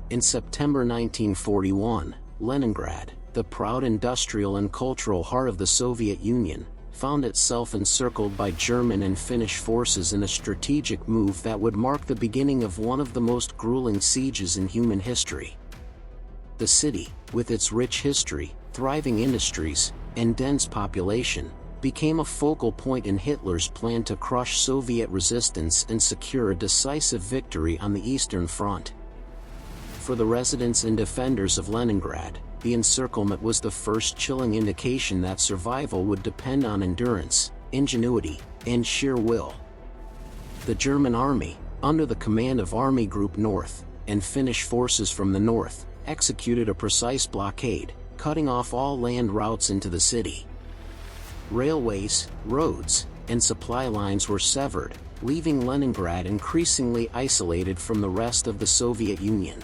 In September 1941, Leningrad, the proud industrial and cultural heart of the Soviet Union, found itself encircled by German and Finnish forces in a strategic move that would mark the beginning of one of the most grueling sieges in human history. The city, with its rich history, thriving industries, and dense population, became a focal point in Hitler's plan to crush Soviet resistance and secure a decisive victory on the Eastern Front. For the residents and defenders of Leningrad, the encirclement was the first chilling indication that survival would depend on endurance, ingenuity, and sheer will. The German army, under the command of Army Group North, and Finnish forces from the north, executed a precise blockade, cutting off all land routes into the city. Railways, roads, and supply lines were severed, leaving Leningrad increasingly isolated from the rest of the Soviet Union.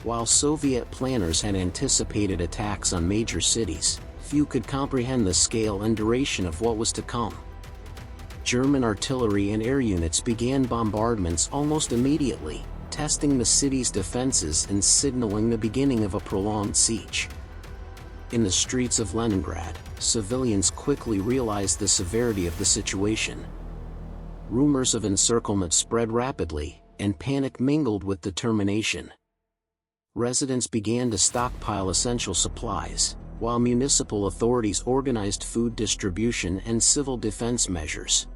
While Soviet planners had anticipated attacks on major cities, few could comprehend the scale and duration of what was to come. German artillery and air units began bombardments almost immediately, testing the city's defenses and signaling the beginning of a prolonged siege. In the streets of Leningrad, civilians quickly realized the severity of the situation. Rumors of encirclement spread rapidly, and panic mingled with determination. Residents began to stockpile essential supplies, while municipal authorities organized food distribution and civil defense measures.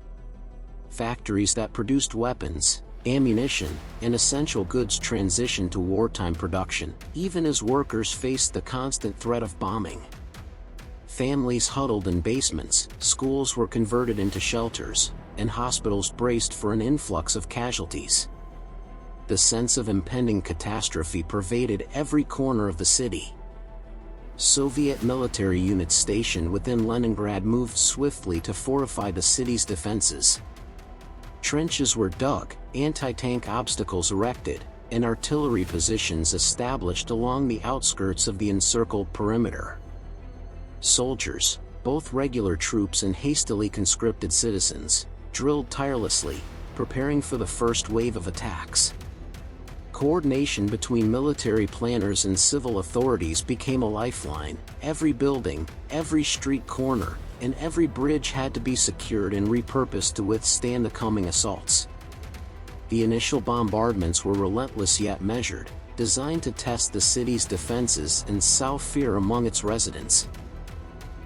Factories that produced weapons, ammunition, and essential goods transitioned to wartime production, even as workers faced the constant threat of bombing. Families huddled in basements, schools were converted into shelters, and hospitals braced for an influx of casualties. The sense of impending catastrophe pervaded every corner of the city. Soviet military units stationed within Leningrad moved swiftly to fortify the city's defenses. Trenches were dug, anti-tank obstacles erected, and artillery positions established along the outskirts of the encircled perimeter. Soldiers, both regular troops and hastily conscripted citizens, drilled tirelessly, preparing for the first wave of attacks. Coordination between military planners and civil authorities became a lifeline. Every building, every street corner, and every bridge had to be secured and repurposed to withstand the coming assaults. The initial bombardments were relentless yet measured, designed to test the city's defenses and sow fear among its residents.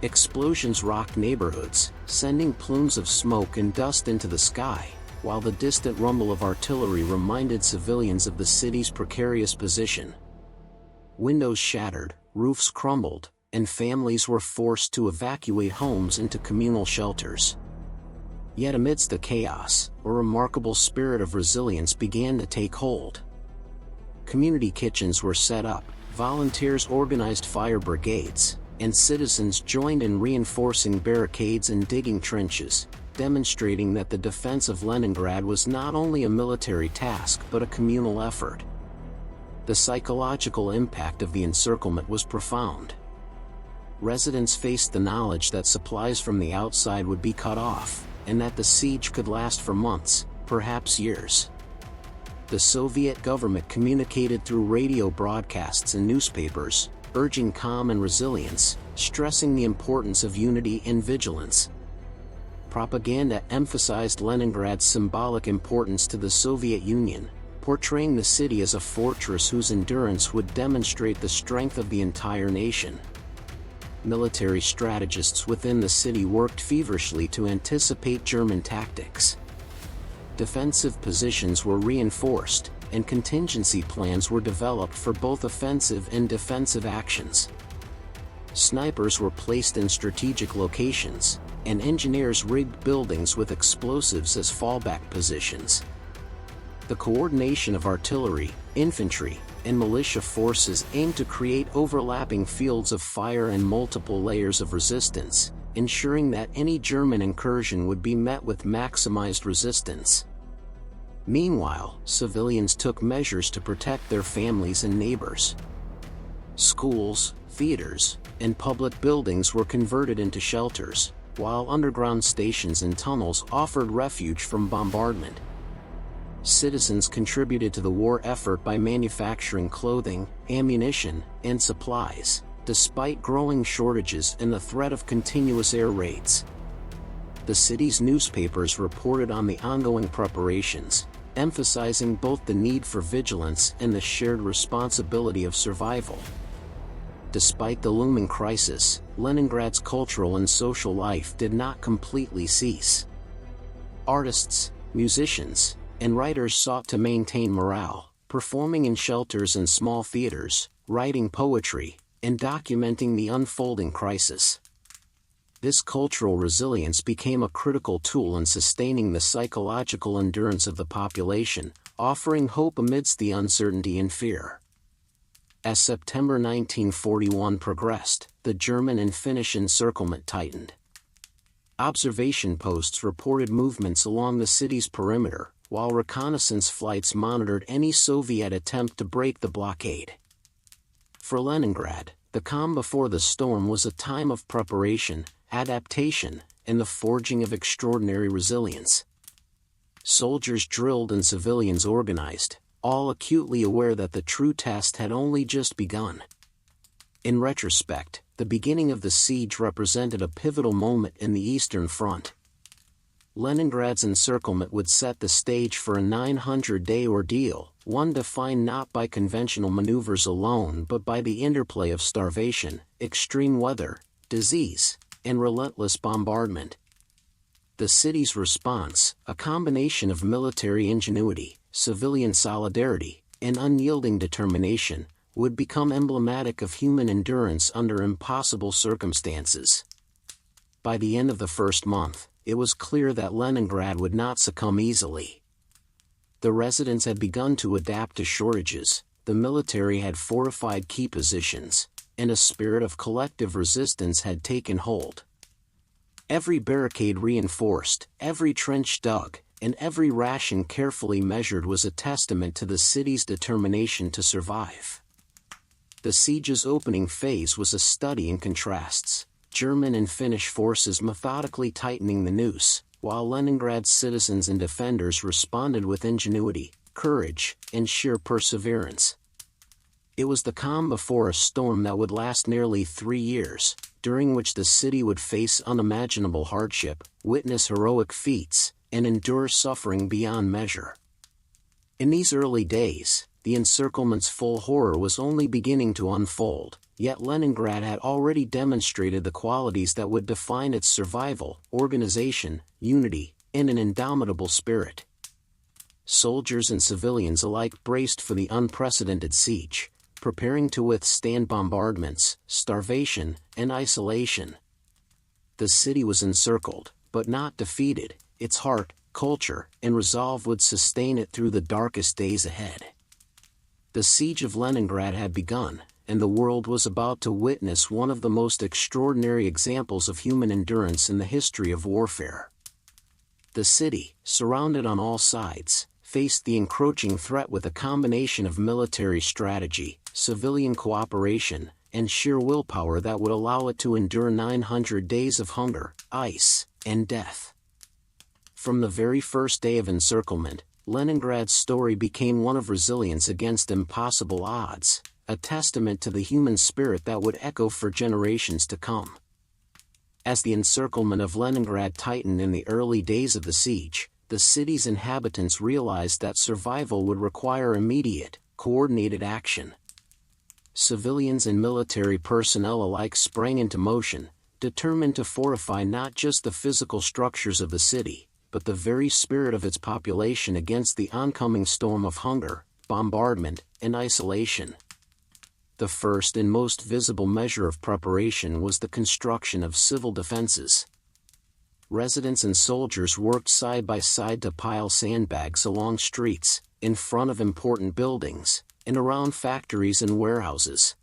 Explosions rocked neighborhoods, sending plumes of smoke and dust into the sky, while the distant rumble of artillery reminded civilians of the city's precarious position. Windows shattered, roofs crumbled, and families were forced to evacuate homes into communal shelters. Yet amidst the chaos, a remarkable spirit of resilience began to take hold. Community kitchens were set up, volunteers organized fire brigades, and citizens joined in reinforcing barricades and digging trenches, demonstrating that the defense of Leningrad was not only a military task but a communal effort. The psychological impact of the encirclement was profound. Residents faced the knowledge that supplies from the outside would be cut off, and that the siege could last for months, perhaps years. The Soviet government communicated through radio broadcasts and newspapers, urging calm and resilience, stressing the importance of unity and vigilance. Propaganda emphasized Leningrad's symbolic importance to the Soviet Union, portraying the city as a fortress whose endurance would demonstrate the strength of the entire nation. Military strategists within the city worked feverishly to anticipate German tactics. Defensive positions were reinforced, and contingency plans were developed for both offensive and defensive actions. Snipers were placed in strategic locations, and engineers rigged buildings with explosives as fallback positions. The coordination of artillery, infantry, and militia forces aimed to create overlapping fields of fire and multiple layers of resistance, ensuring that any German incursion would be met with maximized resistance. Meanwhile, civilians took measures to protect their families and neighbors. Schools, theaters, and public buildings were converted into shelters, while underground stations and tunnels offered refuge from bombardment. Citizens contributed to the war effort by manufacturing clothing, ammunition, and supplies, despite growing shortages and the threat of continuous air raids. The city's newspapers reported on the ongoing preparations, emphasizing both the need for vigilance and the shared responsibility of survival. Despite the looming crisis, Leningrad's cultural and social life did not completely cease. Artists, musicians, and writers sought to maintain morale, performing in shelters and small theaters, writing poetry, and documenting the unfolding crisis. This cultural resilience became a critical tool in sustaining the psychological endurance of the population, offering hope amidst the uncertainty and fear. As September 1941 progressed, the German and Finnish encirclement tightened. Observation posts reported movements along the city's perimeter, while reconnaissance flights monitored any Soviet attempt to break the blockade. For Leningrad, the calm before the storm was a time of preparation, adaptation, and the forging of extraordinary resilience. Soldiers drilled and civilians organized, all acutely aware that the true test had only just begun. In retrospect, the beginning of the siege represented a pivotal moment in the Eastern Front. Leningrad's encirclement would set the stage for a 900-day ordeal, one defined not by conventional maneuvers alone but by the interplay of starvation, extreme weather, disease, and relentless bombardment. The city's response, a combination of military ingenuity, civilian solidarity, and unyielding determination, would become emblematic of human endurance under impossible circumstances. By the end of the first month, it was clear that Leningrad would not succumb easily. The residents had begun to adapt to shortages, the military had fortified key positions, and a spirit of collective resistance had taken hold. Every barricade reinforced, every trench dug, and every ration carefully measured was a testament to the city's determination to survive. The siege's opening phase was a study in contrasts, German and Finnish forces methodically tightening the noose, while Leningrad's citizens and defenders responded with ingenuity, courage, and sheer perseverance. It was the calm before a storm that would last nearly 3 years, during which the city would face unimaginable hardship, witness heroic feats, and endure suffering beyond measure. In these early days, the encirclement's full horror was only beginning to unfold, yet Leningrad had already demonstrated the qualities that would define its survival: organization, unity, and an indomitable spirit. Soldiers and civilians alike braced for the unprecedented siege, preparing to withstand bombardments, starvation, and isolation. The city was encircled, but not defeated. Its heart, culture, and resolve would sustain it through the darkest days ahead. The siege of Leningrad had begun, and the world was about to witness one of the most extraordinary examples of human endurance in the history of warfare. The city, surrounded on all sides, faced the encroaching threat with a combination of military strategy, civilian cooperation, and sheer willpower that would allow it to endure 900 days of hunger, ice, and death. From the very first day of encirclement, Leningrad's story became one of resilience against impossible odds, a testament to the human spirit that would echo for generations to come. As the encirclement of Leningrad tightened in the early days of the siege, the city's inhabitants realized that survival would require immediate, coordinated action. Civilians and military personnel alike sprang into motion, determined to fortify not just the physical structures of the city, but the very spirit of its population against the oncoming storm of hunger, bombardment, and isolation. The first and most visible measure of preparation was the construction of civil defenses. Residents and soldiers worked side by side to pile sandbags along streets, in front of important buildings, and around factories and warehouses.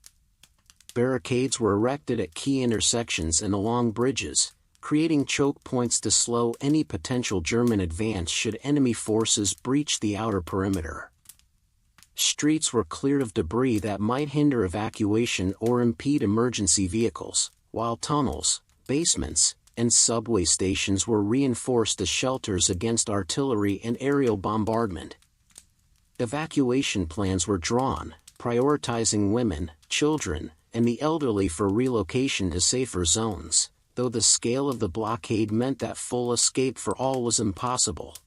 Barricades were erected at key intersections and along bridges, creating choke points to slow any potential German advance should enemy forces breach the outer perimeter. Streets were cleared of debris that might hinder evacuation or impede emergency vehicles, while tunnels, basements, and subway stations were reinforced as shelters against artillery and aerial bombardment. Evacuation plans were drawn, prioritizing women, children, and the elderly for relocation to safer zones, though the scale of the blockade meant that full escape for all was impossible.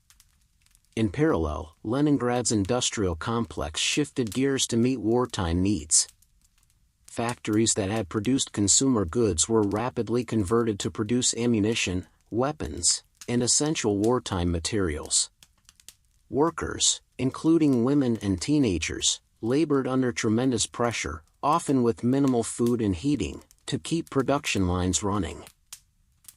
In parallel, Leningrad's industrial complex shifted gears to meet wartime needs. Factories that had produced consumer goods were rapidly converted to produce ammunition, weapons, and essential wartime materials. Workers, including women and teenagers, labored under tremendous pressure, often with minimal food and heating, to keep production lines running.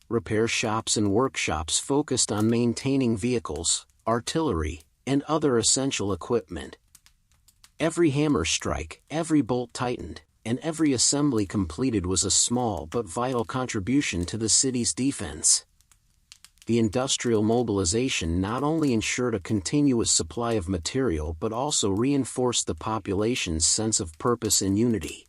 Repair shops and workshops focused on maintaining vehicles, artillery, and other essential equipment. Every hammer strike, every bolt tightened, and every assembly completed was a small but vital contribution to the city's defense. The industrial mobilization not only ensured a continuous supply of material but also reinforced the population's sense of purpose and unity.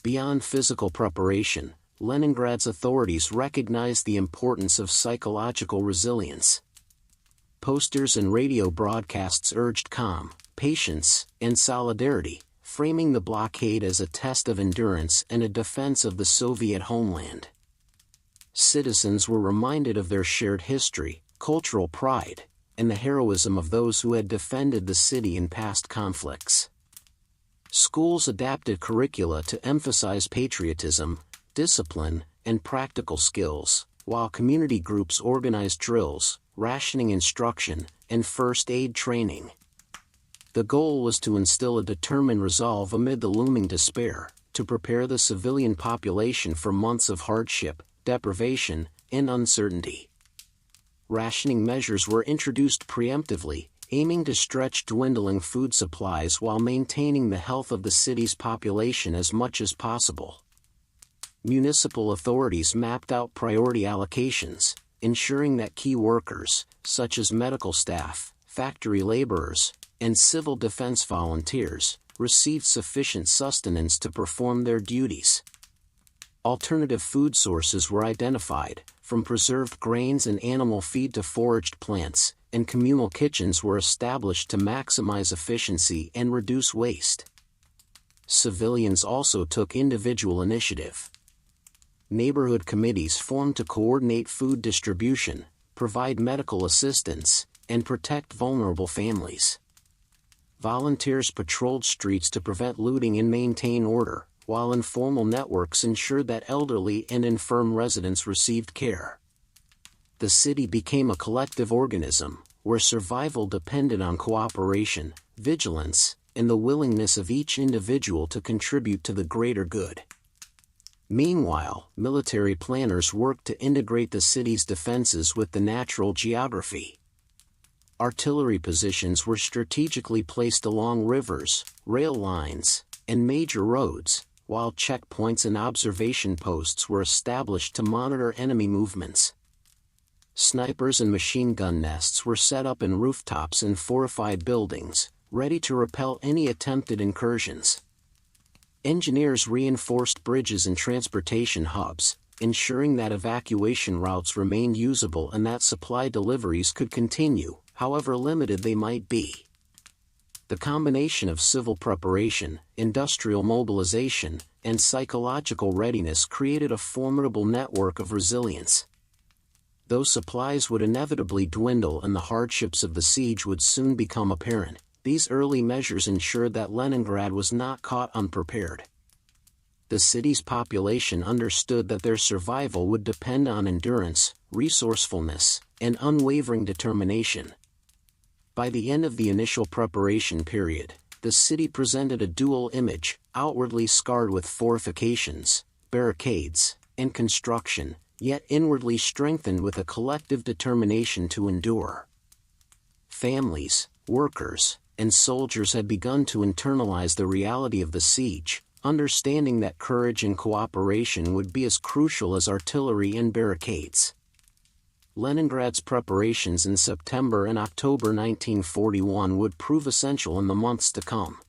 Beyond physical preparation, Leningrad's authorities recognized the importance of psychological resilience. Posters and radio broadcasts urged calm, patience, and solidarity, framing the blockade as a test of endurance and a defense of the Soviet homeland. Citizens were reminded of their shared history, cultural pride, and the heroism of those who had defended the city in past conflicts. Schools adapted curricula to emphasize patriotism, discipline, and practical skills, while community groups organized drills, rationing instruction, and first aid training. The goal was to instill a determined resolve amid the looming despair, to prepare the civilian population for months of hardship, deprivation, and uncertainty. Rationing measures were introduced preemptively, aiming to stretch dwindling food supplies while maintaining the health of the city's population as much as possible. Municipal authorities mapped out priority allocations, ensuring that key workers, such as medical staff, factory laborers, and civil defense volunteers, received sufficient sustenance to perform their duties. Alternative food sources were identified, from preserved grains and animal feed to foraged plants, and communal kitchens were established to maximize efficiency and reduce waste. Civilians also took individual initiative. Neighborhood committees formed to coordinate food distribution, provide medical assistance, and protect vulnerable families. Volunteers patrolled streets to prevent looting and maintain order, while informal networks ensured that elderly and infirm residents received care. The city became a collective organism, where survival depended on cooperation, vigilance, and the willingness of each individual to contribute to the greater good. Meanwhile, military planners worked to integrate the city's defenses with the natural geography. Artillery positions were strategically placed along rivers, rail lines, and major roads, while checkpoints and observation posts were established to monitor enemy movements. Snipers and machine gun nests were set up in rooftops and fortified buildings, ready to repel any attempted incursions. Engineers reinforced bridges and transportation hubs, ensuring that evacuation routes remained usable and that supply deliveries could continue, however limited they might be. The combination of civil preparation, industrial mobilization, and psychological readiness created a formidable network of resilience. Though supplies would inevitably dwindle and the hardships of the siege would soon become apparent, these early measures ensured that Leningrad was not caught unprepared. The city's population understood that their survival would depend on endurance, resourcefulness, and unwavering determination. By the end of the initial preparation period, the city presented a dual image, outwardly scarred with fortifications, barricades, and construction, yet inwardly strengthened with a collective determination to endure. Families, workers, and soldiers had begun to internalize the reality of the siege, understanding that courage and cooperation would be as crucial as artillery and barricades. Leningrad's preparations in September and October 1941 would prove essential in the months to come.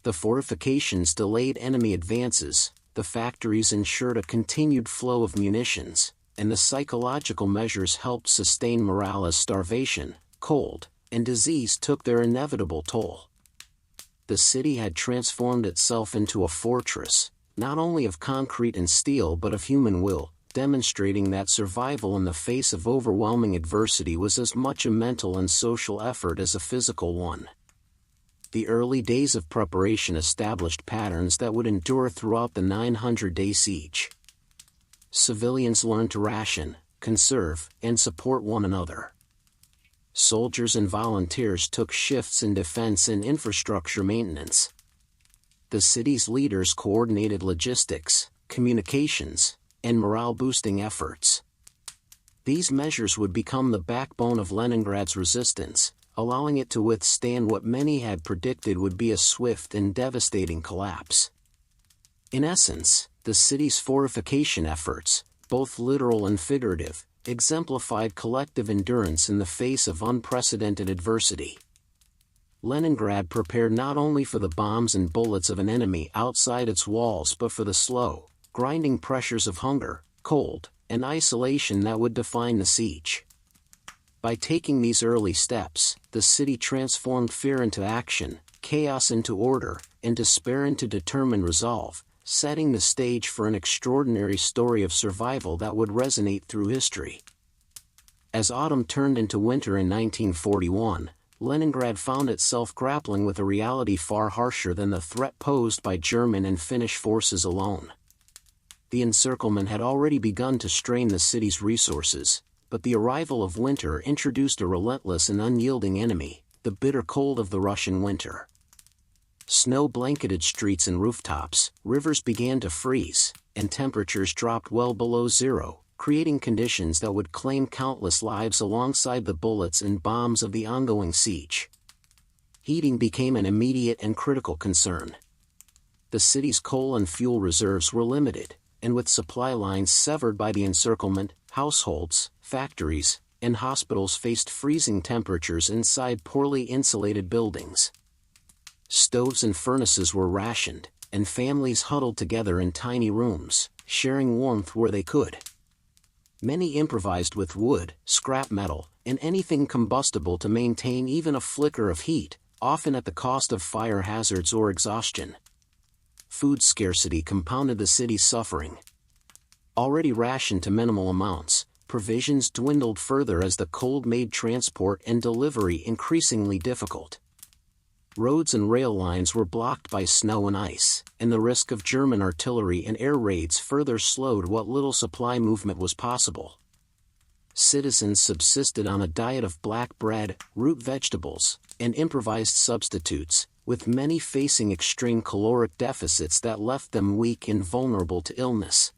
The fortifications delayed enemy advances, the factories ensured a continued flow of munitions, and the psychological measures helped sustain morale as starvation, cold, and disease took their inevitable toll. The city had transformed itself into a fortress, not only of concrete and steel but of human will, demonstrating that survival in the face of overwhelming adversity was as much a mental and social effort as a physical one. The early days of preparation established patterns that would endure throughout the 900-day siege. Civilians learned to ration, conserve, and support one another. Soldiers and volunteers took shifts in defense and infrastructure maintenance. The city's leaders coordinated logistics, communications, and morale-boosting efforts. These measures would become the backbone of Leningrad's resistance, allowing it to withstand what many had predicted would be a swift and devastating collapse. In essence, the city's fortification efforts, both literal and figurative, exemplified collective endurance in the face of unprecedented adversity. Leningrad prepared not only for the bombs and bullets of an enemy outside its walls but for the slow, grinding pressures of hunger, cold, and isolation that would define the siege. By taking these early steps, the city transformed fear into action, chaos into order, and despair into determined resolve, setting the stage for an extraordinary story of survival that would resonate through history. As autumn turned into winter in 1941, Leningrad found itself grappling with a reality far harsher than the threat posed by German and Finnish forces alone. The encirclement had already begun to strain the city's resources, but the arrival of winter introduced a relentless and unyielding enemy, the bitter cold of the Russian winter. Snow-blanketed streets and rooftops, rivers began to freeze, and temperatures dropped well below zero, creating conditions that would claim countless lives alongside the bullets and bombs of the ongoing siege. Heating became an immediate and critical concern. The city's coal and fuel reserves were limited, and with supply lines severed by the encirclement, households, factories, and hospitals faced freezing temperatures inside poorly insulated buildings. Stoves and furnaces were rationed, and families huddled together in tiny rooms, sharing warmth where they could. Many improvised with wood, scrap metal, and anything combustible to maintain even a flicker of heat, often at the cost of fire hazards or exhaustion. Food scarcity compounded the city's suffering. Already rationed to minimal amounts, provisions dwindled further as the cold made transport and delivery increasingly difficult. Roads and rail lines were blocked by snow and ice, and the risk of German artillery and air raids further slowed what little supply movement was possible. Citizens subsisted on a diet of black bread, root vegetables, and improvised substitutes, with many facing extreme caloric deficits that left them weak and vulnerable to illness.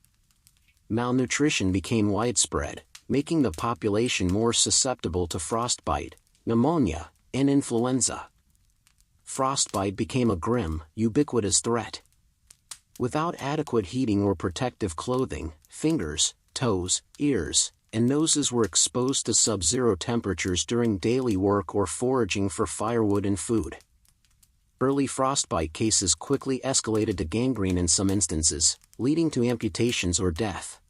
Malnutrition became widespread, making the population more susceptible to frostbite, pneumonia, and influenza. Frostbite became a grim, ubiquitous threat. Without adequate heating or protective clothing, fingers, toes, ears, and noses were exposed to sub-zero temperatures during daily work or foraging for firewood and food. Early frostbite cases quickly escalated to gangrene in some instances, leading to amputations or death.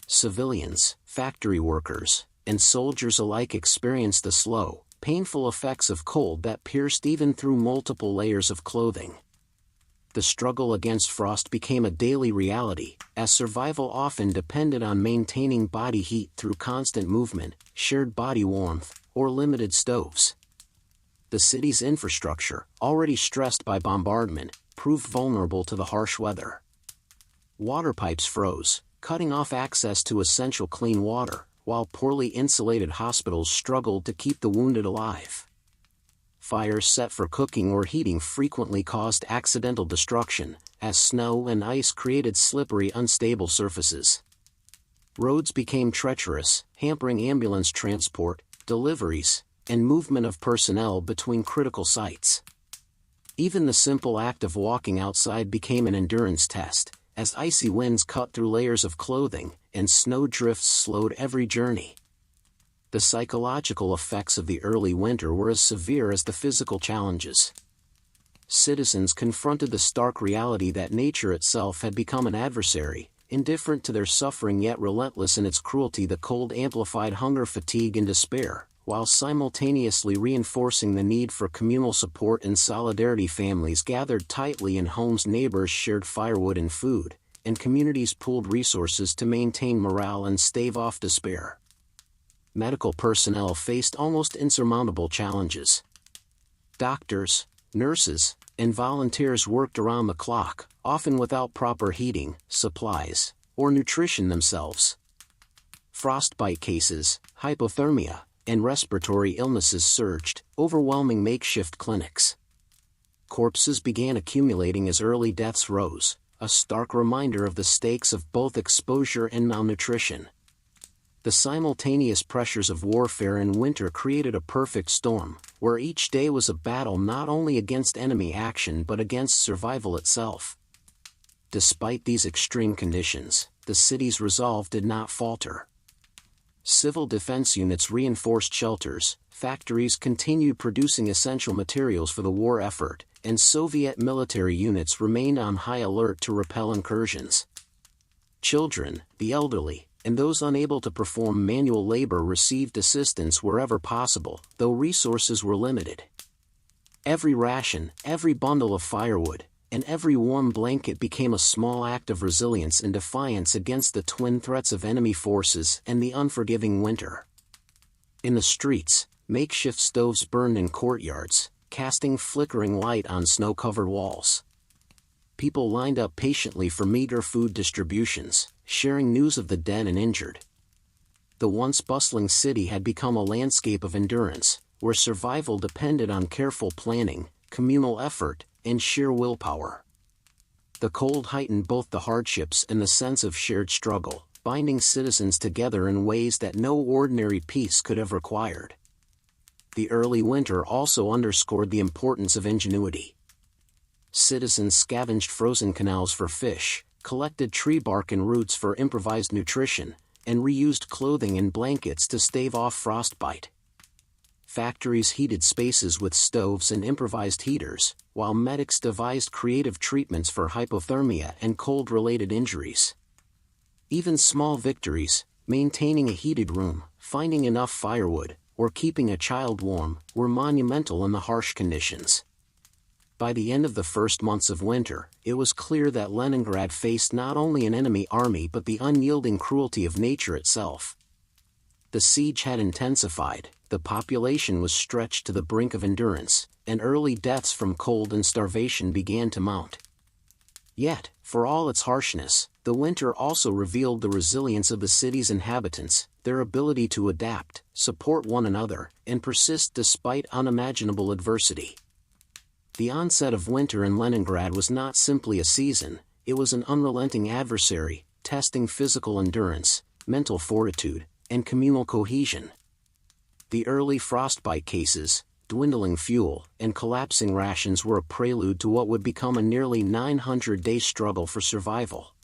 Civilians, factory workers, and soldiers alike experienced the slow, painful effects of cold that pierced even through multiple layers of clothing. The struggle against frost became a daily reality, as survival often depended on maintaining body heat through constant movement, shared body warmth, or limited stoves. The city's infrastructure, already stressed by bombardment, proved vulnerable to the harsh weather. Water pipes froze, cutting off access to essential clean water, while poorly insulated hospitals struggled to keep the wounded alive. Fires set for cooking or heating frequently caused accidental destruction, as snow and ice created slippery, unstable surfaces. Roads became treacherous, hampering ambulance transport, deliveries, and movement of personnel between critical sites. Even the simple act of walking outside became an endurance test, as icy winds cut through layers of clothing, and snow drifts slowed every journey. The psychological effects of the early winter were as severe as the physical challenges. Citizens confronted the stark reality that nature itself had become an adversary, indifferent to their suffering yet relentless in its cruelty. The cold amplified hunger, fatigue, and despair, while simultaneously reinforcing the need for communal support and solidarity. Families gathered tightly in homes, neighbors shared firewood and food, and communities pooled resources to maintain morale and stave off despair. Medical personnel faced almost insurmountable challenges. Doctors, nurses, and volunteers worked around the clock, often without proper heating, supplies, or nutrition themselves. Frostbite cases, hypothermia, and respiratory illnesses surged, overwhelming makeshift clinics. Corpses began accumulating as early deaths rose, a stark reminder of the stakes of both exposure and malnutrition. The simultaneous pressures of warfare in winter created a perfect storm, where each day was a battle not only against enemy action but against survival itself. Despite these extreme conditions, the city's resolve did not falter. Civil defense units reinforced shelters, factories continued producing essential materials for the war effort, and Soviet military units remained on high alert to repel incursions. Children, the elderly, and those unable to perform manual labor received assistance wherever possible, though resources were limited. Every ration, every bundle of firewood, and every warm blanket became a small act of resilience and defiance against the twin threats of enemy forces and the unforgiving winter. In the streets, makeshift stoves burned in courtyards, casting flickering light on snow-covered walls. People lined up patiently for meager food distributions, sharing news of the dead and injured. The once bustling city had become a landscape of endurance, where survival depended on careful planning, communal effort, and sheer willpower. The cold heightened both the hardships and the sense of shared struggle, binding citizens together in ways that no ordinary peace could have required. The early winter also underscored the importance of ingenuity. Citizens scavenged frozen canals for fish, collected tree bark and roots for improvised nutrition, and reused clothing and blankets to stave off frostbite. Factories heated spaces with stoves and improvised heaters, while medics devised creative treatments for hypothermia and cold-related injuries. Even small victories, maintaining a heated room, finding enough firewood, or keeping a child warm, were monumental in the harsh conditions. By the end of the first months of winter, it was clear that Leningrad faced not only an enemy army but the unyielding cruelty of nature itself. The siege had intensified, the population was stretched to the brink of endurance, and early deaths from cold and starvation began to mount. Yet, for all its harshness, the winter also revealed the resilience of the city's inhabitants, their ability to adapt, support one another, and persist despite unimaginable adversity. The onset of winter in Leningrad was not simply a season, it was an unrelenting adversary, testing physical endurance, mental fortitude, and communal cohesion. The early frostbite cases, dwindling fuel, and collapsing rations were a prelude to what would become a nearly 900-day struggle for survival.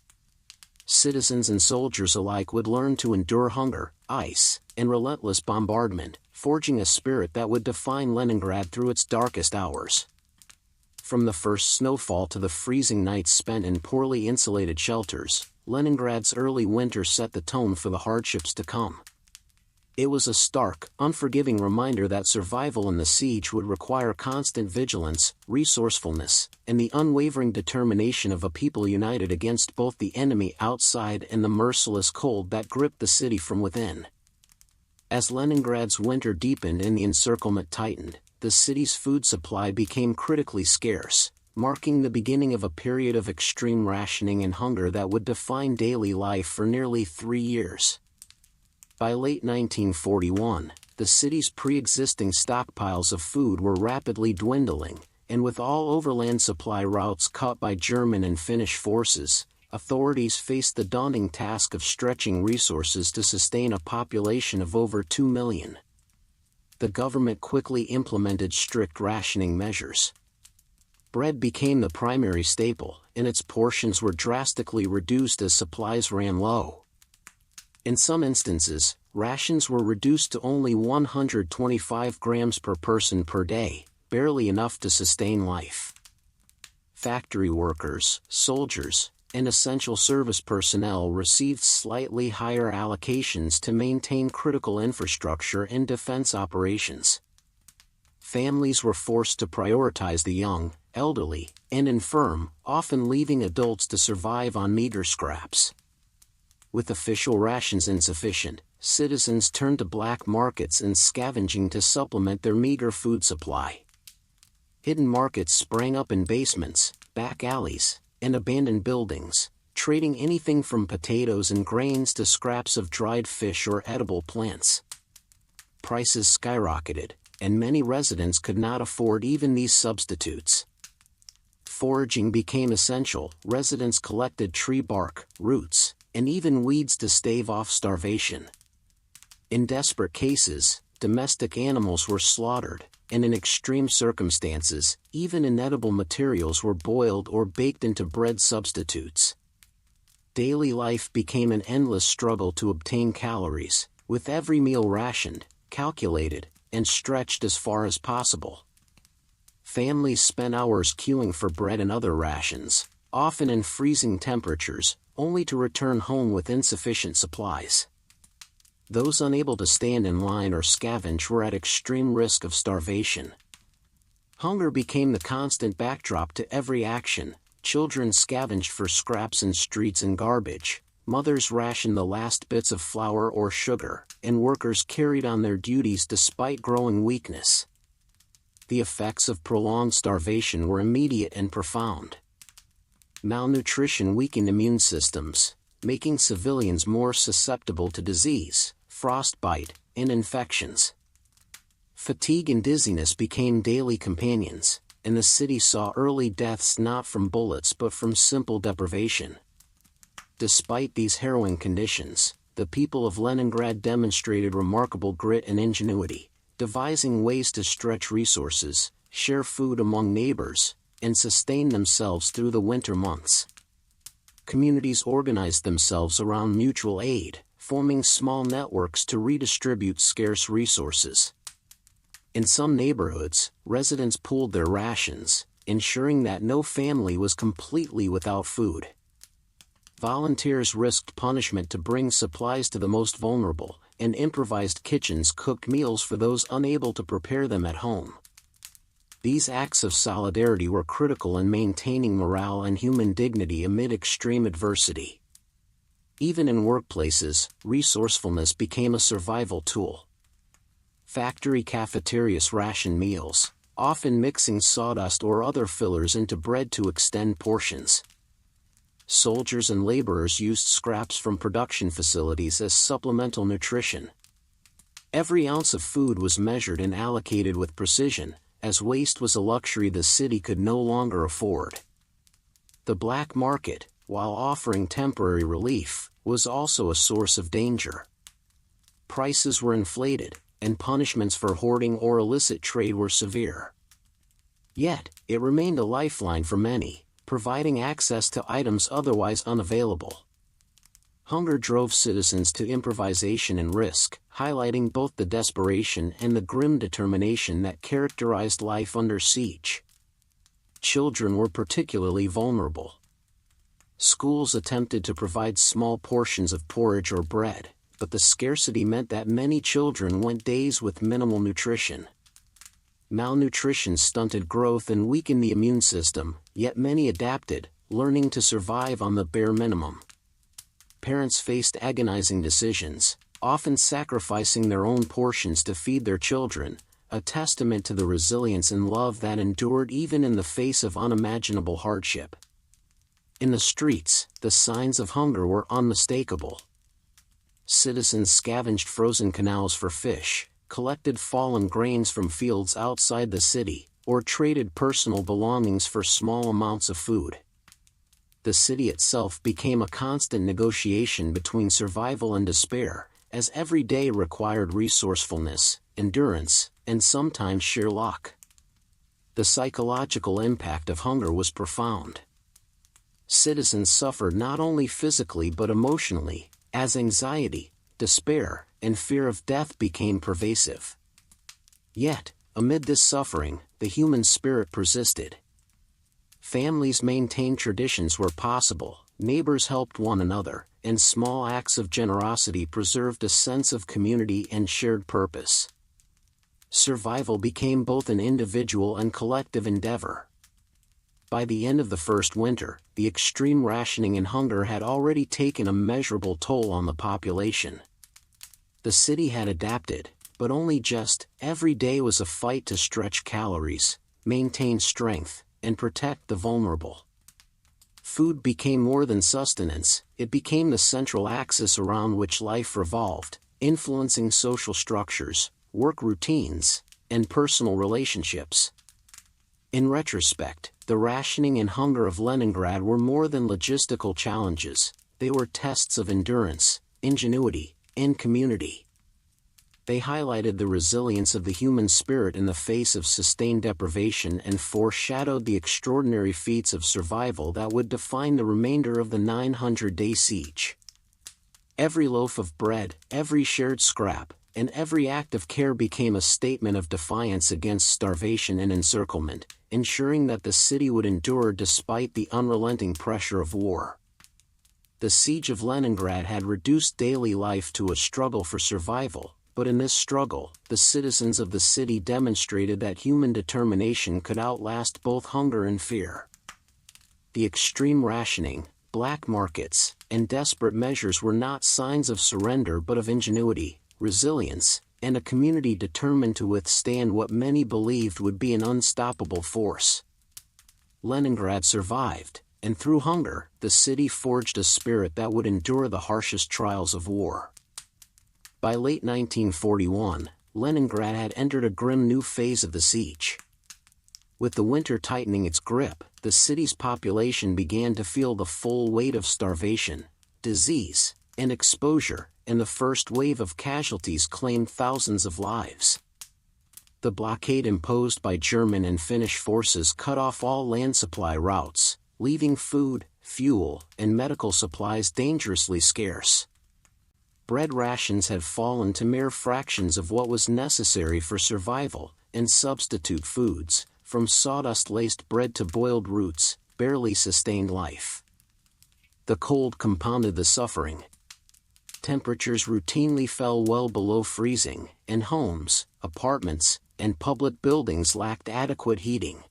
Citizens and soldiers alike would learn to endure hunger, ice, and relentless bombardment, forging a spirit that would define Leningrad through its darkest hours. From the first snowfall to the freezing nights spent in poorly insulated shelters, Leningrad's early winter set the tone for the hardships to come. It was a stark, unforgiving reminder that survival in the siege would require constant vigilance, resourcefulness, and the unwavering determination of a people united against both the enemy outside and the merciless cold that gripped the city from within. As Leningrad's winter deepened and the encirclement tightened, the city's food supply became critically scarce, marking the beginning of a period of extreme rationing and hunger that would define daily life for nearly 3 years. By late 1941, the city's pre-existing stockpiles of food were rapidly dwindling, and with all overland supply routes cut by German and Finnish forces, authorities faced the daunting task of stretching resources to sustain a population of over 2 million. The government quickly implemented strict rationing measures. Bread became the primary staple, and its portions were drastically reduced as supplies ran low. In some instances, rations were reduced to only 125 grams per person per day, barely enough to sustain life. Factory workers, soldiers, and essential service personnel received slightly higher allocations to maintain critical infrastructure and defense operations. Families were forced to prioritize the young, elderly, and infirm, often leaving adults to survive on meager scraps. With official rations insufficient, citizens turned to black markets and scavenging to supplement their meager food supply. Hidden markets sprang up in basements, back alleys, and abandoned buildings, trading anything from potatoes and grains to scraps of dried fish or edible plants. Prices skyrocketed, and many residents could not afford even these substitutes. Foraging became essential. Residents collected tree bark, roots, and even weeds to stave off starvation. In desperate cases, domestic animals were slaughtered, and in extreme circumstances, even inedible materials were boiled or baked into bread substitutes. Daily life became an endless struggle to obtain calories, with every meal rationed, calculated, and stretched as far as possible. Families spent hours queuing for bread and other rations, often in freezing temperatures, only to return home with insufficient supplies. Those unable to stand in line or scavenge were at extreme risk of starvation. Hunger became the constant backdrop to every action. Children scavenged for scraps in streets and garbage, mothers rationed the last bits of flour or sugar, and workers carried on their duties despite growing weakness. The effects of prolonged starvation were immediate and profound. Malnutrition weakened immune systems, making civilians more susceptible to disease, frostbite, and infections. Fatigue and dizziness became daily companions, and the city saw early deaths not from bullets but from simple deprivation. Despite these harrowing conditions, the people of Leningrad demonstrated remarkable grit and ingenuity, devising ways to stretch resources, share food among neighbors, and sustain themselves through the winter months. Communities organized themselves around mutual aid, forming small networks to redistribute scarce resources. In some neighborhoods, residents pooled their rations, ensuring that no family was completely without food. Volunteers risked punishment to bring supplies to the most vulnerable, and improvised kitchens cooked meals for those unable to prepare them at home. These acts of solidarity were critical in maintaining morale and human dignity amid extreme adversity. Even in workplaces, resourcefulness became a survival tool. Factory cafeterias rationed meals, often mixing sawdust or other fillers into bread to extend portions. Soldiers and laborers used scraps from production facilities as supplemental nutrition. Every ounce of food was measured and allocated with precision, as waste was a luxury the city could no longer afford. The black market, while offering temporary relief, was also a source of danger. Prices were inflated, and punishments for hoarding or illicit trade were severe. Yet, it remained a lifeline for many, providing access to items otherwise unavailable. Hunger drove citizens to improvisation and risk, highlighting both the desperation and the grim determination that characterized life under siege. Children were particularly vulnerable. Schools attempted to provide small portions of porridge or bread, but the scarcity meant that many children went days with minimal nutrition. Malnutrition stunted growth and weakened the immune system, yet many adapted, learning to survive on the bare minimum. Parents faced agonizing decisions, often sacrificing their own portions to feed their children, a testament to the resilience and love that endured even in the face of unimaginable hardship. In the streets, the signs of hunger were unmistakable. Citizens scavenged frozen canals for fish, collected fallen grains from fields outside the city, or traded personal belongings for small amounts of food. The city itself became a constant negotiation between survival and despair, as every day required resourcefulness, endurance, and sometimes sheer luck. The psychological impact of hunger was profound. Citizens suffered not only physically but emotionally, as anxiety, despair, and fear of death became pervasive. Yet, amid this suffering, the human spirit persisted. Families maintained traditions where possible, Neighbors helped one another, and small acts of generosity preserved a sense of community and shared purpose. Survival became both an individual and collective endeavor. By the end of the first winter, the extreme rationing and hunger had already taken a measurable toll on the population. The city had adapted, but only just. Every day was a fight to stretch calories, maintain strength, and protect the vulnerable. Food became more than sustenance, it became the central axis around which life revolved, influencing social structures, work routines, and personal relationships. In retrospect, the rationing and hunger of Leningrad were more than logistical challenges, they were tests of endurance, ingenuity, and community. They highlighted the resilience of the human spirit in the face of sustained deprivation and foreshadowed the extraordinary feats of survival that would define the remainder of the 900-day siege. Every loaf of bread, every shared scrap, and every act of care became a statement of defiance against starvation and encirclement, ensuring that the city would endure despite the unrelenting pressure of war. The siege of Leningrad had reduced daily life to a struggle for survival, but in this struggle, the citizens of the city demonstrated that human determination could outlast both hunger and fear. The extreme rationing, black markets, and desperate measures were not signs of surrender but of ingenuity, resilience, and a community determined to withstand what many believed would be an unstoppable force. Leningrad survived, and through hunger, the city forged a spirit that would endure the harshest trials of war. By late 1941, Leningrad had entered a grim new phase of the siege. With the winter tightening its grip, the city's population began to feel the full weight of starvation, disease, and exposure, and the first wave of casualties claimed thousands of lives. The blockade imposed by German and Finnish forces cut off all land supply routes, leaving food, fuel, and medical supplies dangerously scarce. Bread rations had fallen to mere fractions of what was necessary for survival, and substitute foods, from sawdust-laced bread to boiled roots, barely sustained life. The cold compounded the suffering. Temperatures routinely fell well below freezing, and homes, apartments, and public buildings lacked adequate heating.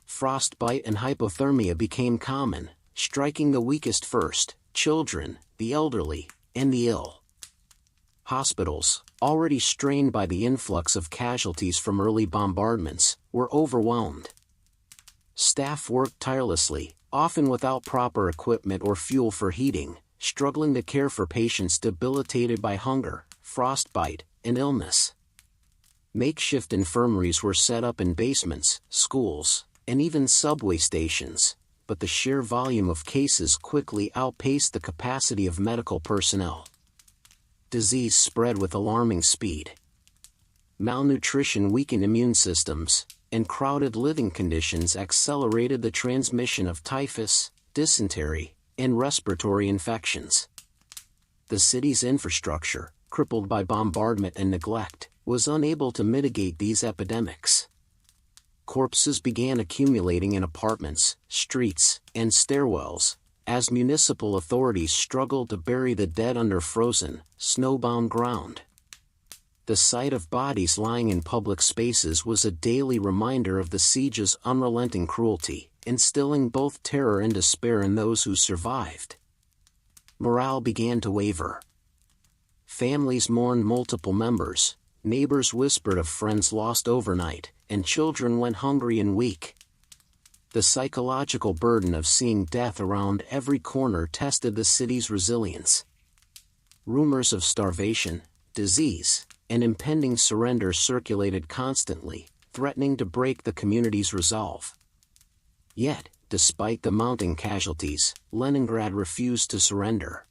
Frostbite and hypothermia became common, striking the weakest first: children, the elderly, and the ill. Hospitals, already strained by the influx of casualties from early bombardments, were overwhelmed. Staff worked tirelessly, often without proper equipment or fuel for heating, struggling to care for patients debilitated by hunger, frostbite, and illness. Makeshift infirmaries were set up in basements, schools, and even subway stations, but the sheer volume of cases quickly outpaced the capacity of medical personnel. Disease spread with alarming speed. Malnutrition weakened immune systems, and crowded living conditions accelerated the transmission of typhus, dysentery, and respiratory infections. The city's infrastructure, crippled by bombardment and neglect, was unable to mitigate these epidemics. Corpses began accumulating in apartments, streets, and stairwells, as municipal authorities struggled to bury the dead under frozen, snowbound ground. The sight of bodies lying in public spaces was a daily reminder of the siege's unrelenting cruelty, instilling both terror and despair in those who survived. Morale began to waver. Families mourned multiple members, neighbors whispered of friends lost overnight, and children went hungry and weak. The psychological burden of seeing death around every corner tested the city's resilience. Rumors of starvation, disease, and impending surrender circulated constantly, threatening to break the community's resolve. Yet, despite the mounting casualties, Leningrad refused to surrender.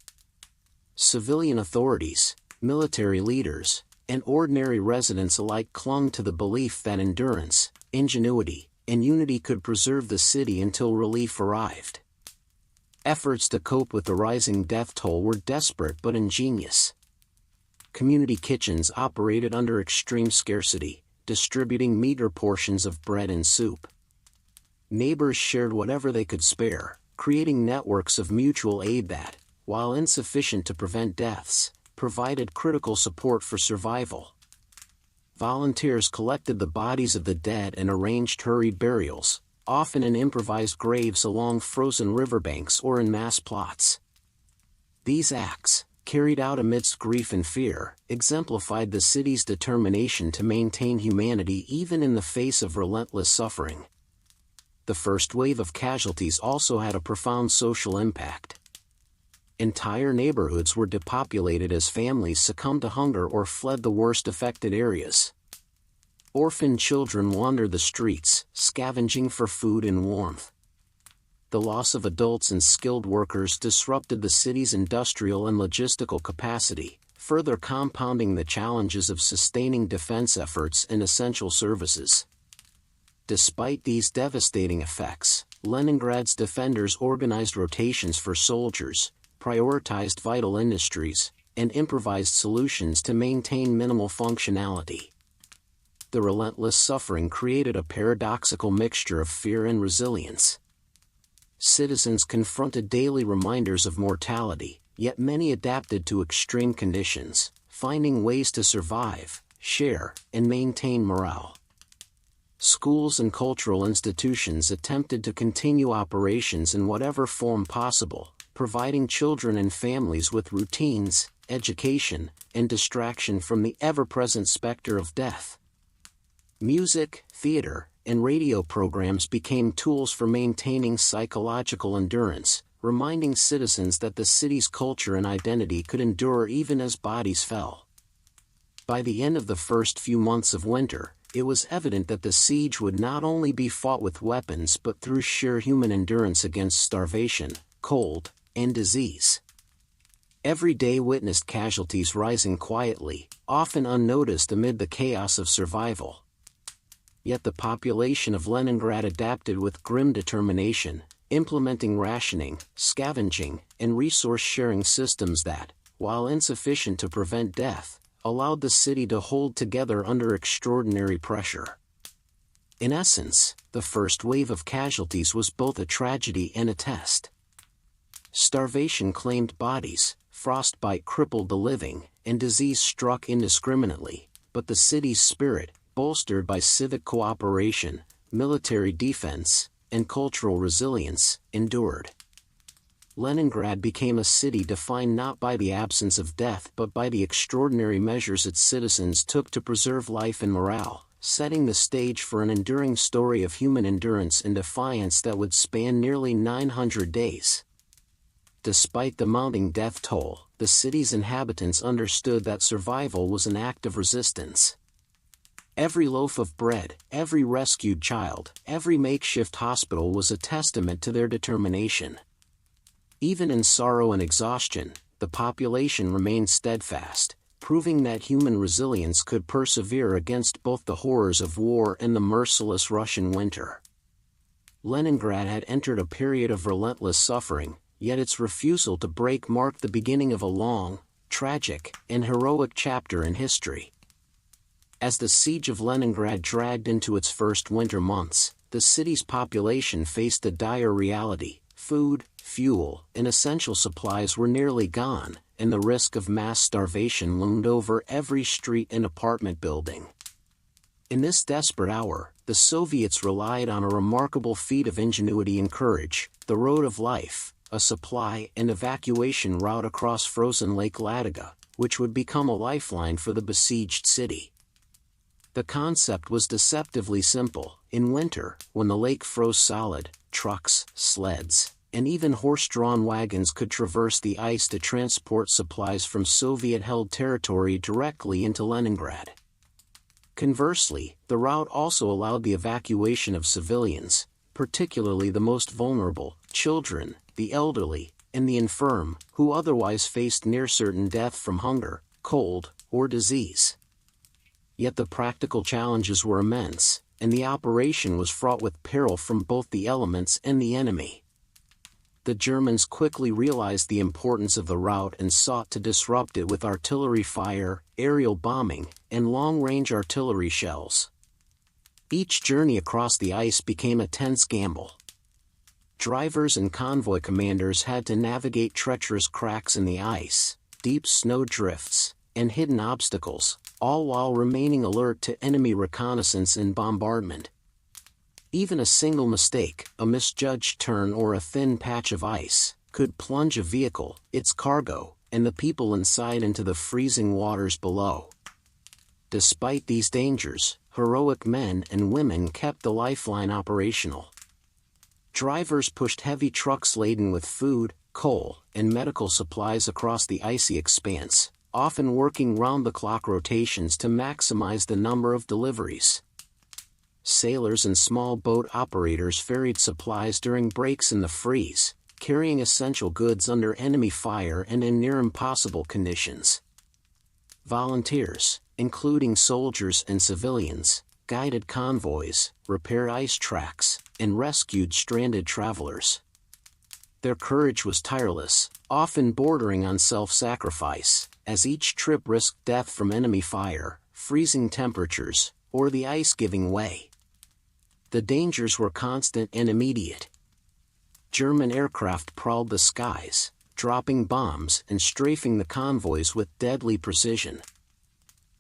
Civilian authorities, military leaders, and ordinary residents alike clung to the belief that endurance, ingenuity, and unity could preserve the city until relief arrived. Efforts to cope with the rising death toll were desperate but ingenious. Community kitchens operated under extreme scarcity, distributing meager portions of bread and soup. Neighbors shared whatever they could spare, creating networks of mutual aid that, while insufficient to prevent deaths, provided critical support for survival. Volunteers collected the bodies of the dead and arranged hurried burials, often in improvised graves along frozen riverbanks or in mass plots. These acts, carried out amidst grief and fear, exemplified the city's determination to maintain humanity even in the face of relentless suffering. The first wave of casualties also had a profound social impact. Entire neighborhoods were depopulated as families succumbed to hunger or fled the worst affected areas. Orphaned children wandered the streets, scavenging for food and warmth. The loss of adults and skilled workers disrupted the city's industrial and logistical capacity, further compounding the challenges of sustaining defense efforts and essential services. Despite these devastating effects, Leningrad's defenders organized rotations for soldiers, prioritized vital industries, and improvised solutions to maintain minimal functionality. The relentless suffering created a paradoxical mixture of fear and resilience. Citizens confronted daily reminders of mortality, yet many adapted to extreme conditions, finding ways to survive, share, and maintain morale. Schools and cultural institutions attempted to continue operations in whatever form possible, providing children and families with routines, education, and distraction from the ever-present specter of death. Music, theater, and radio programs became tools for maintaining psychological endurance, reminding citizens that the city's culture and identity could endure even as bodies fell. By the end of the first few months of winter, it was evident that the siege would not only be fought with weapons but through sheer human endurance against starvation, cold, and disease. Every day witnessed casualties rising quietly, often unnoticed amid the chaos of survival. Yet the population of Leningrad adapted with grim determination, implementing rationing, scavenging, and resource-sharing systems that, while insufficient to prevent death, allowed the city to hold together under extraordinary pressure. In essence, the first wave of casualties was both a tragedy and a test. Starvation claimed bodies, frostbite crippled the living, and disease struck indiscriminately, but the city's spirit, bolstered by civic cooperation, military defense, and cultural resilience, endured. Leningrad became a city defined not by the absence of death but by the extraordinary measures its citizens took to preserve life and morale, setting the stage for an enduring story of human endurance and defiance that would span nearly 900 days. Despite the mounting death toll, the city's inhabitants understood that survival was an act of resistance. Every loaf of bread, every rescued child, every makeshift hospital was a testament to their determination. Even in sorrow and exhaustion, the population remained steadfast, proving that human resilience could persevere against both the horrors of war and the merciless Russian winter. Leningrad had entered a period of relentless suffering, yet its refusal to break marked the beginning of a long, tragic, and heroic chapter in history. As the siege of Leningrad dragged into its first winter months, the city's population faced a dire reality: food, fuel, and essential supplies were nearly gone, and the risk of mass starvation loomed over every street and apartment building. In this desperate hour, the Soviets relied on a remarkable feat of ingenuity and courage: the Road of Life, a supply and evacuation route across frozen Lake Ladoga, which would become a lifeline for the besieged city. The concept was deceptively simple. In winter, when the lake froze solid, trucks, sleds, and even horse-drawn wagons could traverse the ice to transport supplies from Soviet-held territory directly into Leningrad. Conversely, the route also allowed the evacuation of civilians, particularly the most vulnerable: children, the elderly, and the infirm, who otherwise faced near-certain death from hunger, cold, or disease. Yet the practical challenges were immense, and the operation was fraught with peril from both the elements and the enemy. The Germans quickly realized the importance of the route and sought to disrupt it with artillery fire, aerial bombing, and long-range artillery shells. Each journey across the ice became a tense gamble. Drivers and convoy commanders had to navigate treacherous cracks in the ice, deep snow drifts, and hidden obstacles, all while remaining alert to enemy reconnaissance and bombardment. Even a single mistake, a misjudged turn or a thin patch of ice, could plunge a vehicle, its cargo, and the people inside into the freezing waters below. Despite these dangers, heroic men and women kept the lifeline operational. Drivers pushed heavy trucks laden with food, coal, and medical supplies across the icy expanse, often working round-the-clock rotations to maximize the number of deliveries. Sailors and small boat operators ferried supplies during breaks in the freeze, carrying essential goods under enemy fire and in near-impossible conditions. Volunteers, including soldiers and civilians, guided convoys, repaired ice tracks, and rescued stranded travelers. Their courage was tireless, often bordering on self-sacrifice, as each trip risked death from enemy fire, freezing temperatures, or the ice giving way. The dangers were constant and immediate. German aircraft prowled the skies, dropping bombs and strafing the convoys with deadly precision.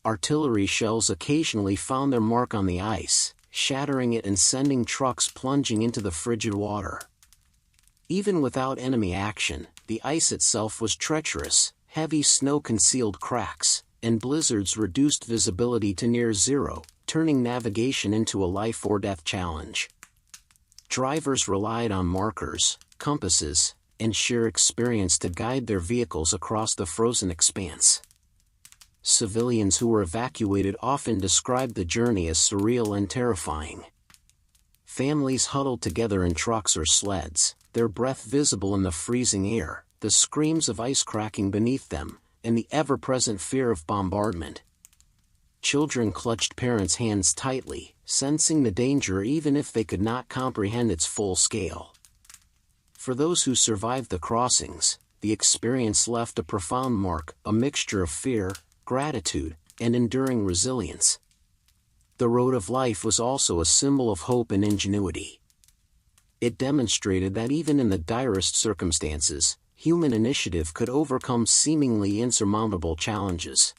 Artillery shells occasionally found their mark on the ice, shattering it and sending trucks plunging into the frigid water. Even without enemy action, the ice itself was treacherous, heavy snow concealed cracks, and blizzards reduced visibility to near zero, turning navigation into a life-or-death challenge. Drivers relied on markers, compasses, and sheer experience to guide their vehicles across the frozen expanse. Civilians who were evacuated often described the journey as surreal and terrifying. Families huddled together in trucks or sleds, their breath visible in the freezing air, the screams of ice cracking beneath them, and the ever-present fear of bombardment. Children clutched parents' hands tightly, sensing the danger even if they could not comprehend its full scale. For those who survived the crossings, the experience left a profound mark, a mixture of fear, gratitude, and enduring resilience. The road of life was also a symbol of hope and ingenuity. It demonstrated that even in the direst circumstances, human initiative could overcome seemingly insurmountable challenges.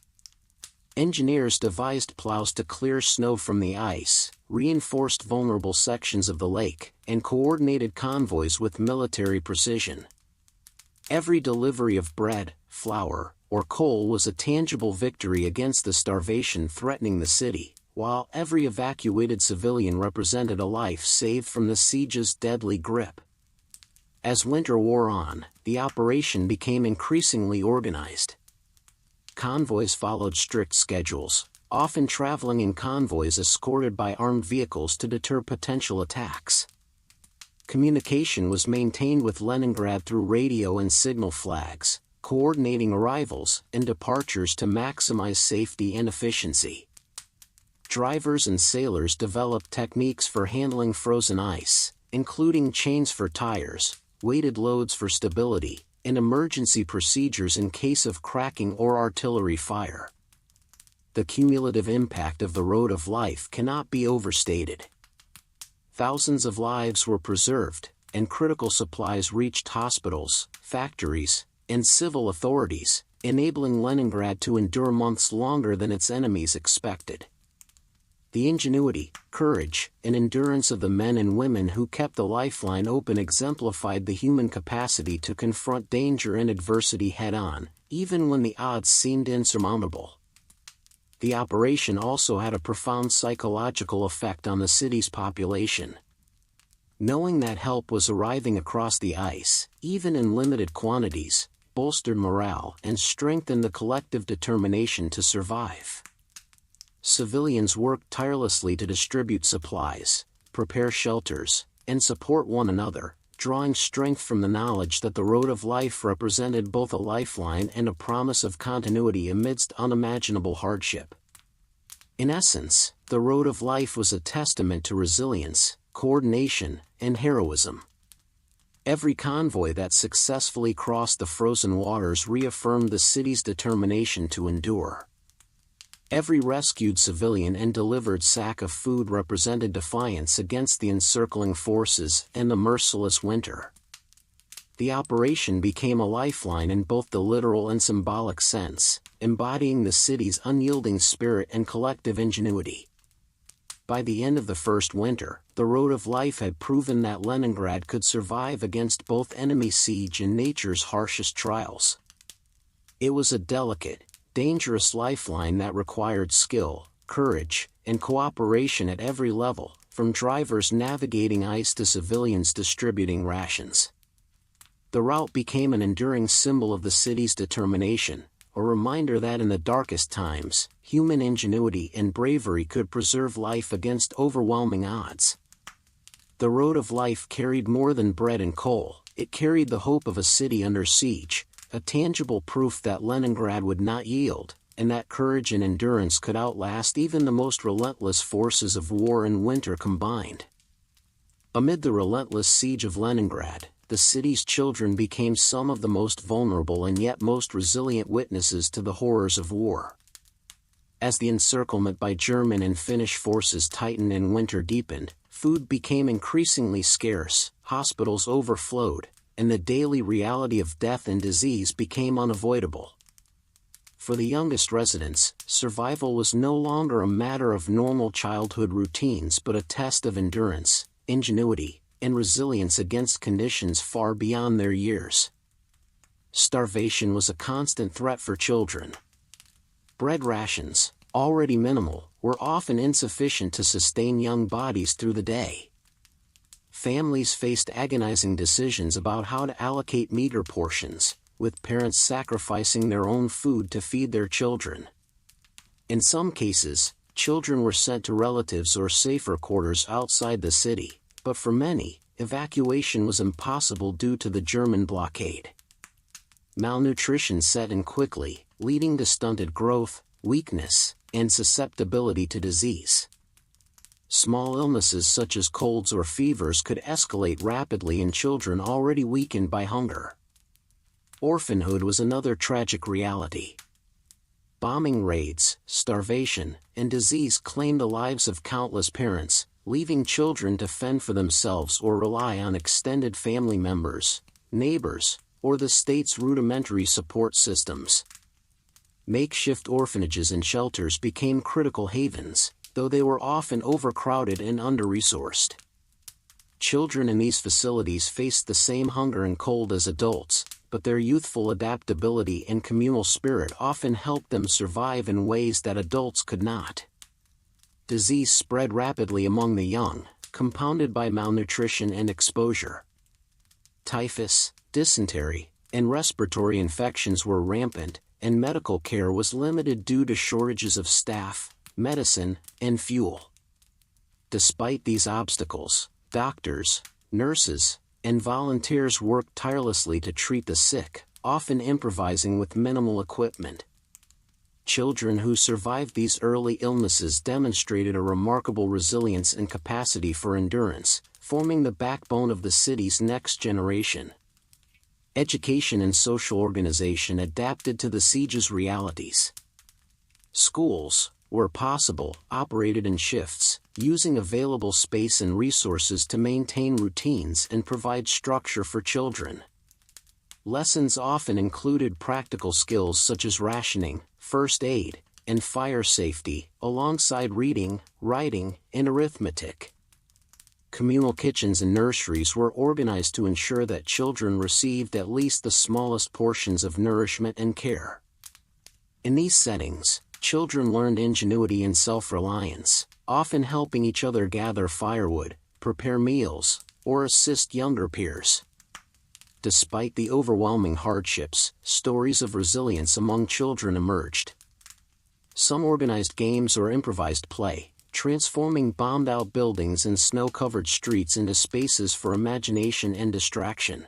Engineers devised plows to clear snow from the ice, reinforced vulnerable sections of the lake, and coordinated convoys with military precision. Every delivery of bread, flour, or coal was a tangible victory against the starvation threatening the city, while every evacuated civilian represented a life saved from the siege's deadly grip. As winter wore on, the operation became increasingly organized. Convoys followed strict schedules, often traveling in convoys escorted by armed vehicles to deter potential attacks. Communication was maintained with Leningrad through radio and signal flags, coordinating arrivals and departures to maximize safety and efficiency. Drivers and sailors developed techniques for handling frozen ice, including chains for tires, weighted loads for stability, and emergency procedures in case of cracking or artillery fire. The cumulative impact of the road of life cannot be overstated. Thousands of lives were preserved, and critical supplies reached hospitals, factories, and civil authorities, enabling Leningrad to endure months longer than its enemies expected. The ingenuity, courage, and endurance of the men and women who kept the lifeline open exemplified the human capacity to confront danger and adversity head-on, even when the odds seemed insurmountable. The operation also had a profound psychological effect on the city's population. Knowing that help was arriving across the ice, even in limited quantities, bolstered morale and strengthened the collective determination to survive. Civilians worked tirelessly to distribute supplies, prepare shelters, and support one another, drawing strength from the knowledge that the road of life represented both a lifeline and a promise of continuity amidst unimaginable hardship. In essence, the road of life was a testament to resilience, coordination, and heroism. Every convoy that successfully crossed the frozen waters reaffirmed the city's determination to endure. Every rescued civilian and delivered sack of food represented defiance against the encircling forces and the merciless winter. The operation became a lifeline in both the literal and symbolic sense, embodying the city's unyielding spirit and collective ingenuity. By the end of the first winter, the Road of Life had proven that Leningrad could survive against both enemy siege and nature's harshest trials. It was a delicate, dangerous lifeline that required skill, courage, and cooperation at every level, from drivers navigating ice to civilians distributing rations. The route became an enduring symbol of the city's determination, a reminder that in the darkest times, human ingenuity and bravery could preserve life against overwhelming odds. The Road of Life carried more than bread and coal. It carried the hope of a city under siege, a tangible proof that Leningrad would not yield, and that courage and endurance could outlast even the most relentless forces of war and winter combined. Amid the relentless siege of Leningrad, the city's children became some of the most vulnerable and yet most resilient witnesses to the horrors of war. As the encirclement by German and Finnish forces tightened and winter deepened, food became increasingly scarce, hospitals overflowed, and the daily reality of death and disease became unavoidable. For the youngest residents, survival was no longer a matter of normal childhood routines but a test of endurance, ingenuity, and resilience against conditions far beyond their years. Starvation was a constant threat for children. Bread rations, already minimal, were often insufficient to sustain young bodies through the day. Families faced agonizing decisions about how to allocate meager portions, with parents sacrificing their own food to feed their children. In some cases, children were sent to relatives or safer quarters outside the city, but for many, evacuation was impossible due to the German blockade. Malnutrition set in quickly, leading to stunted growth, weakness, and susceptibility to disease. Small illnesses such as colds or fevers could escalate rapidly in children already weakened by hunger. Orphanhood was another tragic reality. Bombing raids, starvation, and disease claimed the lives of countless parents, leaving children to fend for themselves or rely on extended family members, neighbors, or the state's rudimentary support systems. Makeshift orphanages and shelters became critical havens, though they were often overcrowded and under-resourced. Children in these facilities faced the same hunger and cold as adults, but their youthful adaptability and communal spirit often helped them survive in ways that adults could not. Disease spread rapidly among the young, compounded by malnutrition and exposure. Typhus, dysentery, and respiratory infections were rampant, and medical care was limited due to shortages of staff, medicine, and fuel. Despite these obstacles, doctors, nurses, and volunteers worked tirelessly to treat the sick, often improvising with minimal equipment. Children who survived these early illnesses demonstrated a remarkable resilience and capacity for endurance, forming the backbone of the city's next generation. Education and social organization adapted to the siege's realities. Schools, where possible, operated in shifts, using available space and resources to maintain routines and provide structure for children. Lessons often included practical skills such as rationing, first aid, and fire safety, alongside reading, writing, and arithmetic. Communal kitchens and nurseries were organized to ensure that children received at least the smallest portions of nourishment and care. In these settings, children learned ingenuity and self-reliance, often helping each other gather firewood, prepare meals, or assist younger peers. Despite the overwhelming hardships, stories of resilience among children emerged. Some organized games or improvised play, transforming bombed-out buildings and snow-covered streets into spaces for imagination and distraction.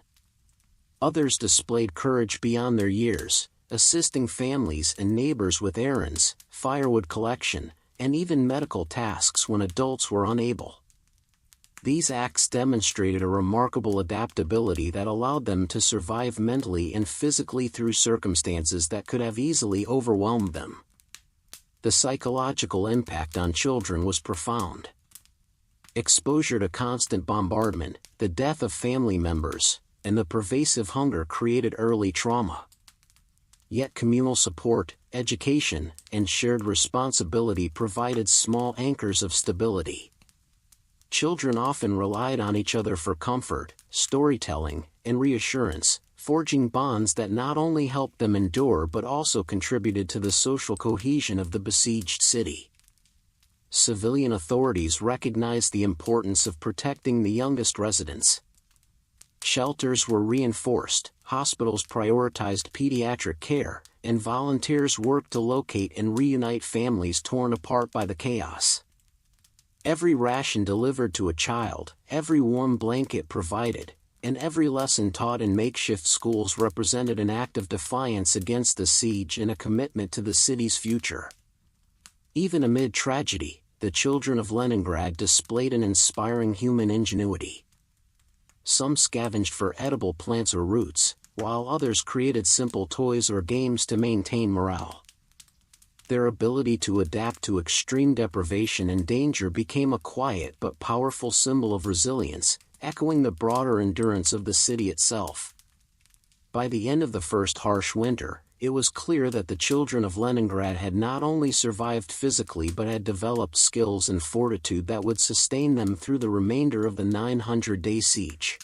Others displayed courage beyond their years, assisting families and neighbors with errands, firewood collection, and even medical tasks when adults were unable. These acts demonstrated a remarkable adaptability that allowed them to survive mentally and physically through circumstances that could have easily overwhelmed them. the psychological impact on children was profound. Exposure to constant bombardment, the death of family members, and the pervasive hunger created early trauma. Yet communal support, education, and shared responsibility provided small anchors of stability. Children often relied on each other for comfort, storytelling, and reassurance, forging bonds that not only helped them endure but also contributed to the social cohesion of the besieged city. Civilian authorities recognized the importance of protecting the youngest residents. Shelters were reinforced, hospitals prioritized pediatric care, and volunteers worked to locate and reunite families torn apart by the chaos. Every ration delivered to a child, every warm blanket provided, and every lesson taught in makeshift schools represented an act of defiance against the siege and a commitment to the city's future. Even amid tragedy, the children of Leningrad displayed an inspiring human ingenuity. Some scavenged for edible plants or roots, while others created simple toys or games to maintain morale. Their ability to adapt to extreme deprivation and danger became a quiet but powerful symbol of resilience, echoing the broader endurance of the city itself. By the end of the first harsh winter, it was clear that the children of Leningrad had not only survived physically but had developed skills and fortitude that would sustain them through the remainder of the 900-day siege.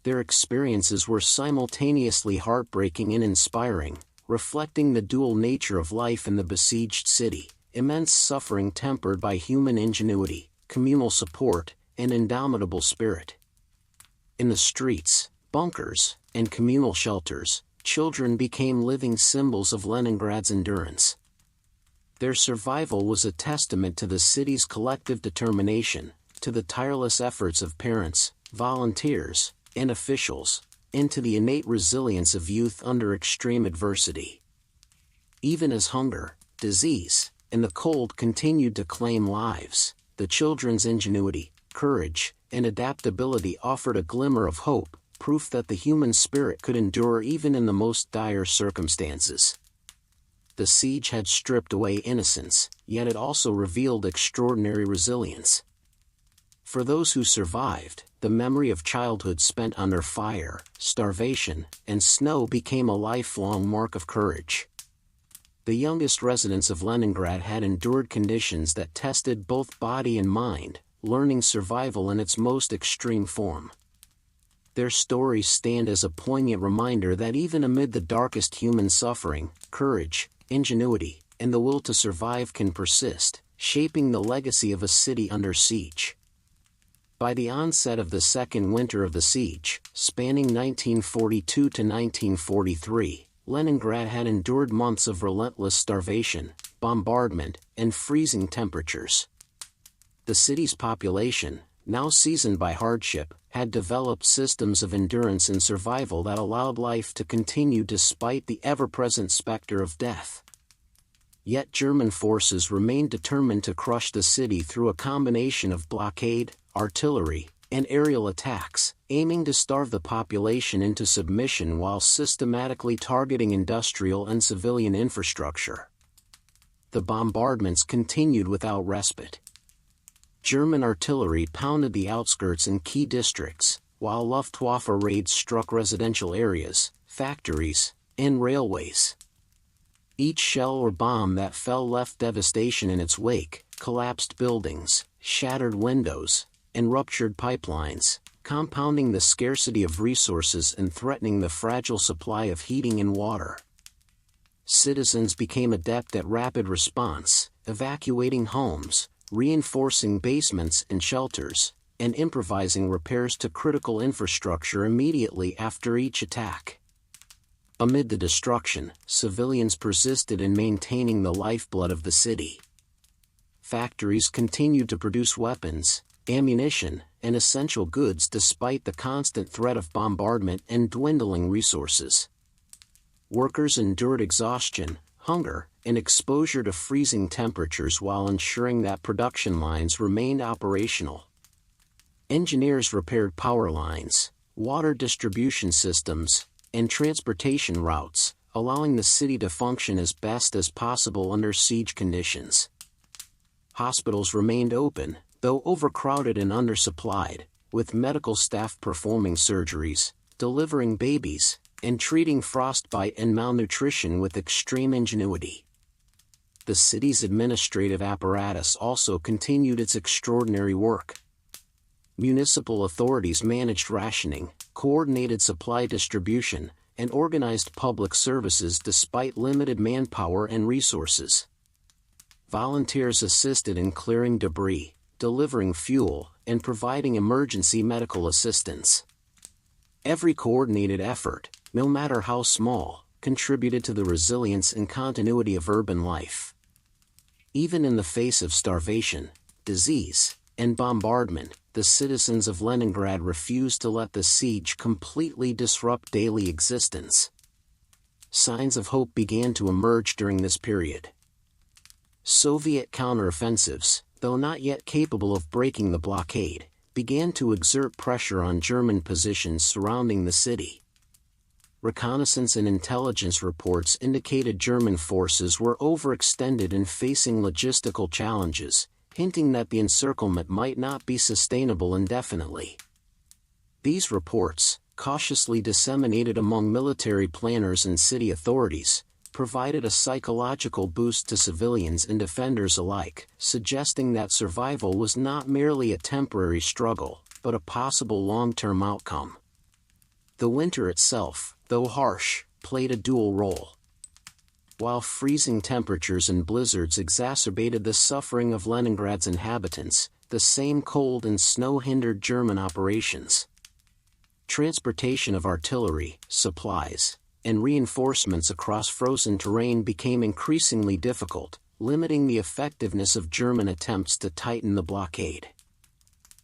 Their experiences were simultaneously heartbreaking and inspiring, reflecting the dual nature of life in the besieged city, immense suffering tempered by human ingenuity, communal support, and indomitable spirit. In the streets, bunkers, and communal shelters, children became living symbols of Leningrad's endurance. Their survival was a testament to the city's collective determination, to the tireless efforts of parents, volunteers, and officials, and to the innate resilience of youth under extreme adversity. Even as hunger, disease, and the cold continued to claim lives, the children's ingenuity, courage, and adaptability offered a glimmer of hope, proof that the human spirit could endure even in the most dire circumstances. The siege had stripped away innocence, yet it also revealed extraordinary resilience. For those who survived, the memory of childhood spent under fire, starvation, and snow became a lifelong mark of courage. The youngest residents of Leningrad had endured conditions that tested both body and mind, learning survival in its most extreme form. Their stories stand as a poignant reminder that even amid the darkest human suffering, courage, ingenuity, and the will to survive can persist, shaping the legacy of a city under siege. By the onset of the second winter of the siege, spanning 1942 to 1943, Leningrad had endured months of relentless starvation, bombardment, and freezing temperatures. The city's population, now seasoned by hardship, had developed systems of endurance and survival that allowed life to continue despite the ever-present specter of death. Yet German forces remained determined to crush the city through a combination of blockade, artillery, and aerial attacks, aiming to starve the population into submission while systematically targeting industrial and civilian infrastructure. The bombardments continued without respite. German artillery pounded the outskirts and key districts, while Luftwaffe raids struck residential areas, factories, and railways. Each shell or bomb that fell left devastation in its wake, collapsed buildings, shattered windows, and ruptured pipelines, compounding the scarcity of resources and threatening the fragile supply of heating and water. Citizens became adept at rapid response, evacuating homes, reinforcing basements and shelters, and improvising repairs to critical infrastructure immediately after each attack. Amid the destruction, civilians persisted in maintaining the lifeblood of the city. Factories continued to produce weapons, ammunition, and essential goods despite the constant threat of bombardment and dwindling resources. Workers endured exhaustion, hunger, and exposure to freezing temperatures while ensuring that production lines remained operational. Engineers repaired power lines, water distribution systems, and transportation routes, allowing the city to function as best as possible under siege conditions. Hospitals remained open, though overcrowded and undersupplied, with medical staff performing surgeries, delivering babies, and treating frostbite and malnutrition with extreme ingenuity. The city's administrative apparatus also continued its extraordinary work. Municipal authorities managed rationing, coordinated supply distribution, and organized public services despite limited manpower and resources. Volunteers assisted in clearing debris, delivering fuel, and providing emergency medical assistance. Every coordinated effort, no matter how small, contributed to the resilience and continuity of urban life. Even in the face of starvation, disease, and bombardment, the citizens of Leningrad refused to let the siege completely disrupt daily existence. Signs of hope began to emerge during this period. Soviet counteroffensives, though not yet capable of breaking the blockade, began to exert pressure on German positions surrounding the city. Reconnaissance and intelligence reports indicated German forces were overextended and facing logistical challenges, hinting that the encirclement might not be sustainable indefinitely. These reports, cautiously disseminated among military planners and city authorities, provided a psychological boost to civilians and defenders alike, suggesting that survival was not merely a temporary struggle, but a possible long-term outcome. The winter itself, though harsh, played a dual role. While freezing temperatures and blizzards exacerbated the suffering of Leningrad's inhabitants, the same cold and snow hindered German operations. Transportation of artillery, supplies, and reinforcements across frozen terrain became increasingly difficult, limiting the effectiveness of German attempts to tighten the blockade.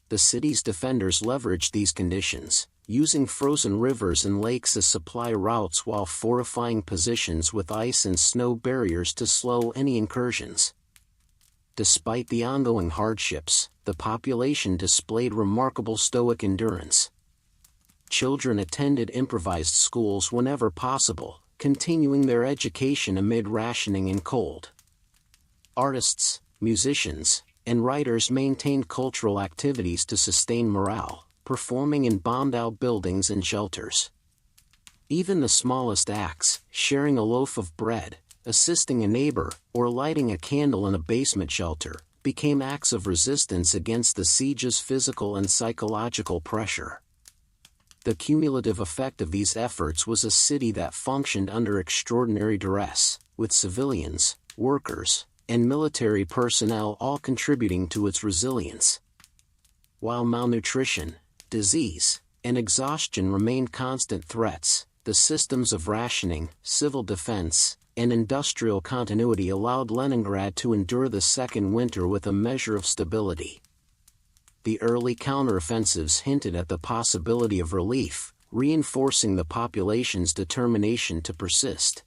The city's defenders leveraged these conditions, using frozen rivers and lakes as supply routes while fortifying positions with ice and snow barriers to slow any incursions. Despite the ongoing hardships, the population displayed remarkable stoic endurance. Children attended improvised schools whenever possible, continuing their education amid rationing and cold. Artists, musicians, and writers maintained cultural activities to sustain morale, performing in bombed-out buildings and shelters. Even the smallest acts, sharing a loaf of bread, assisting a neighbor, or lighting a candle in a basement shelter, became acts of resistance against the siege's physical and psychological pressure. The cumulative effect of these efforts was a city that functioned under extraordinary duress, with civilians, workers, and military personnel all contributing to its resilience. While malnutrition, disease, and exhaustion remained constant threats, the systems of rationing, civil defense, and industrial continuity allowed Leningrad to endure the second winter with a measure of stability. The early counteroffensives hinted at the possibility of relief, reinforcing the population's determination to persist.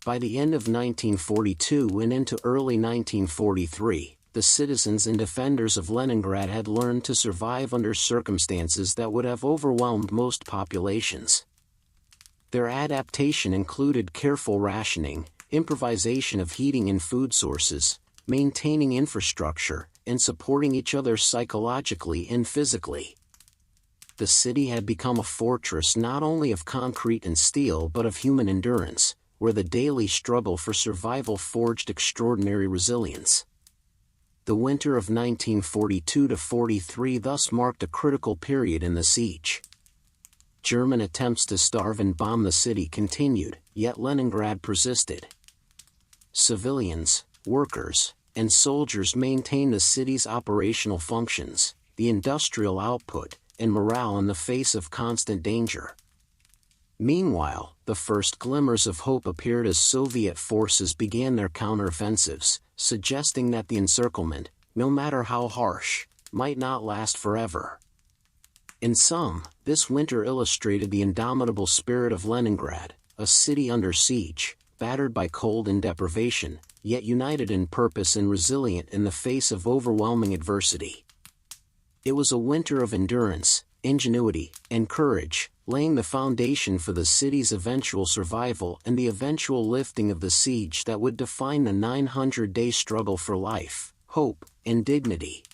By the end of 1942 and into early 1943, the citizens and defenders of Leningrad had learned to survive under circumstances that would have overwhelmed most populations. Their adaptation included careful rationing, improvisation of heating and food sources, maintaining infrastructure, and supporting each other psychologically and physically. The city had become a fortress not only of concrete and steel but of human endurance, where the daily struggle for survival forged extraordinary resilience. The winter of 1942-43 thus marked a critical period in the siege. German attempts to starve and bomb the city continued, yet Leningrad persisted. Civilians, workers, and soldiers maintained the city's operational functions, the industrial output, and morale in the face of constant danger. Meanwhile, the first glimmers of hope appeared as Soviet forces began their counteroffensives, suggesting that the encirclement, no matter how harsh, might not last forever. In sum, this winter illustrated the indomitable spirit of Leningrad, a city under siege, battered by cold and deprivation, yet united in purpose and resilient in the face of overwhelming adversity. It was a winter of endurance, ingenuity, and courage, laying the foundation for the city's eventual survival and the eventual lifting of the siege that would define the 900-day struggle for life, hope, and dignity.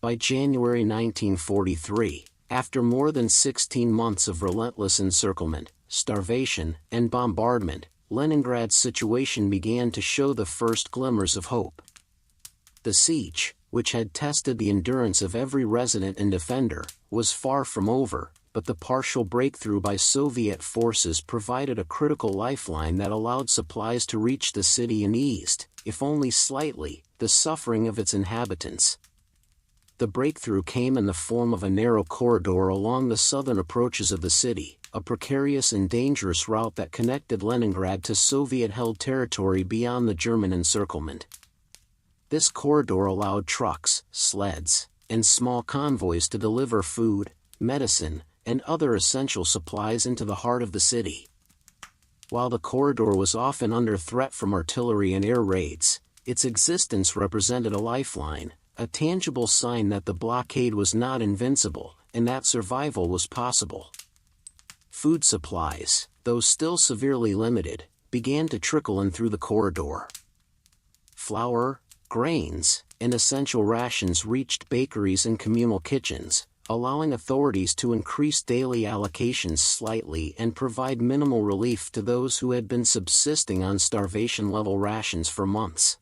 By January 1943, after more than 16 months of relentless encirclement, starvation, and bombardment, Leningrad's situation began to show the first glimmers of hope. The siege, which had tested the endurance of every resident and defender, was far from over, but the partial breakthrough by Soviet forces provided a critical lifeline that allowed supplies to reach the city and eased, if only slightly, the suffering of its inhabitants. The breakthrough came in the form of a narrow corridor along the southern approaches of the city, a precarious and dangerous route that connected Leningrad to Soviet-held territory beyond the German encirclement. This corridor allowed trucks, sleds, and small convoys to deliver food, medicine, and other essential supplies into the heart of the city. While the corridor was often under threat from artillery and air raids, its existence represented a lifeline, a tangible sign that the blockade was not invincible, and that survival was possible. Food supplies, though still severely limited, began to trickle in through the corridor. Flour, grains, and essential rations reached bakeries and communal kitchens, allowing authorities to increase daily allocations slightly and provide minimal relief to those who had been subsisting on starvation-level rations for months.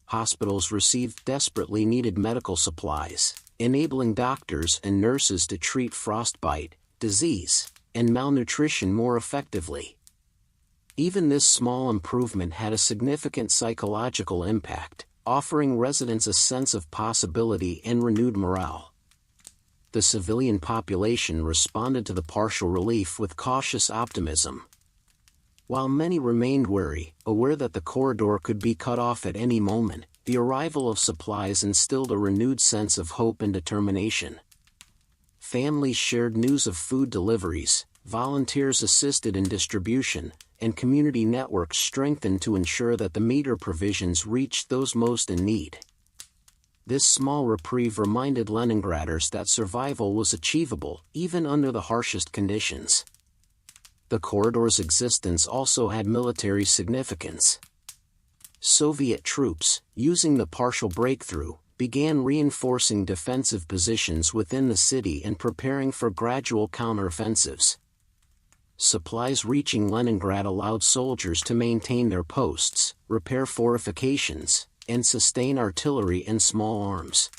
Hospitals received desperately needed medical supplies, enabling doctors and nurses to treat frostbite, disease, and malnutrition more effectively. Even this small improvement had a significant psychological impact, offering residents a sense of possibility and renewed morale. The civilian population responded to the partial relief with cautious optimism. While many remained wary, aware that the corridor could be cut off at any moment, the arrival of supplies instilled a renewed sense of hope and determination. Families shared news of food deliveries, volunteers assisted in distribution, and community networks strengthened to ensure that the meager provisions reached those most in need. This small reprieve reminded Leningraders that survival was achievable even under the harshest conditions. The corridor's existence also had military significance. Soviet troops, using the partial breakthrough, began reinforcing defensive positions within the city and preparing for gradual counteroffensives. Supplies reaching Leningrad allowed soldiers to maintain their posts, repair fortifications, and sustain artillery and small arms.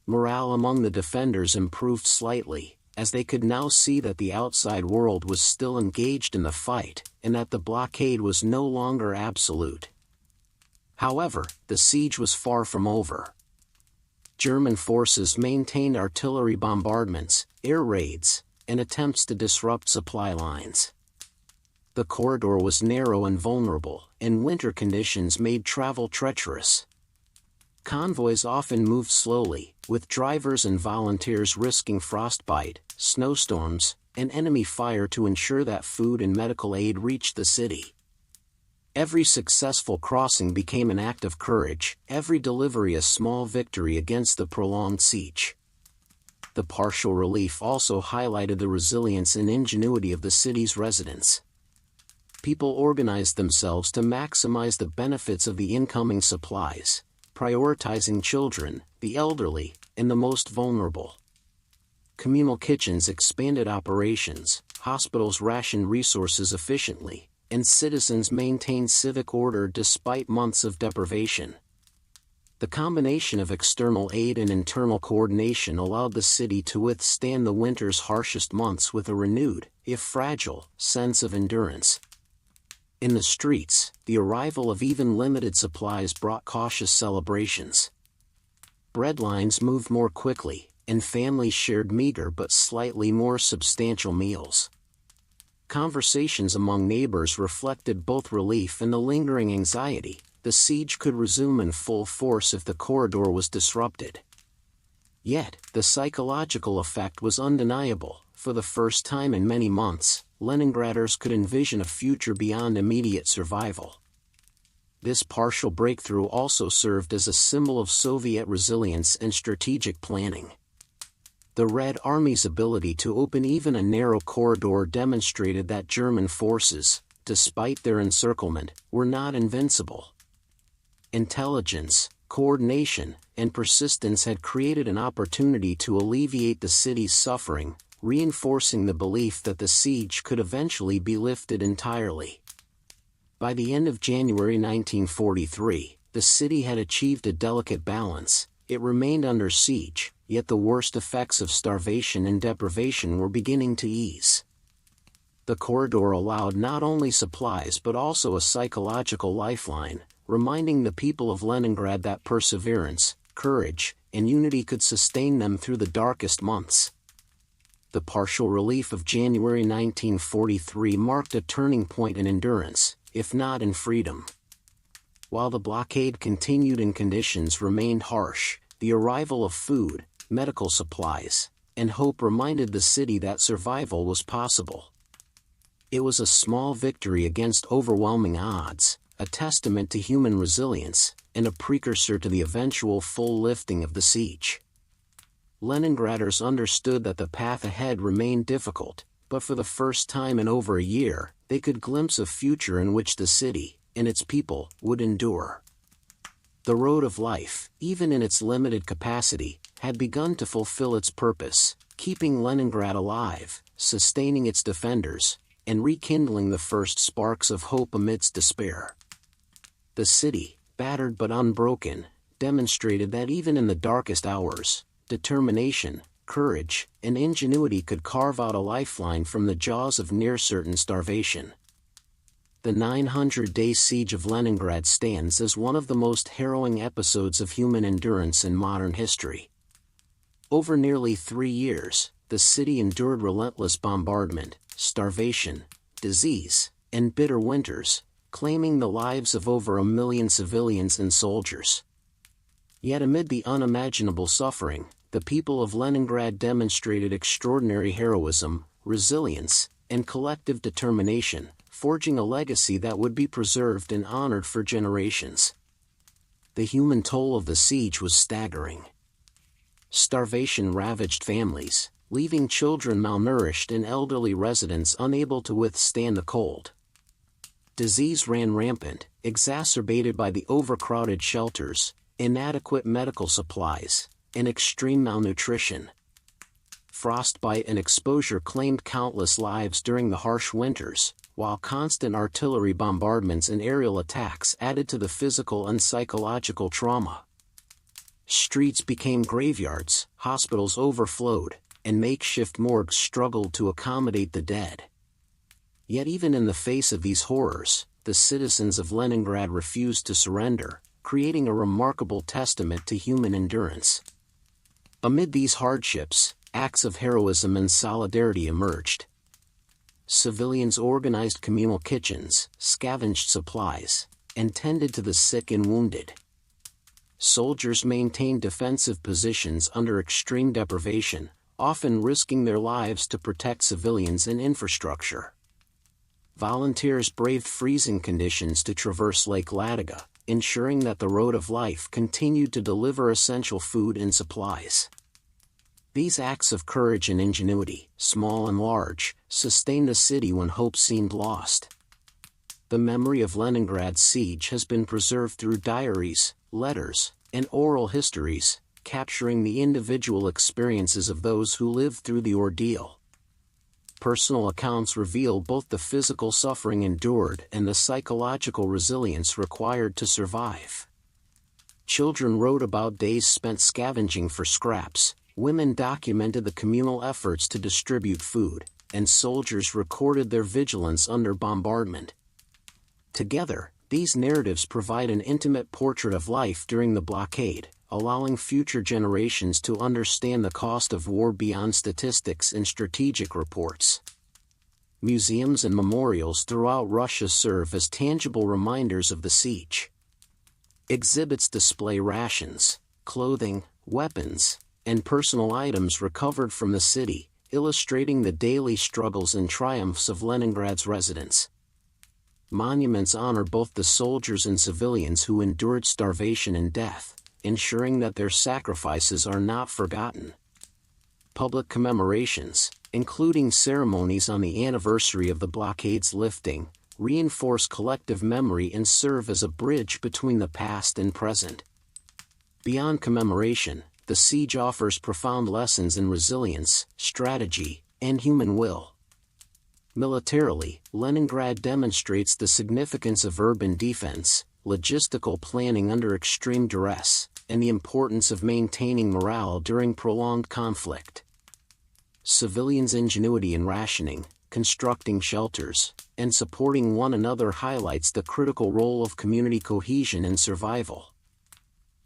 Morale among the defenders improved slightly, as they could now see that the outside world was still engaged in the fight, and that the blockade was no longer absolute. However, the siege was far from over. German forces maintained artillery bombardments, air raids, and attempts to disrupt supply lines. The corridor was narrow and vulnerable, and winter conditions made travel treacherous. Convoys often moved slowly, with drivers and volunteers risking frostbite, snowstorms, and enemy fire to ensure that food and medical aid reached the city. Every successful crossing became an act of courage, every delivery a small victory against the prolonged siege. The partial relief also highlighted the resilience and ingenuity of the city's residents. People organized themselves to maximize the benefits of the incoming supplies, prioritizing children, the elderly, and the most vulnerable. Communal kitchens expanded operations, hospitals rationed resources efficiently, and citizens maintained civic order despite months of deprivation. The combination of external aid and internal coordination allowed the city to withstand the winter's harshest months with a renewed, if fragile, sense of endurance. In the streets, the arrival of even limited supplies brought cautious celebrations. Bread lines moved more quickly, and families shared meager but slightly more substantial meals. Conversations among neighbors reflected both relief and the lingering anxiety. The siege could resume in full force if the corridor was disrupted. Yet, the psychological effect was undeniable. For the first time in many months, Leningraders could envision a future beyond immediate survival. This partial breakthrough also served as a symbol of Soviet resilience and strategic planning. The Red Army's ability to open even a narrow corridor demonstrated that German forces, despite their encirclement, were not invincible. Intelligence, coordination, and persistence had created an opportunity to alleviate the city's suffering, reinforcing the belief that the siege could eventually be lifted entirely. By the end of January 1943, the city had achieved a delicate balance. It remained under siege, yet the worst effects of starvation and deprivation were beginning to ease. The corridor allowed not only supplies but also a psychological lifeline, reminding the people of Leningrad that perseverance, courage, and unity could sustain them through the darkest months. The partial relief of January 1943 marked a turning point in endurance, if not in freedom. While the blockade continued and conditions remained harsh, the arrival of food, medical supplies, and hope reminded the city that survival was possible. It was a small victory against overwhelming odds, a testament to human resilience, and a precursor to the eventual full lifting of the siege. Leningraders understood that the path ahead remained difficult, but for the first time in over a year, they could glimpse a future in which the city, and its people, would endure. The road of life, even in its limited capacity, had begun to fulfill its purpose, keeping Leningrad alive, sustaining its defenders, and rekindling the first sparks of hope amidst despair. The city, battered but unbroken, demonstrated that even in the darkest hours, determination, courage, and ingenuity could carve out a lifeline from the jaws of near-certain starvation. The 900-day siege of Leningrad stands as one of the most harrowing episodes of human endurance in modern history. Over nearly 3 years, the city endured relentless bombardment, starvation, disease, and bitter winters, claiming the lives of over 1 million civilians and soldiers. Yet amid the unimaginable suffering, the people of Leningrad demonstrated extraordinary heroism, resilience, and collective determination, forging a legacy that would be preserved and honored for generations. The human toll of the siege was staggering. Starvation ravaged families, leaving children malnourished and elderly residents unable to withstand the cold. Disease ran rampant, exacerbated by the overcrowded shelters, inadequate medical supplies, and extreme malnutrition. Frostbite and exposure claimed countless lives during the harsh winters, while constant artillery bombardments and aerial attacks added to the physical and psychological trauma. Streets became graveyards, hospitals overflowed, and makeshift morgues struggled to accommodate the dead. Yet even in the face of these horrors, the citizens of Leningrad refused to surrender, creating a remarkable testament to human endurance. Amid these hardships, acts of heroism and solidarity emerged. Civilians organized communal kitchens, scavenged supplies, and tended to the sick and wounded. Soldiers maintained defensive positions under extreme deprivation, often risking their lives to protect civilians and infrastructure. Volunteers braved freezing conditions to traverse Lake Ladoga, ensuring that the road of life continued to deliver essential food and supplies. These acts of courage and ingenuity, small and large, sustained the city when hope seemed lost. The memory of Leningrad's siege has been preserved through diaries, letters, and oral histories, capturing the individual experiences of those who lived through the ordeal. Personal accounts reveal both the physical suffering endured and the psychological resilience required to survive. Children wrote about days spent scavenging for scraps, women documented the communal efforts to distribute food, and soldiers recorded their vigilance under bombardment. Together, these narratives provide an intimate portrait of life during the blockade, allowing future generations to understand the cost of war beyond statistics and strategic reports. Museums and memorials throughout Russia serve as tangible reminders of the siege. Exhibits display rations, clothing, weapons, and personal items recovered from the city, illustrating the daily struggles and triumphs of Leningrad's residents. Monuments honor both the soldiers and civilians who endured starvation and death, ensuring that their sacrifices are not forgotten. Public commemorations, including ceremonies on the anniversary of the blockade's lifting, reinforce collective memory and serve as a bridge between the past and present. Beyond commemoration, the siege offers profound lessons in resilience, strategy, and human will. Militarily, Leningrad demonstrates the significance of urban defense, logistical planning under extreme duress, and the importance of maintaining morale during prolonged conflict. Civilians' ingenuity in rationing, constructing shelters, and supporting one another highlights the critical role of community cohesion and survival.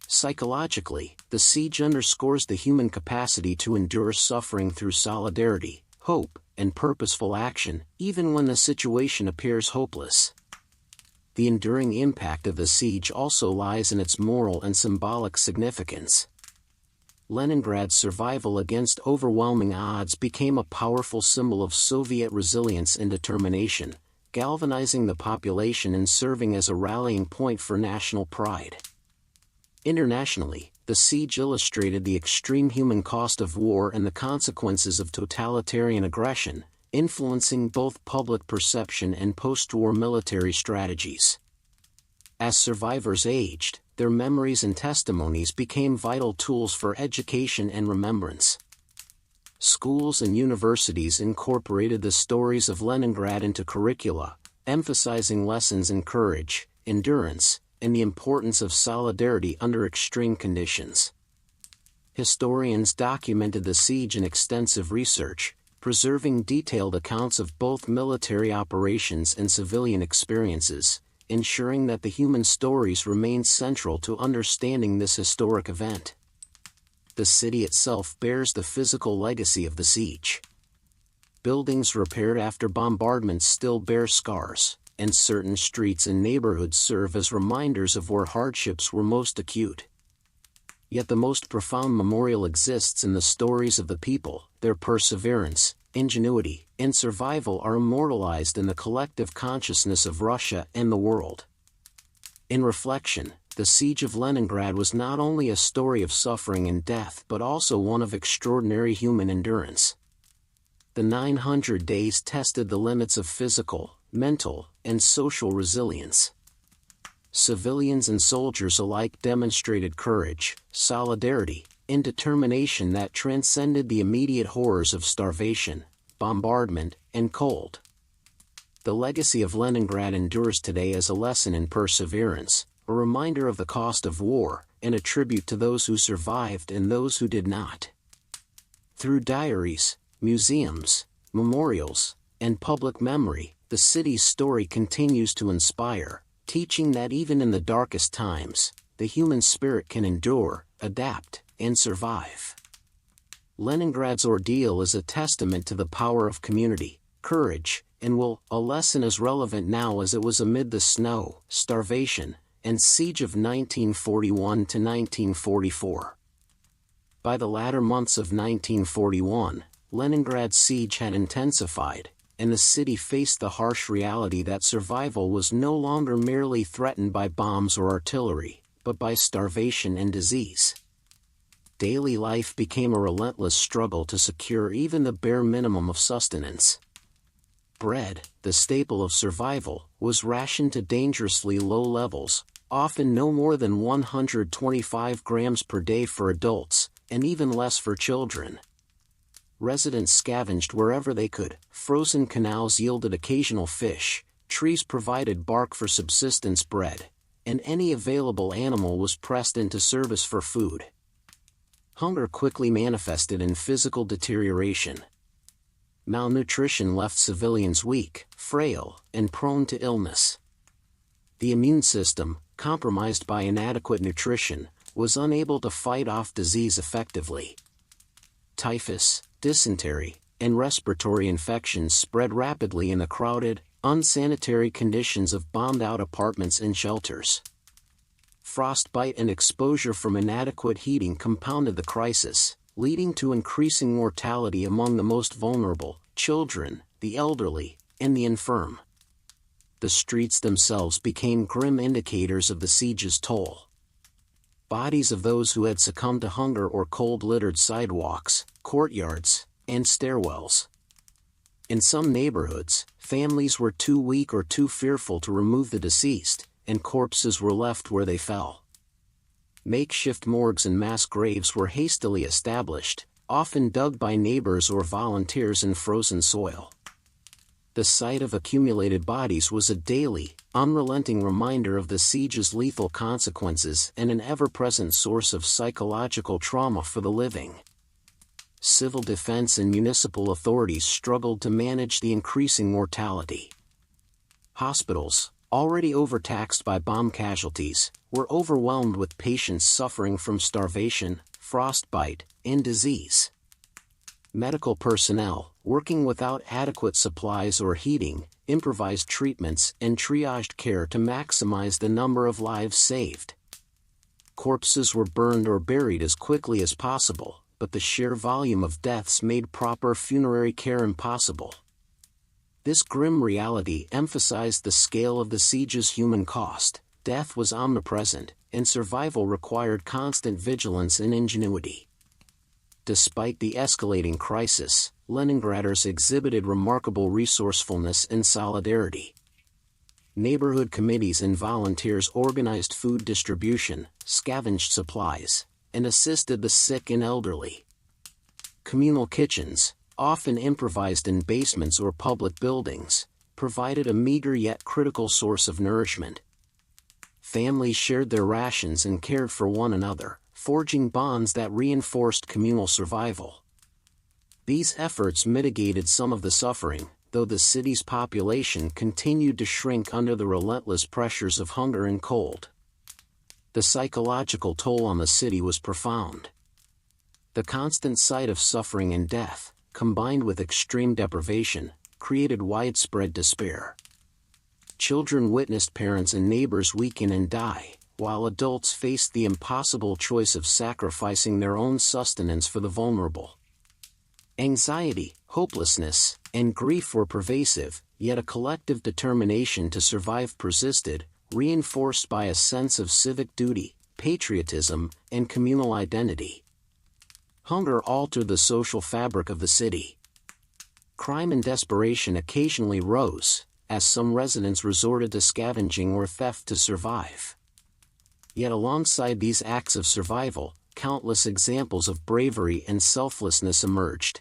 Psychologically, the siege underscores the human capacity to endure suffering through solidarity, hope, and purposeful action, even when the situation appears hopeless. The enduring impact of the siege also lies in its moral and symbolic significance. Leningrad's survival against overwhelming odds became a powerful symbol of Soviet resilience and determination, galvanizing the population and serving as a rallying point for national pride. Internationally, the siege illustrated the extreme human cost of war and the consequences of totalitarian aggression, influencing both public perception and post-war military strategies. As survivors aged, their memories and testimonies became vital tools for education and remembrance. Schools and universities incorporated the stories of Leningrad into curricula, emphasizing lessons in courage, endurance, and the importance of solidarity under extreme conditions. Historians documented the siege in extensive research, preserving detailed accounts of both military operations and civilian experiences, ensuring that the human stories remain central to understanding this historic event. The city itself bears the physical legacy of the siege. Buildings repaired after bombardments still bear scars, and certain streets and neighborhoods serve as reminders of where hardships were most acute. Yet the most profound memorial exists in the stories of the people. Their perseverance, ingenuity, and survival are immortalized in the collective consciousness of Russia and the world. In reflection, the siege of Leningrad was not only a story of suffering and death but also one of extraordinary human endurance. The 900 days tested the limits of physical, mental, and social resilience. Civilians and soldiers alike demonstrated courage, solidarity, and determination that transcended the immediate horrors of starvation, bombardment, and cold. The legacy of Leningrad endures today as a lesson in perseverance, a reminder of the cost of war, and a tribute to those who survived and those who did not. Through diaries, museums, memorials, and public memory, the city's story continues to inspire, teaching that even in the darkest times, the human spirit can endure, adapt, and survive. Leningrad's ordeal is a testament to the power of community, courage, and will, a lesson as relevant now as it was amid the snow, starvation, and siege of 1941 to 1944. By the latter months of 1941, Leningrad's siege had intensified, and the city faced the harsh reality that survival was no longer merely threatened by bombs or artillery, but by starvation and disease. Daily life became a relentless struggle to secure even the bare minimum of sustenance. Bread, the staple of survival, was rationed to dangerously low levels, often no more than 125 grams per day for adults, and even less for children. Residents scavenged wherever they could, frozen canals yielded occasional fish, trees provided bark for subsistence bread, and any available animal was pressed into service for food. Hunger quickly manifested in physical deterioration. Malnutrition left civilians weak, frail, and prone to illness. The immune system, compromised by inadequate nutrition, was unable to fight off disease effectively. Typhus, dysentery, and respiratory infections spread rapidly in the crowded, unsanitary conditions of bombed-out apartments and shelters. Frostbite and exposure from inadequate heating compounded the crisis, leading to increasing mortality among the most vulnerable, children, the elderly, and the infirm. The streets themselves became grim indicators of the siege's toll. Bodies of those who had succumbed to hunger or cold littered sidewalks, courtyards, and stairwells. In some neighborhoods, families were too weak or too fearful to remove the deceased, and corpses were left where they fell. Makeshift morgues and mass graves were hastily established, often dug by neighbors or volunteers in frozen soil. The sight of accumulated bodies was a daily, unrelenting reminder of the siege's lethal consequences and an ever-present source of psychological trauma for the living. Civil defense and municipal authorities struggled to manage the increasing mortality. Hospitals, already overtaxed by bomb casualties, were overwhelmed with patients suffering from starvation, frostbite, and disease. Medical personnel, working without adequate supplies or heating, improvised treatments and triaged care to maximize the number of lives saved. Corpses were burned or buried as quickly as possible, but the sheer volume of deaths made proper funerary care impossible. This grim reality emphasized the scale of the siege's human cost. Death was omnipresent, and survival required constant vigilance and ingenuity. Despite the escalating crisis, Leningraders exhibited remarkable resourcefulness and solidarity. Neighborhood committees and volunteers organized food distribution, scavenged supplies, and assisted the sick and elderly. Communal kitchens, often improvised in basements or public buildings, provided a meager yet critical source of nourishment. Families shared their rations and cared for one another, forging bonds that reinforced communal survival. These efforts mitigated some of the suffering, though the city's population continued to shrink under the relentless pressures of hunger and cold. The psychological toll on the city was profound. The constant sight of suffering and death, combined with extreme deprivation, created widespread despair. Children witnessed parents and neighbors weaken and die, while adults faced the impossible choice of sacrificing their own sustenance for the vulnerable. Anxiety, hopelessness, and grief were pervasive, yet a collective determination to survive persisted, reinforced by a sense of civic duty, patriotism, and communal identity. Hunger altered the social fabric of the city. Crime and desperation occasionally rose, as some residents resorted to scavenging or theft to survive. Yet alongside these acts of survival, countless examples of bravery and selflessness emerged.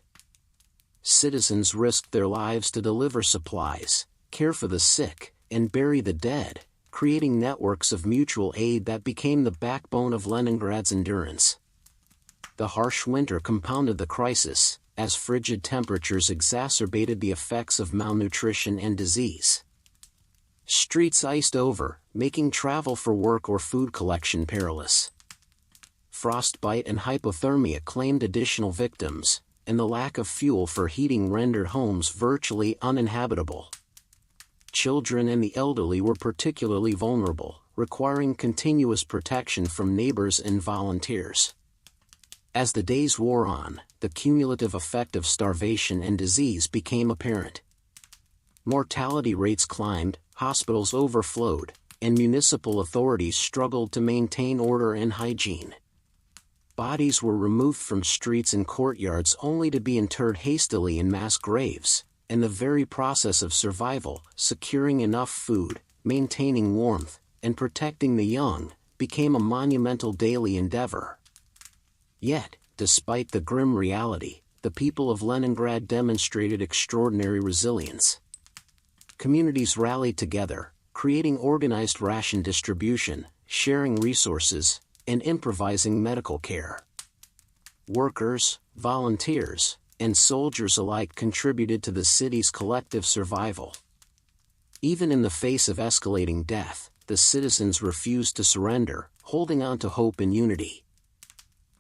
Citizens risked their lives to deliver supplies, care for the sick, and bury the dead, creating networks of mutual aid that became the backbone of Leningrad's endurance. The harsh winter compounded the crisis, as frigid temperatures exacerbated the effects of malnutrition and disease. Streets iced over, making travel for work or food collection perilous. Frostbite and hypothermia claimed additional victims, and the lack of fuel for heating rendered homes virtually uninhabitable. Children and the elderly were particularly vulnerable, requiring continuous protection from neighbors and volunteers. As the days wore on, the cumulative effect of starvation and disease became apparent. Mortality rates climbed, hospitals overflowed, and municipal authorities struggled to maintain order and hygiene. Bodies were removed from streets and courtyards only to be interred hastily in mass graves, and the very process of survival, securing enough food, maintaining warmth, and protecting the young, became a monumental daily endeavor. Yet, despite the grim reality, the people of Leningrad demonstrated extraordinary resilience. Communities rallied together, creating organized ration distribution, sharing resources, and improvising medical care. Workers, volunteers, and soldiers alike contributed to the city's collective survival. Even in the face of escalating death, the citizens refused to surrender, holding on to hope and unity.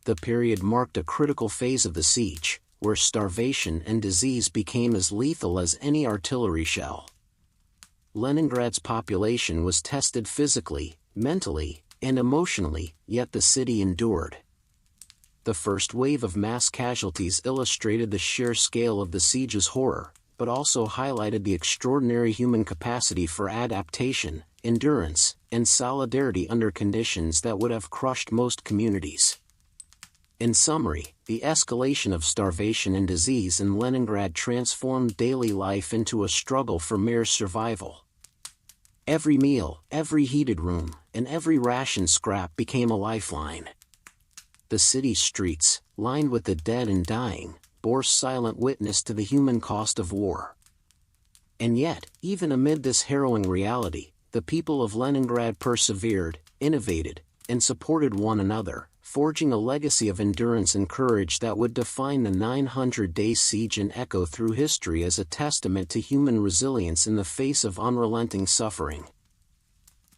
The period marked a critical phase of the siege, where starvation and disease became as lethal as any artillery shell. Leningrad's population was tested physically, mentally, and emotionally, yet the city endured. The first wave of mass casualties illustrated the sheer scale of the siege's horror, but also highlighted the extraordinary human capacity for adaptation, endurance, and solidarity under conditions that would have crushed most communities. In summary, the escalation of starvation and disease in Leningrad transformed daily life into a struggle for mere survival. Every meal, every heated room, and every ration scrap became a lifeline. The city's streets, lined with the dead and dying, bore silent witness to the human cost of war. And yet, even amid this harrowing reality, the people of Leningrad persevered, innovated, and supported one another, forging a legacy of endurance and courage that would define the 900-day siege and echo through history as a testament to human resilience in the face of unrelenting suffering.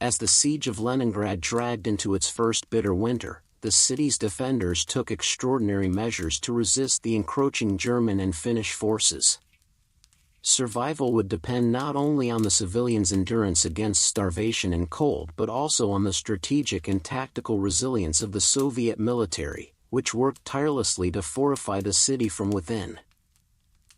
As the siege of Leningrad dragged into its first bitter winter, the city's defenders took extraordinary measures to resist the encroaching German and Finnish forces. Survival would depend not only on the civilians' endurance against starvation and cold but also on the strategic and tactical resilience of the Soviet military, which worked tirelessly to fortify the city from within.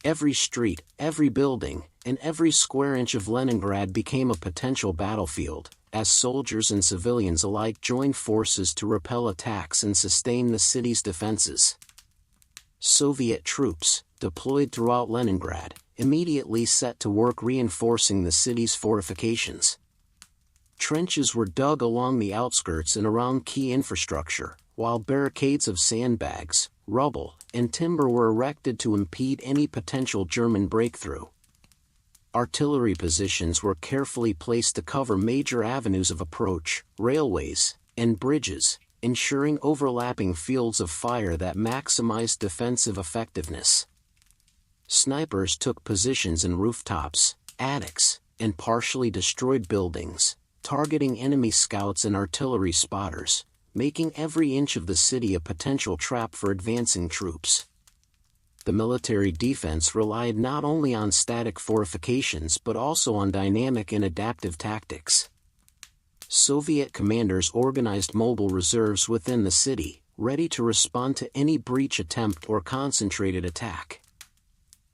Every street, every building, and every square inch of Leningrad became a potential battlefield, as soldiers and civilians alike joined forces to repel attacks and sustain the city's defenses. Soviet troops, deployed throughout Leningrad, immediately set to work reinforcing the city's fortifications. Trenches were dug along the outskirts and around key infrastructure, while barricades of sandbags, rubble, and timber were erected to impede any potential German breakthrough. Artillery positions were carefully placed to cover major avenues of approach, railways, and bridges, ensuring overlapping fields of fire that maximized defensive effectiveness. Snipers took positions in rooftops, attics, and partially destroyed buildings, targeting enemy scouts and artillery spotters, making every inch of the city a potential trap for advancing troops. The military defense relied not only on static fortifications but also on dynamic and adaptive tactics. Soviet commanders organized mobile reserves within the city, ready to respond to any breach attempt or concentrated attack.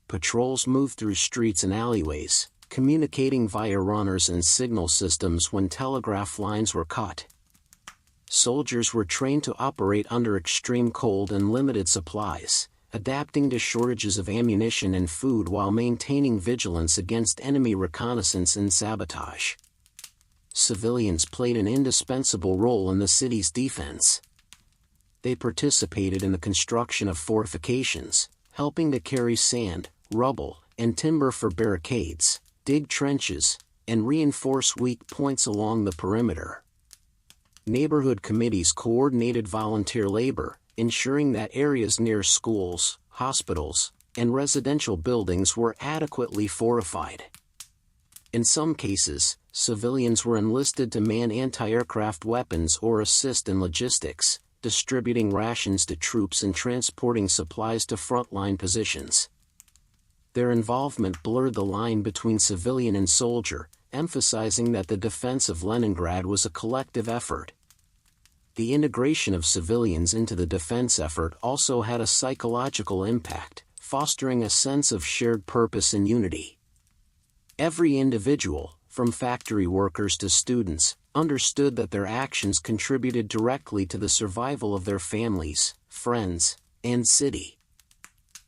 Patrols moved through streets and alleyways, communicating via runners and signal systems when telegraph lines were cut. Soldiers were trained to operate under extreme cold and limited supplies, adapting to shortages of ammunition and food while maintaining vigilance against enemy reconnaissance and sabotage. Civilians played an indispensable role in the city's defense. They participated in the construction of fortifications, helping to carry sand, rubble, and timber for barricades, dig trenches, and reinforce weak points along the perimeter. Neighborhood committees coordinated volunteer labor, ensuring that areas near schools, hospitals, and residential buildings were adequately fortified. In some cases, civilians were enlisted to man anti-aircraft weapons or assist in logistics, distributing rations to troops and transporting supplies to frontline positions. Their involvement blurred the line between civilian and soldier, emphasizing that the defense of Leningrad was a collective effort. The integration of civilians into the defense effort also had a psychological impact, fostering a sense of shared purpose and unity. Every individual, from factory workers to students, understood that their actions contributed directly to the survival of their families, friends, and city.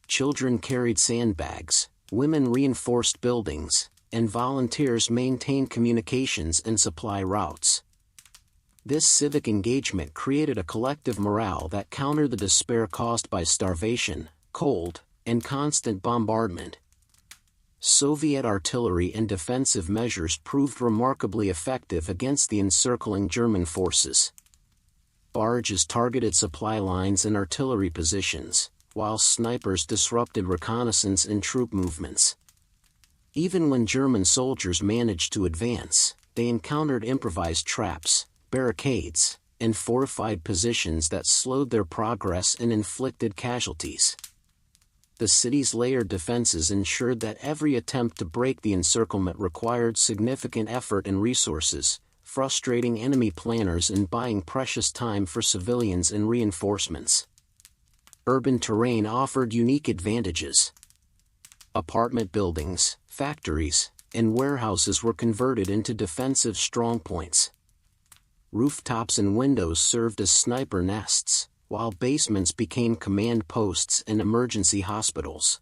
Children carried sandbags, women reinforced buildings, and volunteers maintained communications and supply routes. This civic engagement created a collective morale that countered the despair caused by starvation, cold, and constant bombardment. Soviet artillery and defensive measures proved remarkably effective against the encircling German forces. Barges targeted supply lines and artillery positions, while snipers disrupted reconnaissance and troop movements. Even when German soldiers managed to advance, they encountered improvised traps, barricades, and fortified positions that slowed their progress and inflicted casualties. The city's layered defenses ensured that every attempt to break the encirclement required significant effort and resources, frustrating enemy planners and buying precious time for civilians and reinforcements. Urban terrain offered unique advantages. Apartment buildings, factories, and warehouses were converted into defensive strongpoints. Rooftops and windows served as sniper nests, while basements became command posts and emergency hospitals.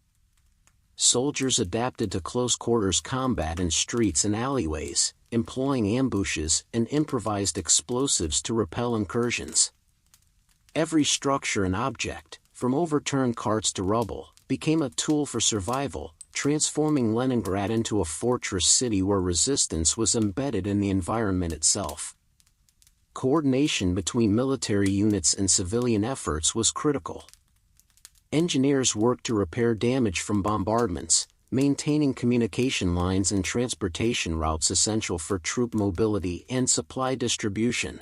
Soldiers adapted to close-quarters combat in streets and alleyways, employing ambushes and improvised explosives to repel incursions. Every structure and object, from overturned carts to rubble, became a tool for survival, transforming Leningrad into a fortress city where resistance was embedded in the environment itself. Coordination between military units and civilian efforts was critical. Engineers worked to repair damage from bombardments, maintaining communication lines and transportation routes essential for troop mobility and supply distribution.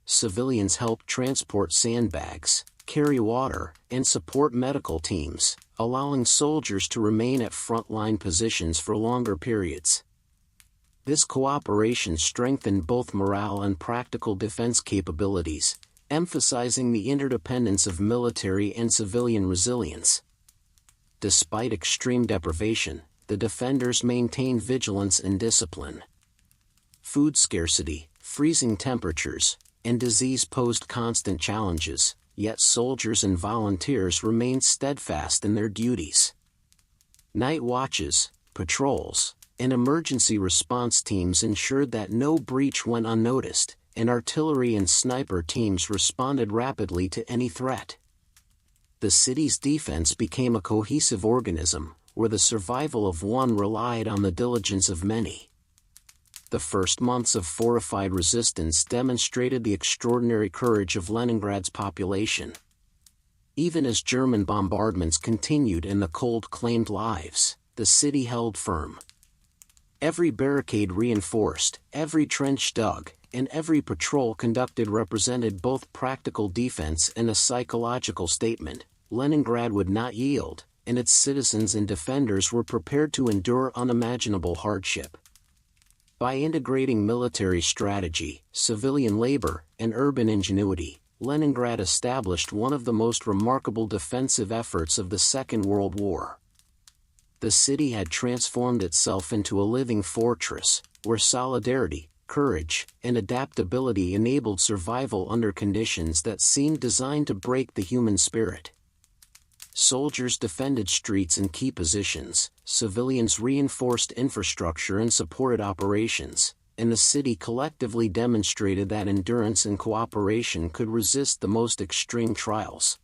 Civilians helped transport sandbags, carry water, and support medical teams, allowing soldiers to remain at frontline positions for longer periods. This cooperation strengthened both morale and practical defense capabilities, emphasizing the interdependence of military and civilian resilience. Despite extreme deprivation, the defenders maintained vigilance and discipline. Food scarcity, freezing temperatures, and disease posed constant challenges, yet soldiers and volunteers remained steadfast in their duties. Night watches, patrols, and emergency response teams ensured that no breach went unnoticed, and artillery and sniper teams responded rapidly to any threat. The city's defense became a cohesive organism, where the survival of one relied on the diligence of many. The first months of fortified resistance demonstrated the extraordinary courage of Leningrad's population. Even as German bombardments continued and the cold claimed lives, the city held firm. Every barricade reinforced, every trench dug, and every patrol conducted represented both practical defense and a psychological statement. Leningrad would not yield, and its citizens and defenders were prepared to endure unimaginable hardship. By integrating military strategy, civilian labor, and urban ingenuity, Leningrad established one of the most remarkable defensive efforts of the Second World War. The city had transformed itself into a living fortress, where solidarity, courage, and adaptability enabled survival under conditions that seemed designed to break the human spirit. Soldiers defended streets and key positions, civilians reinforced infrastructure and supported operations, and the city collectively demonstrated that endurance and cooperation could resist the most extreme trials.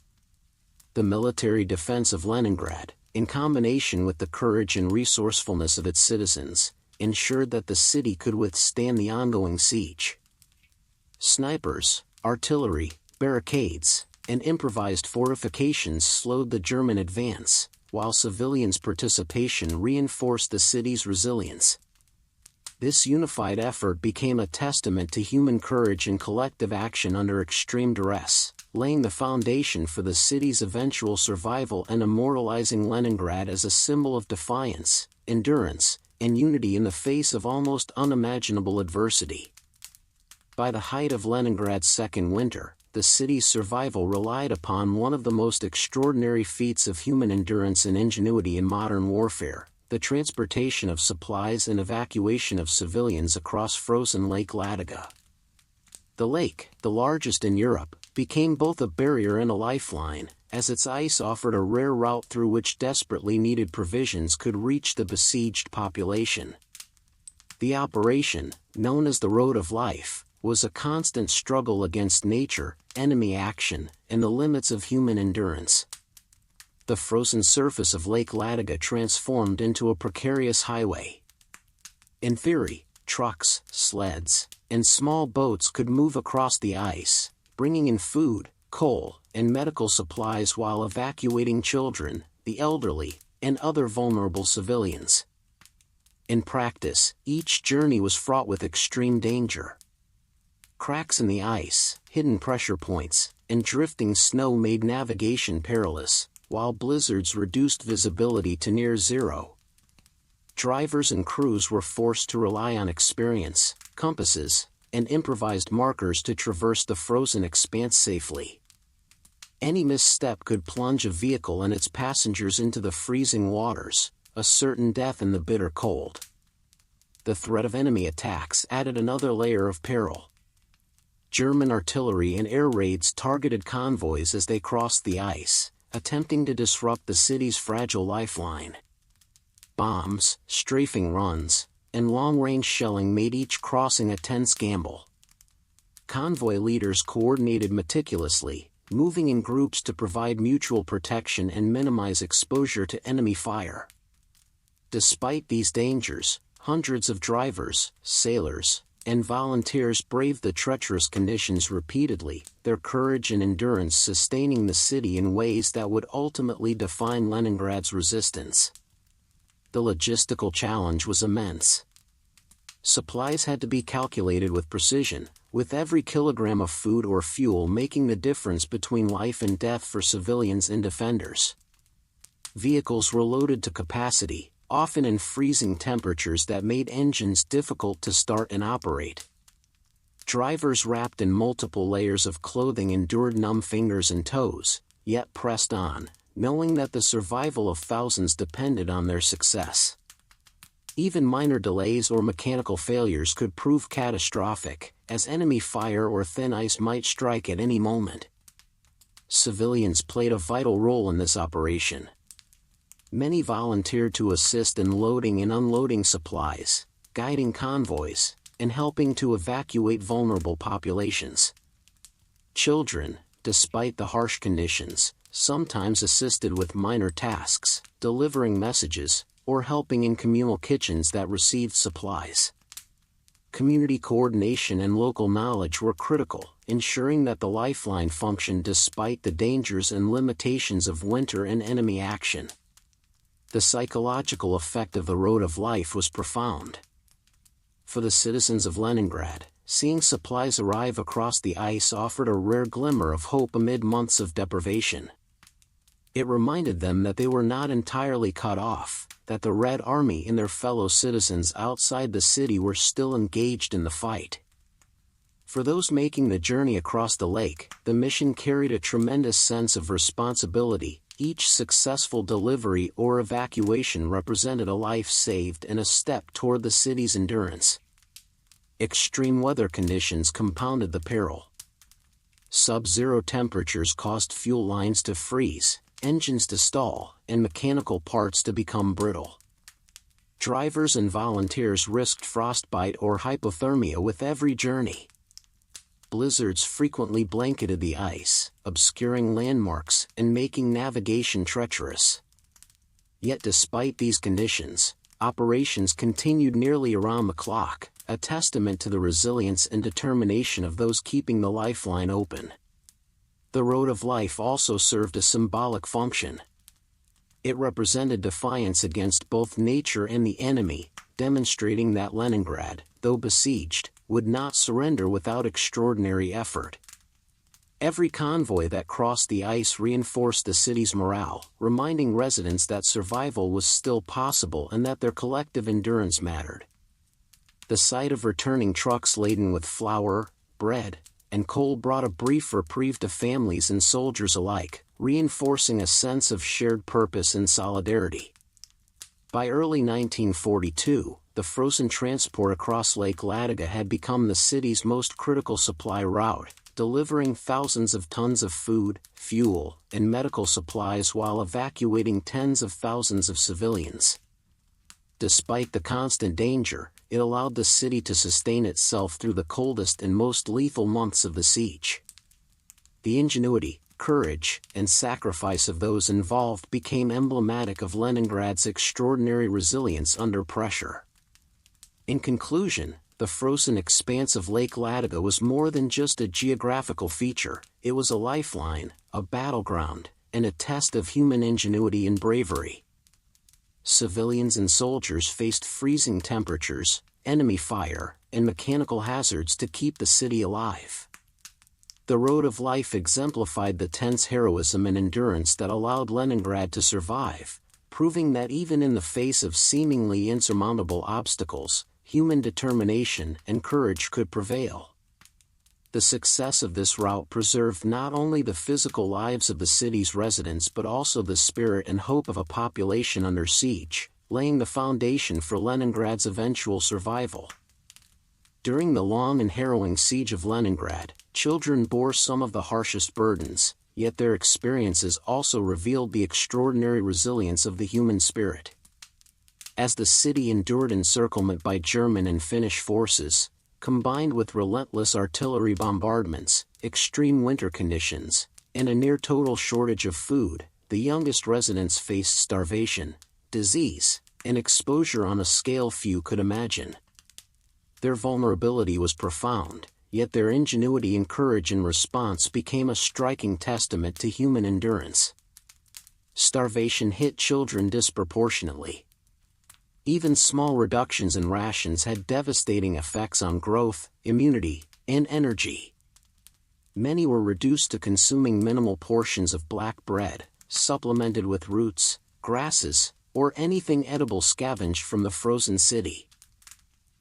The military defense of Leningrad, in combination with the courage and resourcefulness of its citizens, ensured that the city could withstand the ongoing siege. Snipers, artillery, barricades, and improvised fortifications slowed the German advance, while civilians' participation reinforced the city's resilience. This unified effort became a testament to human courage and collective action under extreme duress, laying the foundation for the city's eventual survival and immortalizing Leningrad as a symbol of defiance, endurance, and unity in the face of almost unimaginable adversity. By the height of Leningrad's second winter, the city's survival relied upon one of the most extraordinary feats of human endurance and ingenuity in modern warfare: the transportation of supplies and evacuation of civilians across frozen Lake Ladoga. The lake, the largest in Europe, became both a barrier and a lifeline, as its ice offered a rare route through which desperately needed provisions could reach the besieged population. The operation, known as the Road of Life, was a constant struggle against nature, enemy action, and the limits of human endurance. The frozen surface of Lake Ladoga transformed into a precarious highway. In theory, trucks, sleds, and small boats could move across the ice, bringing in food, coal, and medical supplies while evacuating children, the elderly, and other vulnerable civilians. In practice, each journey was fraught with extreme danger. Cracks in the ice, hidden pressure points, and drifting snow made navigation perilous, while blizzards reduced visibility to near zero. Drivers and crews were forced to rely on experience, compasses, and improvised markers to traverse the frozen expanse safely. Any misstep could plunge a vehicle and its passengers into the freezing waters, a certain death in the bitter cold. the threat of enemy attacks added another layer of peril. German artillery and air raids targeted convoys as they crossed the ice, attempting to disrupt the city's fragile lifeline. Bombs, strafing runs, and long-range shelling made each crossing a tense gamble. Convoy leaders coordinated meticulously, moving in groups to provide mutual protection and minimize exposure to enemy fire. Despite these dangers, hundreds of drivers, sailors, and volunteers braved the treacherous conditions repeatedly, their courage and endurance sustaining the city in ways that would ultimately define Leningrad's resistance. The logistical challenge was immense. Supplies had to be calculated with precision, with every kilogram of food or fuel making the difference between life and death for civilians and defenders. Vehicles were loaded to capacity, often in freezing temperatures that made engines difficult to start and operate. Drivers wrapped in multiple layers of clothing endured numb fingers and toes, yet pressed on, knowing that the survival of thousands depended on their success. Even minor delays or mechanical failures could prove catastrophic, as enemy fire or thin ice might strike at any moment. Civilians played a vital role in this operation. Many volunteered to assist in loading and unloading supplies, guiding convoys, and helping to evacuate vulnerable populations. Children, despite the harsh conditions, sometimes assisted with minor tasks, delivering messages, or helping in communal kitchens that received supplies. Community coordination and local knowledge were critical, ensuring that the lifeline functioned despite the dangers and limitations of winter and enemy action. The psychological effect of the road of life was profound. For the citizens of Leningrad, seeing supplies arrive across the ice offered a rare glimmer of hope amid months of deprivation. It reminded them that they were not entirely cut off, that the Red Army and their fellow citizens outside the city were still engaged in the fight. For those making the journey across the lake, the mission carried a tremendous sense of responsibility. Each successful delivery or evacuation represented a life saved and a step toward the city's endurance. Extreme weather conditions compounded the peril. Sub-zero temperatures caused fuel lines to freeze, engines to stall, and mechanical parts to become brittle. Drivers and volunteers risked frostbite or hypothermia with every journey. Blizzards frequently blanketed the ice, obscuring landmarks and making navigation treacherous. Yet despite these conditions, operations continued nearly around the clock, a testament to the resilience and determination of those keeping the lifeline open. The Road of Life also served a symbolic function. It represented defiance against both nature and the enemy, demonstrating that Leningrad, though besieged, would not surrender without extraordinary effort. Every convoy that crossed the ice reinforced the city's morale, reminding residents that survival was still possible and that their collective endurance mattered. The sight of returning trucks laden with flour, bread, and coal brought a brief reprieve to families and soldiers alike, reinforcing a sense of shared purpose and solidarity. By early 1942, the frozen transport across Lake Ladoga had become the city's most critical supply route, delivering thousands of tons of food, fuel, and medical supplies while evacuating tens of thousands of civilians. Despite the constant danger, it allowed the city to sustain itself through the coldest and most lethal months of the siege. The ingenuity, courage, and sacrifice of those involved became emblematic of Leningrad's extraordinary resilience under pressure. In conclusion, the frozen expanse of Lake Ladoga was more than just a geographical feature, it was a lifeline, a battleground, and a test of human ingenuity and bravery. Civilians and soldiers faced freezing temperatures, enemy fire, and mechanical hazards to keep the city alive. The Road of Life exemplified the tense heroism and endurance that allowed Leningrad to survive, proving that even in the face of seemingly insurmountable obstacles, human determination and courage could prevail. The success of this route preserved not only the physical lives of the city's residents but also the spirit and hope of a population under siege, laying the foundation for Leningrad's eventual survival. During the long and harrowing siege of Leningrad, children bore some of the harshest burdens, yet their experiences also revealed the extraordinary resilience of the human spirit. As the city endured encirclement by German and Finnish forces, combined with relentless artillery bombardments, extreme winter conditions, and a near-total shortage of food, the youngest residents faced starvation, disease, and exposure on a scale few could imagine. Their vulnerability was profound, yet their ingenuity and courage in response became a striking testament to human endurance. Starvation hit children disproportionately. Even small reductions in rations had devastating effects on growth, immunity, and energy. Many were reduced to consuming minimal portions of black bread, supplemented with roots, grasses, or anything edible scavenged from the frozen city.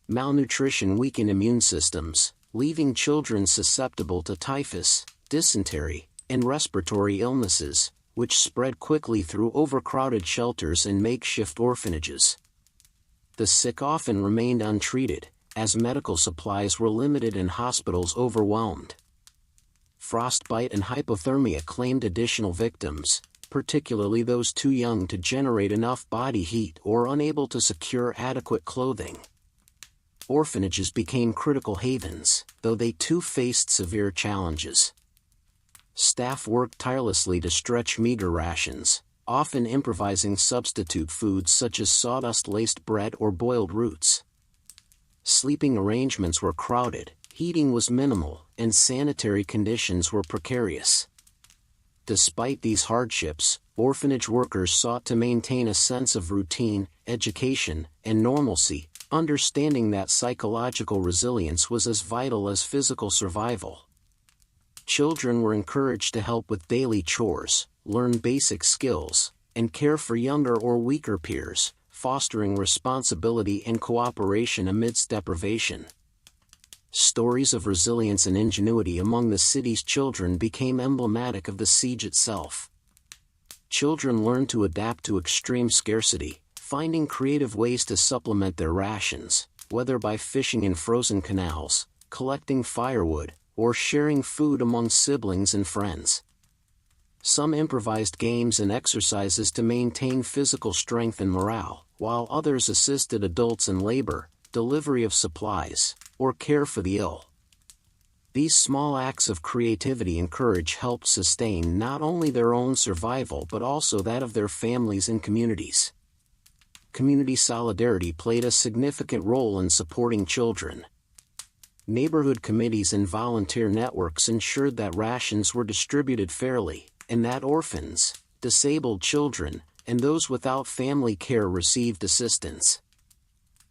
Malnutrition weakened immune systems, leaving children susceptible to typhus, dysentery, and respiratory illnesses, which spread quickly through overcrowded shelters and makeshift orphanages. The sick often remained untreated, as medical supplies were limited and hospitals overwhelmed. Frostbite and hypothermia claimed additional victims, particularly those too young to generate enough body heat or unable to secure adequate clothing. Orphanages became critical havens, though they too faced severe challenges. Staff worked tirelessly to stretch meager rations, often improvising substitute foods such as sawdust-laced bread or boiled roots. Sleeping arrangements were crowded, heating was minimal, and sanitary conditions were precarious. Despite these hardships, orphanage workers sought to maintain a sense of routine, education, and normalcy, understanding that psychological resilience was as vital as physical survival. Children were encouraged to help with daily chores, learn basic skills, and care for younger or weaker peers, fostering responsibility and cooperation amidst deprivation. Stories of resilience and ingenuity among the city's children became emblematic of the siege itself. Children learned to adapt to extreme scarcity, finding creative ways to supplement their rations, whether by fishing in frozen canals, collecting firewood, or sharing food among siblings and friends. Some improvised games and exercises to maintain physical strength and morale, while others assisted adults in labor, delivery of supplies, or care for the ill. These small acts of creativity and courage helped sustain not only their own survival but also that of their families and communities. Community solidarity played a significant role in supporting children. Neighborhood committees and volunteer networks ensured that rations were distributed fairly, and that orphans, disabled children, and those without family care received assistance.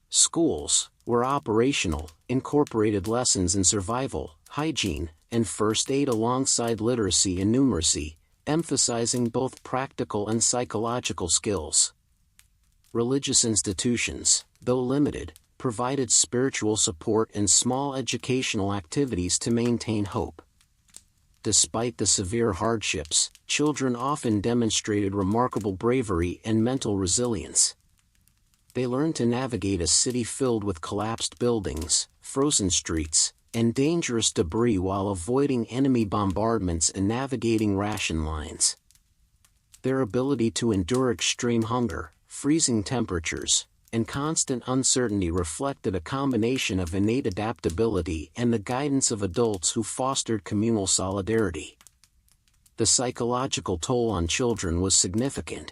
Schools, where operational, incorporated lessons in survival, hygiene, and first aid alongside literacy and numeracy, emphasizing both practical and psychological skills. Religious institutions, though limited, provided spiritual support and small educational activities to maintain hope. Despite the severe hardships, children often demonstrated remarkable bravery and mental resilience. They learned to navigate a city filled with collapsed buildings, frozen streets, and dangerous debris while avoiding enemy bombardments and navigating ration lines. Their ability to endure extreme hunger, freezing temperatures, and constant uncertainty reflected a combination of innate adaptability and the guidance of adults who fostered communal solidarity. The psychological toll on children was significant.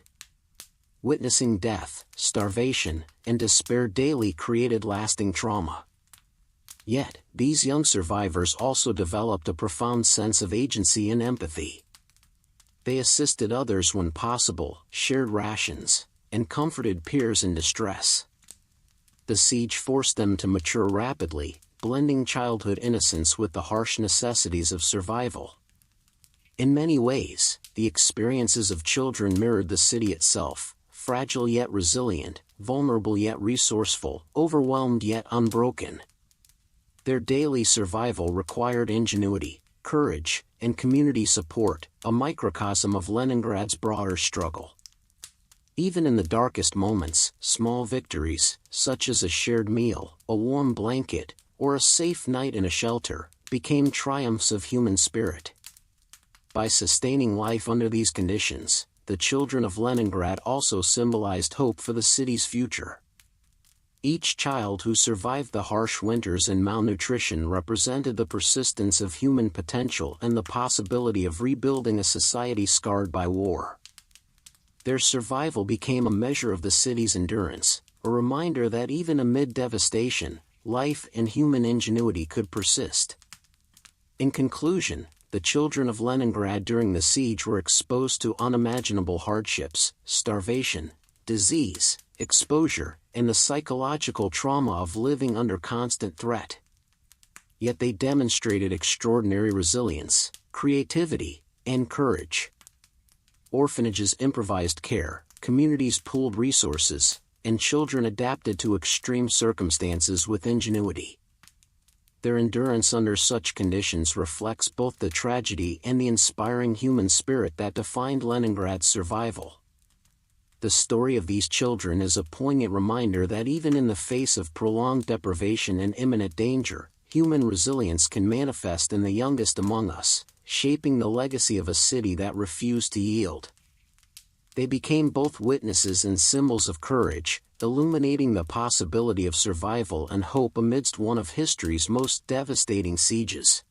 Witnessing death, starvation, and despair daily created lasting trauma. Yet, these young survivors also developed a profound sense of agency and empathy. They assisted others when possible, shared rations, and comforted peers in distress. The siege forced them to mature rapidly, blending childhood innocence with the harsh necessities of survival. In many ways, the experiences of children mirrored the city itself, fragile yet resilient, vulnerable yet resourceful, overwhelmed yet unbroken. Their daily survival required ingenuity, courage, and community support, a microcosm of Leningrad's broader struggle. Even in the darkest moments, small victories, such as a shared meal, a warm blanket, or a safe night in a shelter, became triumphs of human spirit. By sustaining life under these conditions, the children of Leningrad also symbolized hope for the city's future. Each child who survived the harsh winters and malnutrition represented the persistence of human potential and the possibility of rebuilding a society scarred by war. Their survival became a measure of the city's endurance, a reminder that even amid devastation, life and human ingenuity could persist. In conclusion, the children of Leningrad during the siege were exposed to unimaginable hardships, starvation, disease, exposure, and the psychological trauma of living under constant threat. Yet they demonstrated extraordinary resilience, creativity, and courage. Orphanages improvised care, communities pooled resources, and children adapted to extreme circumstances with ingenuity. Their endurance under such conditions reflects both the tragedy and the inspiring human spirit that defined Leningrad's survival. The story of these children is a poignant reminder that even in the face of prolonged deprivation and imminent danger, human resilience can manifest in the youngest among us, shaping the legacy of a city that refused to yield. They became both witnesses and symbols of courage, illuminating the possibility of survival and hope amidst one of history's most devastating sieges.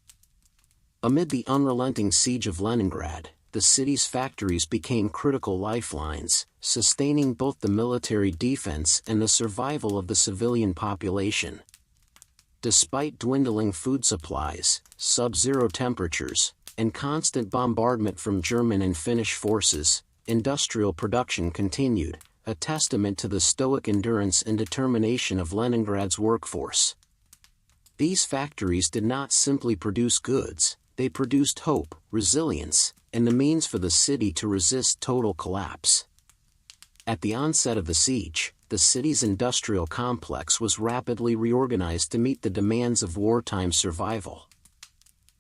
Amid the unrelenting siege of Leningrad, the city's factories became critical lifelines, sustaining both the military defense and the survival of the civilian population. Despite dwindling food supplies, sub-zero temperatures, and constant bombardment from German and Finnish forces, industrial production continued, a testament to the stoic endurance and determination of Leningrad's workforce. These factories did not simply produce goods, they produced hope, resilience, and the means for the city to resist total collapse. At the onset of the siege, the city's industrial complex was rapidly reorganized to meet the demands of wartime survival.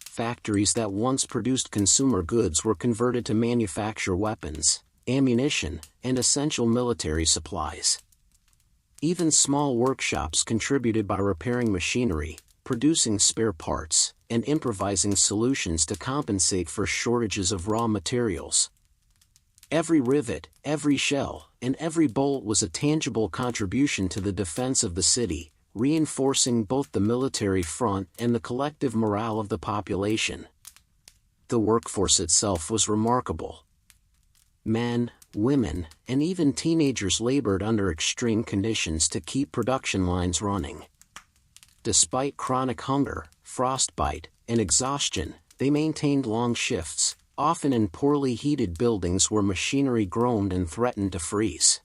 Factories that once produced consumer goods were converted to manufacture weapons, ammunition, and essential military supplies. Even small workshops contributed by repairing machinery, producing spare parts, and improvising solutions to compensate for shortages of raw materials. Every rivet, every shell, and every bolt was a tangible contribution to the defense of the city, reinforcing both the military front and the collective morale of the population. The workforce itself was remarkable. Men, women, and even teenagers labored under extreme conditions to keep production lines running. Despite chronic hunger, frostbite, and exhaustion, they maintained long shifts, often in poorly heated buildings where machinery groaned and threatened to freeze.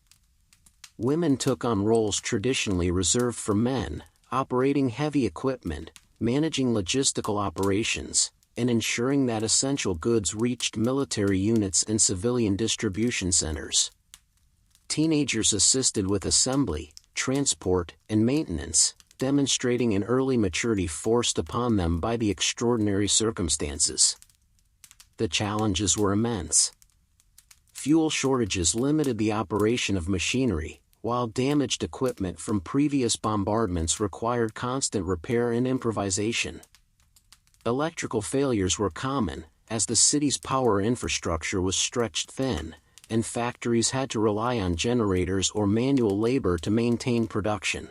Women took on roles traditionally reserved for men, operating heavy equipment, managing logistical operations, and ensuring that essential goods reached military units and civilian distribution centers. Teenagers assisted with assembly, transport, and maintenance, demonstrating an early maturity forced upon them by the extraordinary circumstances. The challenges were immense. Fuel shortages limited the operation of machinery, while damaged equipment from previous bombardments required constant repair and improvisation. Electrical failures were common, as the city's power infrastructure was stretched thin, and factories had to rely on generators or manual labor to maintain production.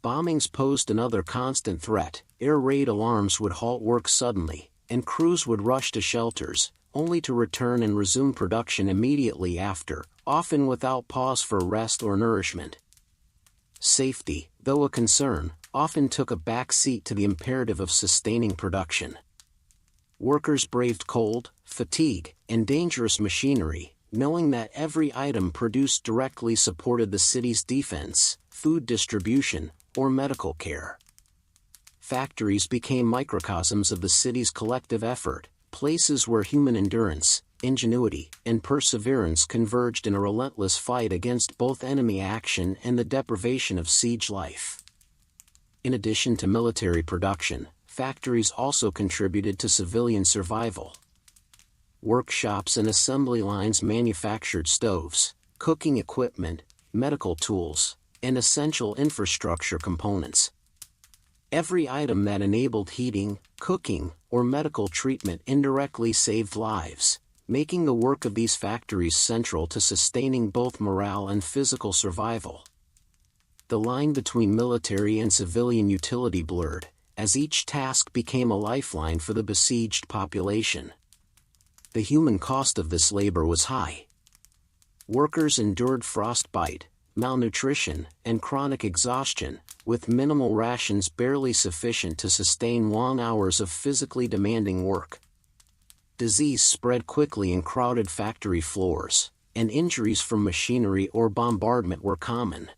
Bombings posed another constant threat. Air raid alarms would halt work suddenly, and crews would rush to shelters, only to return and resume production immediately after, often without pause for rest or nourishment. Safety, though a concern, often took a back seat to the imperative of sustaining production. Workers braved cold, fatigue, and dangerous machinery, knowing that every item produced directly supported the city's defense, food distribution, or medical care. Factories became microcosms of the city's collective effort, places where human endurance, ingenuity, and perseverance converged in a relentless fight against both enemy action and the deprivation of siege life. In addition to military production, factories also contributed to civilian survival. Workshops and assembly lines manufactured stoves, cooking equipment, medical tools, and essential infrastructure components. Every item that enabled heating, cooking, or medical treatment indirectly saved lives, making the work of these factories central to sustaining both morale and physical survival. The line between military and civilian utility blurred, as each task became a lifeline for the besieged population. The human cost of this labor was high. Workers endured frostbite, malnutrition, and chronic exhaustion, with minimal rations barely sufficient to sustain long hours of physically demanding work. Disease spread quickly in crowded factory floors, and injuries from machinery or bombardment were common.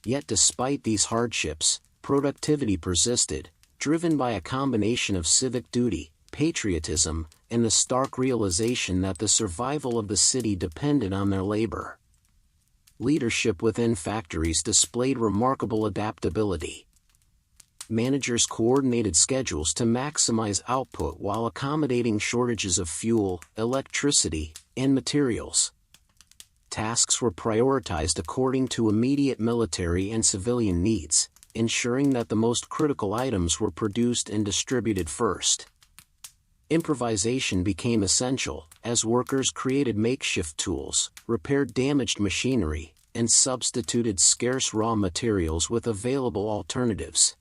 Yet despite these hardships, productivity persisted, driven by a combination of civic duty, patriotism, and the stark realization that the survival of the city depended on their labor. Leadership within factories displayed remarkable adaptability. Managers coordinated schedules to maximize output while accommodating shortages of fuel, electricity, and materials. Tasks were prioritized according to immediate military and civilian needs, ensuring that the most critical items were produced and distributed first. Improvisation became essential, as workers created makeshift tools, repaired damaged machinery, and substituted scarce raw materials with available alternatives.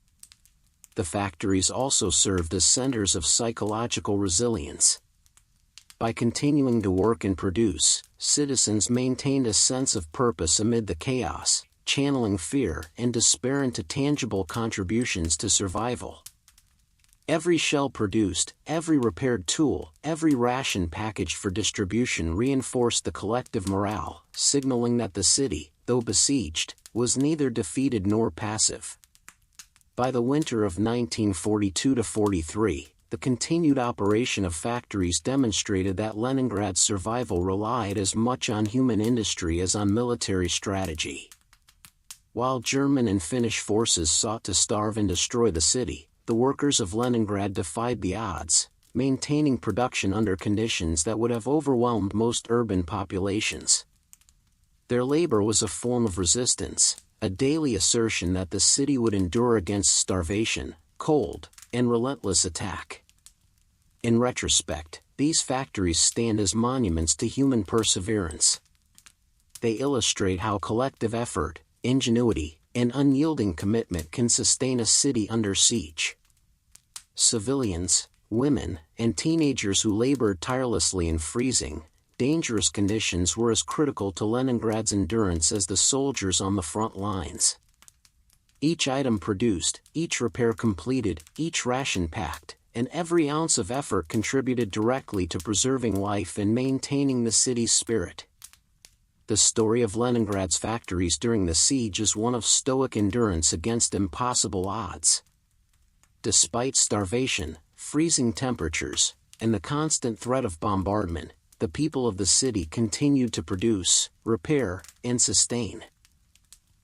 The factories also served as centers of psychological resilience. By continuing to work and produce, citizens maintained a sense of purpose amid the chaos, channeling fear and despair into tangible contributions to survival. Every shell produced, every repaired tool, every ration packaged for distribution reinforced the collective morale, signaling that the city, though besieged, was neither defeated nor passive. By the winter of 1942-43, the continued operation of factories demonstrated that Leningrad's survival relied as much on human industry as on military strategy. While German and Finnish forces sought to starve and destroy the city, the workers of Leningrad defied the odds, maintaining production under conditions that would have overwhelmed most urban populations. Their labor was a form of resistance, a daily assertion that the city would endure against starvation, cold, and relentless attack. In retrospect, these factories stand as monuments to human perseverance. They illustrate how collective effort, ingenuity, and unyielding commitment can sustain a city under siege. Civilians, women, and teenagers who labored tirelessly in freezing, dangerous conditions were as critical to Leningrad's endurance as the soldiers on the front lines. Each item produced, each repair completed, each ration packed, and every ounce of effort contributed directly to preserving life and maintaining the city's spirit. The story of Leningrad's factories during the siege is one of stoic endurance against impossible odds. Despite starvation, freezing temperatures, and the constant threat of bombardment, the people of the city continued to produce, repair, and sustain.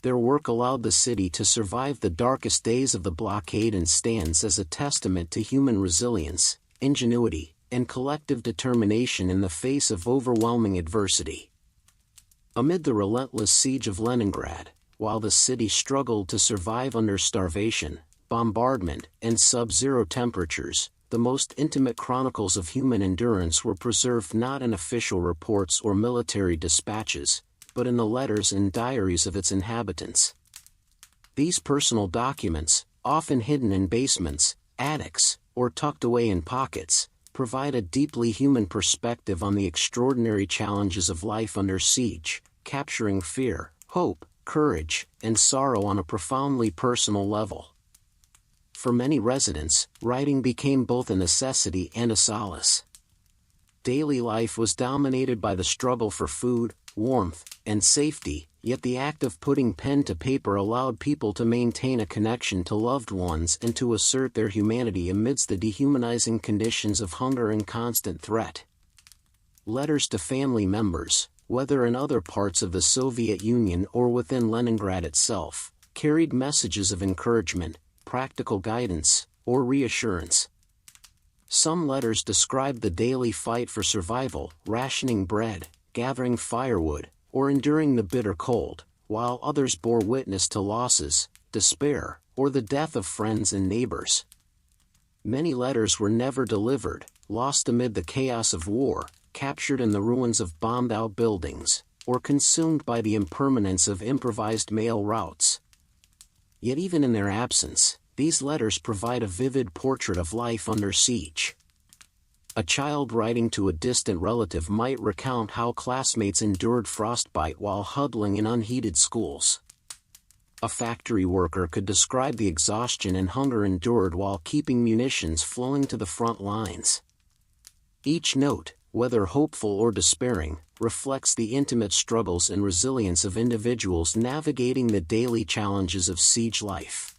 Their work allowed the city to survive the darkest days of the blockade and stands as a testament to human resilience, ingenuity, and collective determination in the face of overwhelming adversity. Amid the relentless siege of Leningrad, while the city struggled to survive under starvation, bombardment, and sub-zero temperatures, the most intimate chronicles of human endurance were preserved not in official reports or military dispatches, but in the letters and diaries of its inhabitants. These personal documents, often hidden in basements, attics, or tucked away in pockets, provide a deeply human perspective on the extraordinary challenges of life under siege, capturing fear, hope, courage, and sorrow on a profoundly personal level. For many residents, writing became both a necessity and a solace. Daily life was dominated by the struggle for food, warmth, and safety, yet the act of putting pen to paper allowed people to maintain a connection to loved ones and to assert their humanity amidst the dehumanizing conditions of hunger and constant threat. Letters to family members, whether in other parts of the Soviet Union or within Leningrad itself, carried messages of encouragement, practical guidance, or reassurance. Some letters described the daily fight for survival, rationing bread, gathering firewood, or enduring the bitter cold, while others bore witness to losses, despair, or the death of friends and neighbors. Many letters were never delivered, lost amid the chaos of war, captured in the ruins of bombed-out buildings, or consumed by the impermanence of improvised mail routes. Yet even in their absence, these letters provide a vivid portrait of life under siege. A child writing to a distant relative might recount how classmates endured frostbite while huddling in unheated schools. A factory worker could describe the exhaustion and hunger endured while keeping munitions flowing to the front lines. Each note, whether hopeful or despairing, reflects the intimate struggles and resilience of individuals navigating the daily challenges of siege life.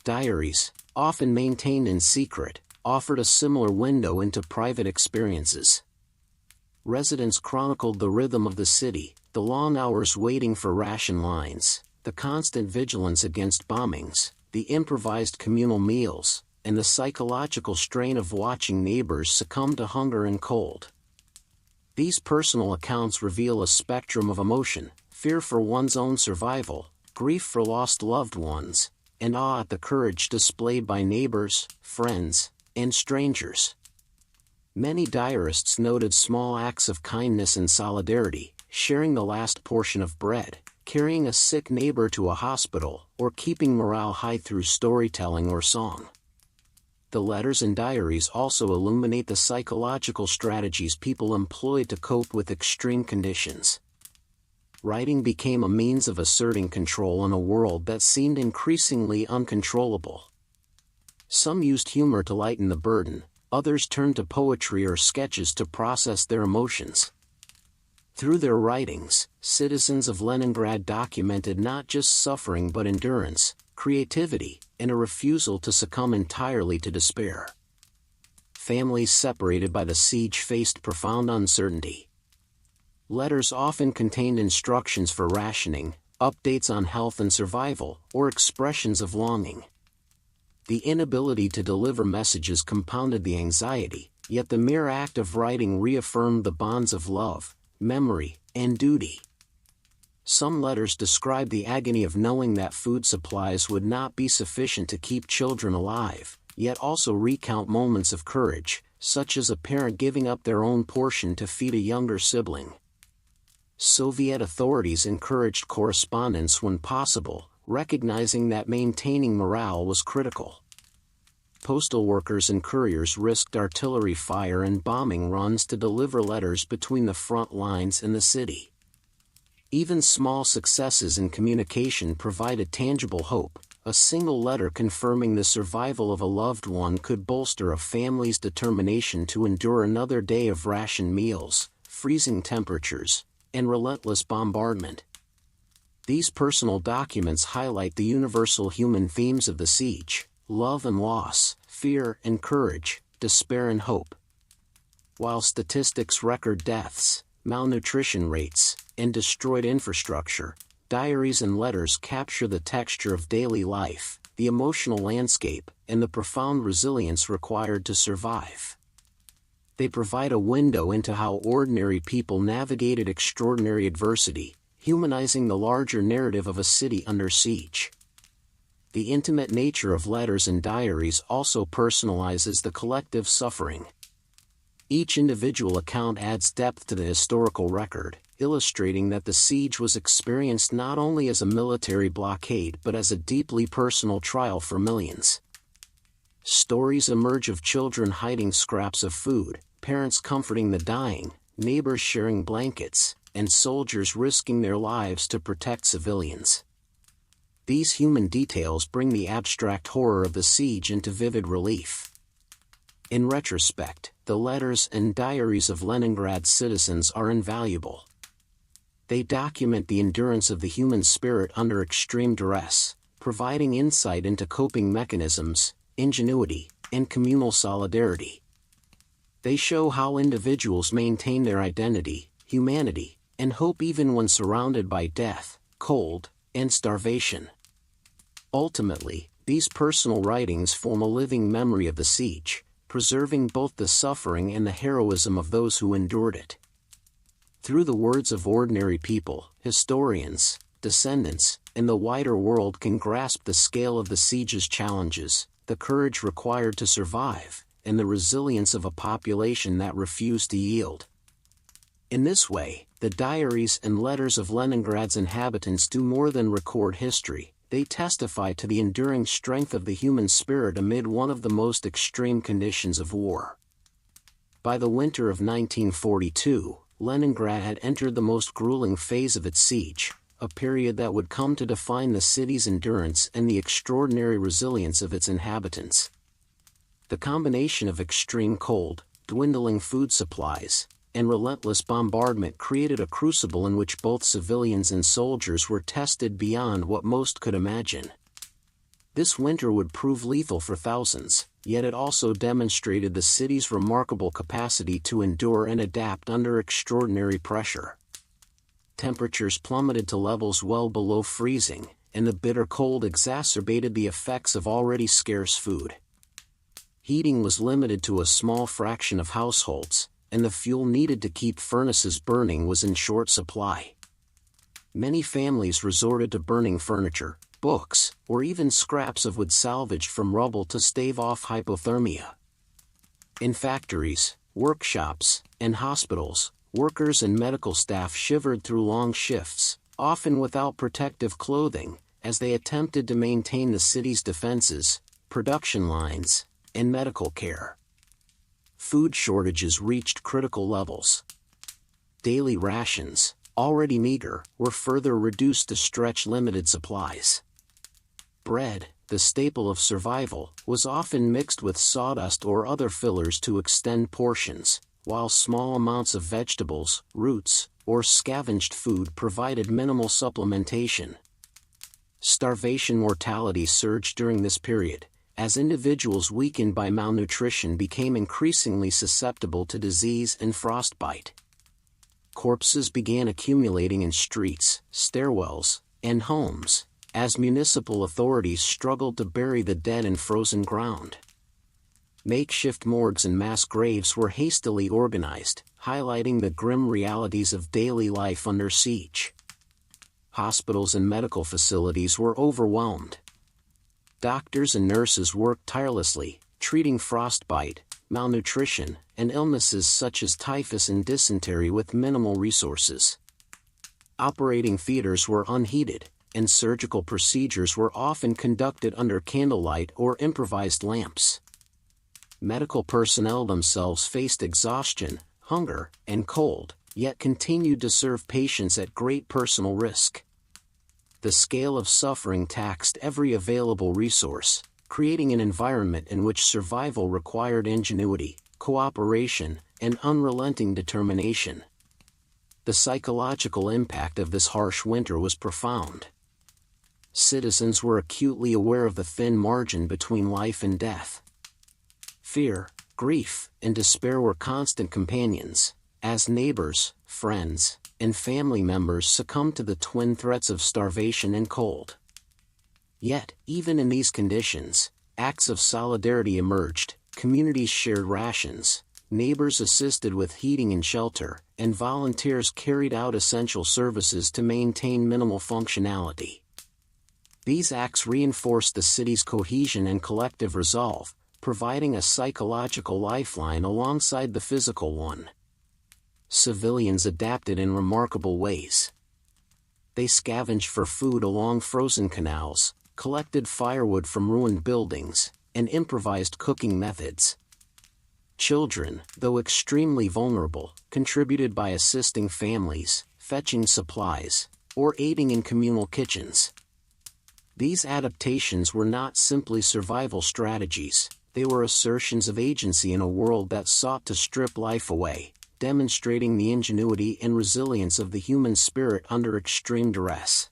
Diaries, often maintained in secret, offered a similar window into private experiences. Residents chronicled the rhythm of the city, the long hours waiting for ration lines, the constant vigilance against bombings, the improvised communal meals, and the psychological strain of watching neighbors succumb to hunger and cold. These personal accounts reveal a spectrum of emotion: fear for one's own survival, grief for lost loved ones, and awe at the courage displayed by neighbors, friends, and strangers. Many diarists noted small acts of kindness and solidarity, sharing the last portion of bread, carrying a sick neighbor to a hospital, or keeping morale high through storytelling or song. The letters and diaries also illuminate the psychological strategies people employed to cope with extreme conditions. Writing became a means of asserting control in a world that seemed increasingly uncontrollable. Some used humor to lighten the burden, others turned to poetry or sketches to process their emotions. Through their writings, citizens of Leningrad documented not just suffering but endurance, creativity, and a refusal to succumb entirely to despair. Families separated by the siege faced profound uncertainty. Letters often contained instructions for rationing, updates on health and survival, or expressions of longing. The inability to deliver messages compounded the anxiety, yet the mere act of writing reaffirmed the bonds of love, memory, and duty. Some letters describe the agony of knowing that food supplies would not be sufficient to keep children alive, yet also recount moments of courage, such as a parent giving up their own portion to feed a younger sibling. Soviet authorities encouraged correspondence when possible, recognizing that maintaining morale was critical. Postal workers and couriers risked artillery fire and bombing runs to deliver letters between the front lines and the city. Even small successes in communication provided tangible hope. A single letter confirming the survival of a loved one could bolster a family's determination to endure another day of rationed meals, freezing temperatures, and relentless bombardment. These personal documents highlight the universal human themes of the siege: love and loss, fear and courage, despair and hope. While statistics record deaths, malnutrition rates, and destroyed infrastructure, diaries and letters capture the texture of daily life, the emotional landscape, and the profound resilience required to survive. They provide a window into how ordinary people navigated extraordinary adversity, humanizing the larger narrative of a city under siege. The intimate nature of letters and diaries also personalizes the collective suffering. Each individual account adds depth to the historical record, illustrating that the siege was experienced not only as a military blockade but as a deeply personal trial for millions. Stories emerge of children hiding scraps of food, parents comforting the dying, neighbors sharing blankets, and soldiers risking their lives to protect civilians. These human details bring the abstract horror of the siege into vivid relief. In retrospect, the letters and diaries of Leningrad's citizens are invaluable. They document the endurance of the human spirit under extreme duress, providing insight into coping mechanisms, ingenuity, and communal solidarity. They show how individuals maintain their identity, humanity, and hope even when surrounded by death, cold, and starvation. Ultimately, these personal writings form a living memory of the siege, preserving both the suffering and the heroism of those who endured it. Through the words of ordinary people, historians, descendants, and the wider world can grasp the scale of the siege's challenges, the courage required to survive, and the resilience of a population that refused to yield. In this way, the diaries and letters of Leningrad's inhabitants do more than record history, they testify to the enduring strength of the human spirit amid one of the most extreme conditions of war. By the winter of 1942, Leningrad had entered the most grueling phase of its siege, a period that would come to define the city's endurance and the extraordinary resilience of its inhabitants. The combination of extreme cold, dwindling food supplies, and relentless bombardment created a crucible in which both civilians and soldiers were tested beyond what most could imagine. This winter would prove lethal for thousands, yet it also demonstrated the city's remarkable capacity to endure and adapt under extraordinary pressure. Temperatures plummeted to levels well below freezing, and the bitter cold exacerbated the effects of already scarce food. Heating was limited to a small fraction of households, and the fuel needed to keep furnaces burning was in short supply. Many families resorted to burning furniture, books, or even scraps of wood salvaged from rubble to stave off hypothermia. In factories, workshops, and hospitals, workers and medical staff shivered through long shifts, often without protective clothing, as they attempted to maintain the city's defenses, production lines, and medical care. Food shortages reached critical levels. Daily rations, already meager, were further reduced to stretch limited supplies. Bread, the staple of survival, was often mixed with sawdust or other fillers to extend portions, while small amounts of vegetables, roots, or scavenged food provided minimal supplementation. Starvation mortality surged during this period, as individuals weakened by malnutrition became increasingly susceptible to disease and frostbite. Corpses began accumulating in streets, stairwells, and homes, as municipal authorities struggled to bury the dead in frozen ground. Makeshift morgues and mass graves were hastily organized, highlighting the grim realities of daily life under siege. Hospitals and medical facilities were overwhelmed. Doctors and nurses worked tirelessly, treating frostbite, malnutrition, and illnesses such as typhus and dysentery with minimal resources. Operating theaters were unheated, and surgical procedures were often conducted under candlelight or improvised lamps. Medical personnel themselves faced exhaustion, hunger, and cold, yet continued to serve patients at great personal risk. The scale of suffering taxed every available resource, creating an environment in which survival required ingenuity, cooperation, and unrelenting determination. The psychological impact of this harsh winter was profound. Citizens were acutely aware of the thin margin between life and death. Fear, grief, and despair were constant companions, as neighbors, friends, and family members succumbed to the twin threats of starvation and cold. Yet, even in these conditions, acts of solidarity emerged, communities shared rations, neighbors assisted with heating and shelter, and volunteers carried out essential services to maintain minimal functionality. These acts reinforced the city's cohesion and collective resolve, providing a psychological lifeline alongside the physical one. Civilians adapted in remarkable ways. They scavenged for food along frozen canals, collected firewood from ruined buildings, and improvised cooking methods. Children, though extremely vulnerable, contributed by assisting families, fetching supplies, or aiding in communal kitchens. These adaptations were not simply survival strategies, they were assertions of agency in a world that sought to strip life away, demonstrating the ingenuity and resilience of the human spirit under extreme duress.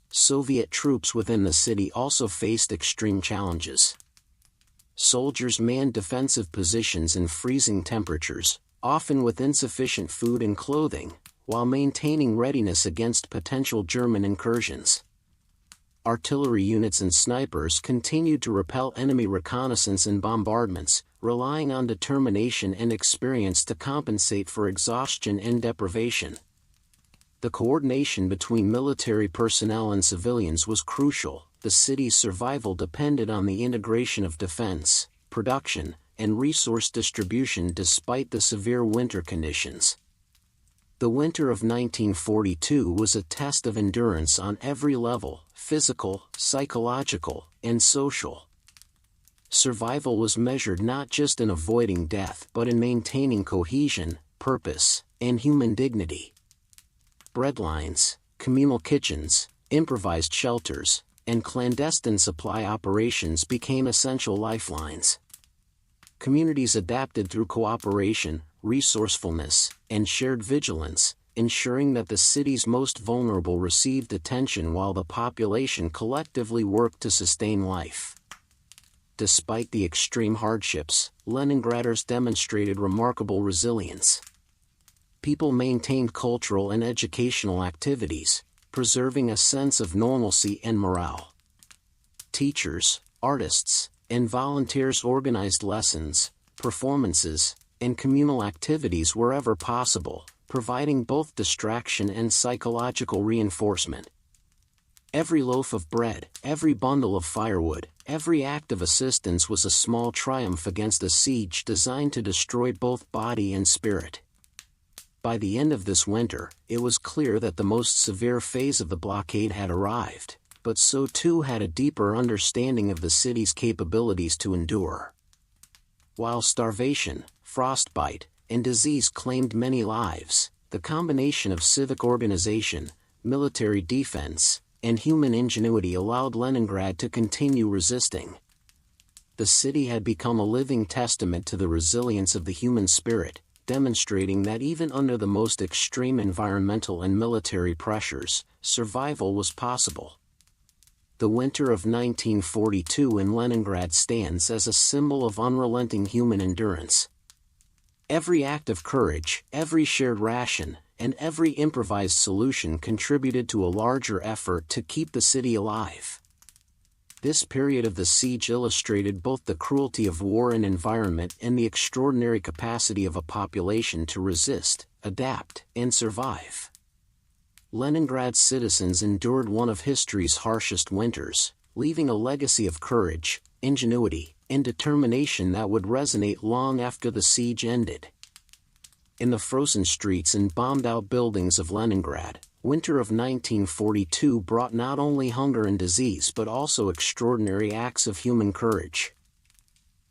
Soviet troops within the city also faced extreme challenges. Soldiers manned defensive positions in freezing temperatures, often with insufficient food and clothing, while maintaining readiness against potential German incursions. Artillery units and snipers continued to repel enemy reconnaissance and bombardments, relying on determination and experience to compensate for exhaustion and deprivation. The coordination between military personnel and civilians was crucial. The city's survival depended on the integration of defense, production, and resource distribution despite the severe winter conditions. The winter of 1942 was a test of endurance on every level: physical, psychological, and social. Survival was measured not just in avoiding death but in maintaining cohesion, purpose, and human dignity. Breadlines, communal kitchens, improvised shelters, and clandestine supply operations became essential lifelines. Communities adapted through cooperation, resourcefulness, and shared vigilance, ensuring that the city's most vulnerable received attention while the population collectively worked to sustain life. Despite the extreme hardships, Leningraders demonstrated remarkable resilience. People maintained cultural and educational activities, preserving a sense of normalcy and morale. Teachers, artists, and volunteers organized lessons, performances, and communal activities wherever possible, providing both distraction and psychological reinforcement. Every loaf of bread, every bundle of firewood, every act of assistance was a small triumph against a siege designed to destroy both body and spirit. By the end of this winter, it was clear that the most severe phase of the blockade had arrived, but so too had a deeper understanding of the city's capabilities to endure. While starvation, frostbite, and disease claimed many lives, the combination of civic organization, military defense, and human ingenuity allowed Leningrad to continue resisting. The city had become a living testament to the resilience of the human spirit, demonstrating that even under the most extreme environmental and military pressures, survival was possible. The winter of 1942 in Leningrad stands as a symbol of unrelenting human endurance. Every act of courage, every shared ration, and every improvised solution contributed to a larger effort to keep the city alive. This period of the siege illustrated both the cruelty of war and environment and the extraordinary capacity of a population to resist, adapt, and survive. Leningrad's citizens endured one of history's harshest winters, leaving a legacy of courage, ingenuity, and determination that would resonate long after the siege ended. In the frozen streets and bombed-out buildings of Leningrad, winter of 1942 brought not only hunger and disease but also extraordinary acts of human courage.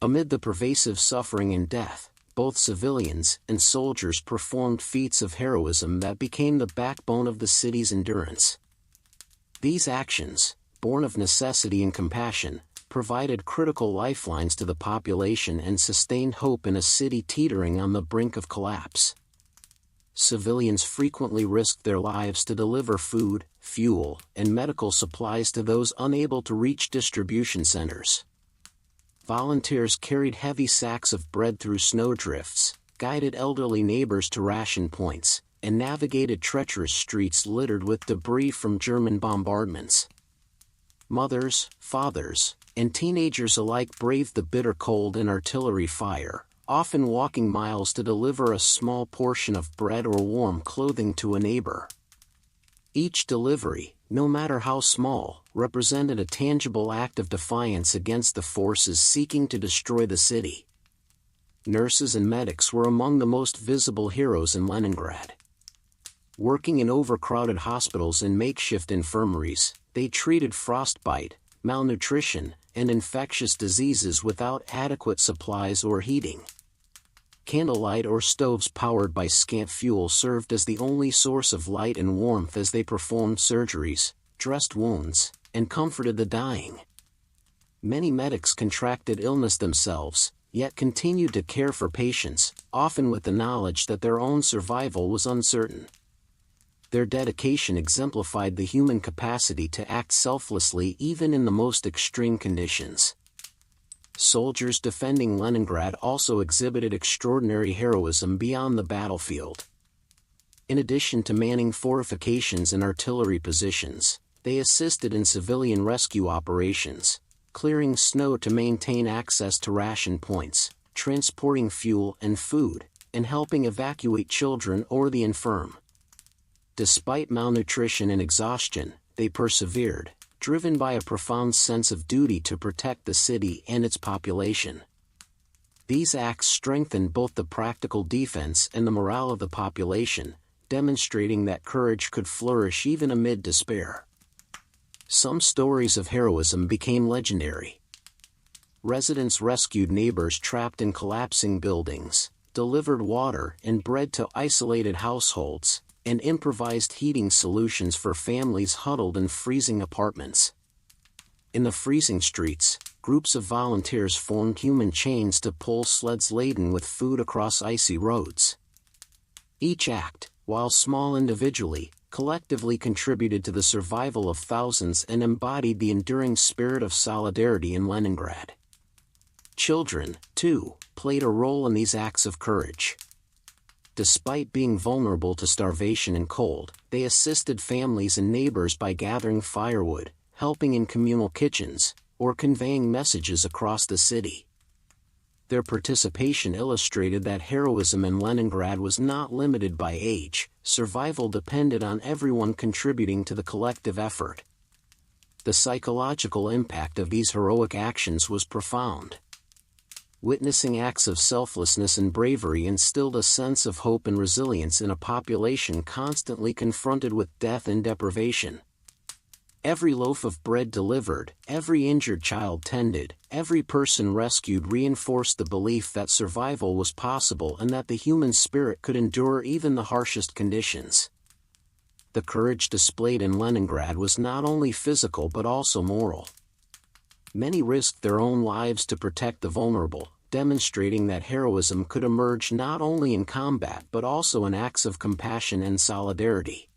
Amid the pervasive suffering and death, both civilians and soldiers performed feats of heroism that became the backbone of the city's endurance. These actions, born of necessity and compassion, provided critical lifelines to the population and sustained hope in a city teetering on the brink of collapse. Civilians frequently risked their lives to deliver food, fuel, and medical supplies to those unable to reach distribution centers. Volunteers carried heavy sacks of bread through snowdrifts, guided elderly neighbors to ration points, and navigated treacherous streets littered with debris from German bombardments. Mothers, fathers, and teenagers alike braved the bitter cold and artillery fire, often walking miles to deliver a small portion of bread or warm clothing to a neighbor. Each delivery, no matter how small, represented a tangible act of defiance against the forces seeking to destroy the city. Nurses and medics were among the most visible heroes in Leningrad. Working in overcrowded hospitals and makeshift infirmaries, they treated frostbite, malnutrition, and infectious diseases without adequate supplies or heating. Candlelight or stoves powered by scant fuel served as the only source of light and warmth as they performed surgeries, dressed wounds, and comforted the dying. Many medics contracted illness themselves, yet continued to care for patients, often with the knowledge that their own survival was uncertain. Their dedication exemplified the human capacity to act selflessly even in the most extreme conditions. Soldiers defending Leningrad also exhibited extraordinary heroism beyond the battlefield. In addition to manning fortifications and artillery positions, they assisted in civilian rescue operations, clearing snow to maintain access to ration points, transporting fuel and food, and helping evacuate children or the infirm. Despite malnutrition and exhaustion, they persevered, driven by a profound sense of duty to protect the city and its population. These acts strengthened both the practical defense and the morale of the population, demonstrating that courage could flourish even amid despair. Some stories of heroism became legendary. Residents rescued neighbors trapped in collapsing buildings, delivered water and bread to isolated households, and improvised heating solutions for families huddled in freezing apartments. In the freezing streets, groups of volunteers formed human chains to pull sleds laden with food across icy roads. Each act, while small individually, collectively contributed to the survival of thousands and embodied the enduring spirit of solidarity in Leningrad. Children, too, played a role in these acts of courage. Despite being vulnerable to starvation and cold, they assisted families and neighbors by gathering firewood, helping in communal kitchens, or conveying messages across the city. Their participation illustrated that heroism in Leningrad was not limited by age. Survival depended on everyone contributing to the collective effort. The psychological impact of these heroic actions was profound. Witnessing acts of selflessness and bravery instilled a sense of hope and resilience in a population constantly confronted with death and deprivation. Every loaf of bread delivered, every injured child tended, every person rescued reinforced the belief that survival was possible and that the human spirit could endure even the harshest conditions. The courage displayed in Leningrad was not only physical but also moral. Many risked their own lives to protect the vulnerable, demonstrating that heroism could emerge not only in combat but also in acts of compassion and solidarity.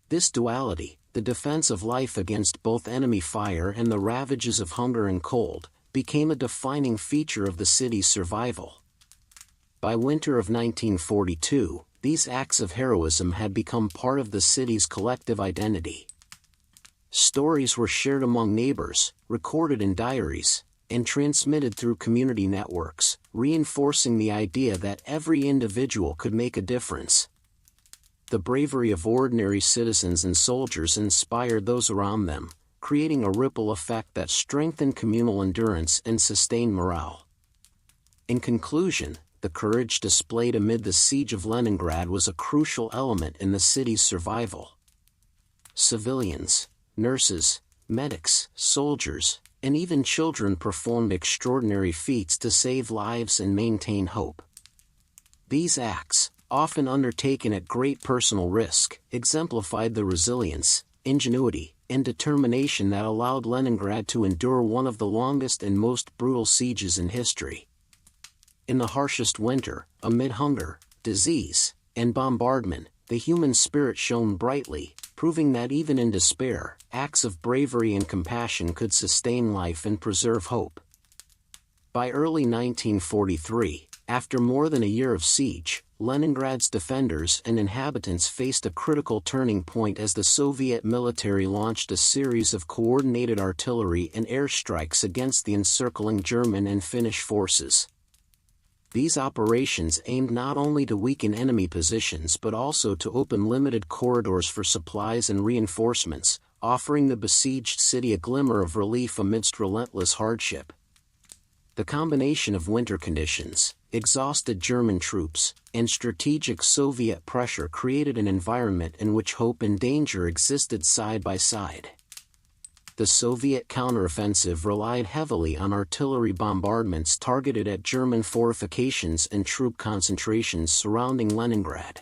This duality, the defense of life against both enemy fire and the ravages of hunger and cold, became a defining feature of the city's survival. By winter of 1942, these acts of heroism had become part of the city's collective identity. Stories were shared among neighbors, recorded in diaries, and transmitted through community networks, reinforcing the idea that every individual could make a difference. The bravery of ordinary citizens and soldiers inspired those around them, creating a ripple effect that strengthened communal endurance and sustained morale. In conclusion, the courage displayed amid the siege of Leningrad was a crucial element in the city's survival. Civilians, nurses, medics, soldiers, and even children performed extraordinary feats to save lives and maintain hope. These acts, often undertaken at great personal risk, exemplified the resilience, ingenuity, and determination that allowed Leningrad to endure one of the longest and most brutal sieges in history. In the harshest winter, amid hunger, disease, and bombardment, the human spirit shone brightly, proving that even in despair, acts of bravery and compassion could sustain life and preserve hope. By early 1943, after more than a year of siege, Leningrad's defenders and inhabitants faced a critical turning point as the Soviet military launched a series of coordinated artillery and airstrikes against the encircling German and Finnish forces. These operations aimed not only to weaken enemy positions but also to open limited corridors for supplies and reinforcements, offering the besieged city a glimmer of relief amidst relentless hardship. The combination of winter conditions, exhausted German troops, and strategic Soviet pressure created an environment in which hope and danger existed side by side. The Soviet counteroffensive relied heavily on artillery bombardments targeted at German fortifications and troop concentrations surrounding Leningrad.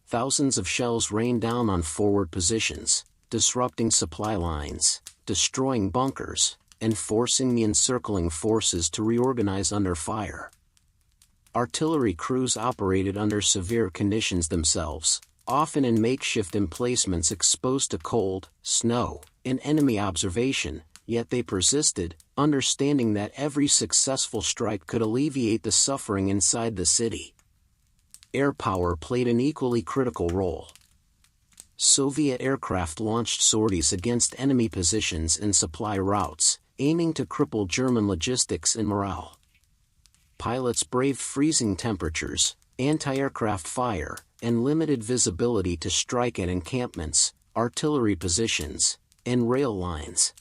Thousands of shells rained down on forward positions, disrupting supply lines, destroying bunkers, and forcing the encircling forces to reorganize under fire. Artillery crews operated under severe conditions themselves, often in makeshift emplacements exposed to cold, snow, and enemy observation, yet they persisted, understanding that every successful strike could alleviate the suffering inside the city. Air power played an equally critical role. Soviet aircraft launched sorties against enemy positions and supply routes, aiming to cripple German logistics and morale. pilots braved freezing temperatures, anti-aircraft fire, and limited visibility to strike at encampments, artillery positions, and rail lines.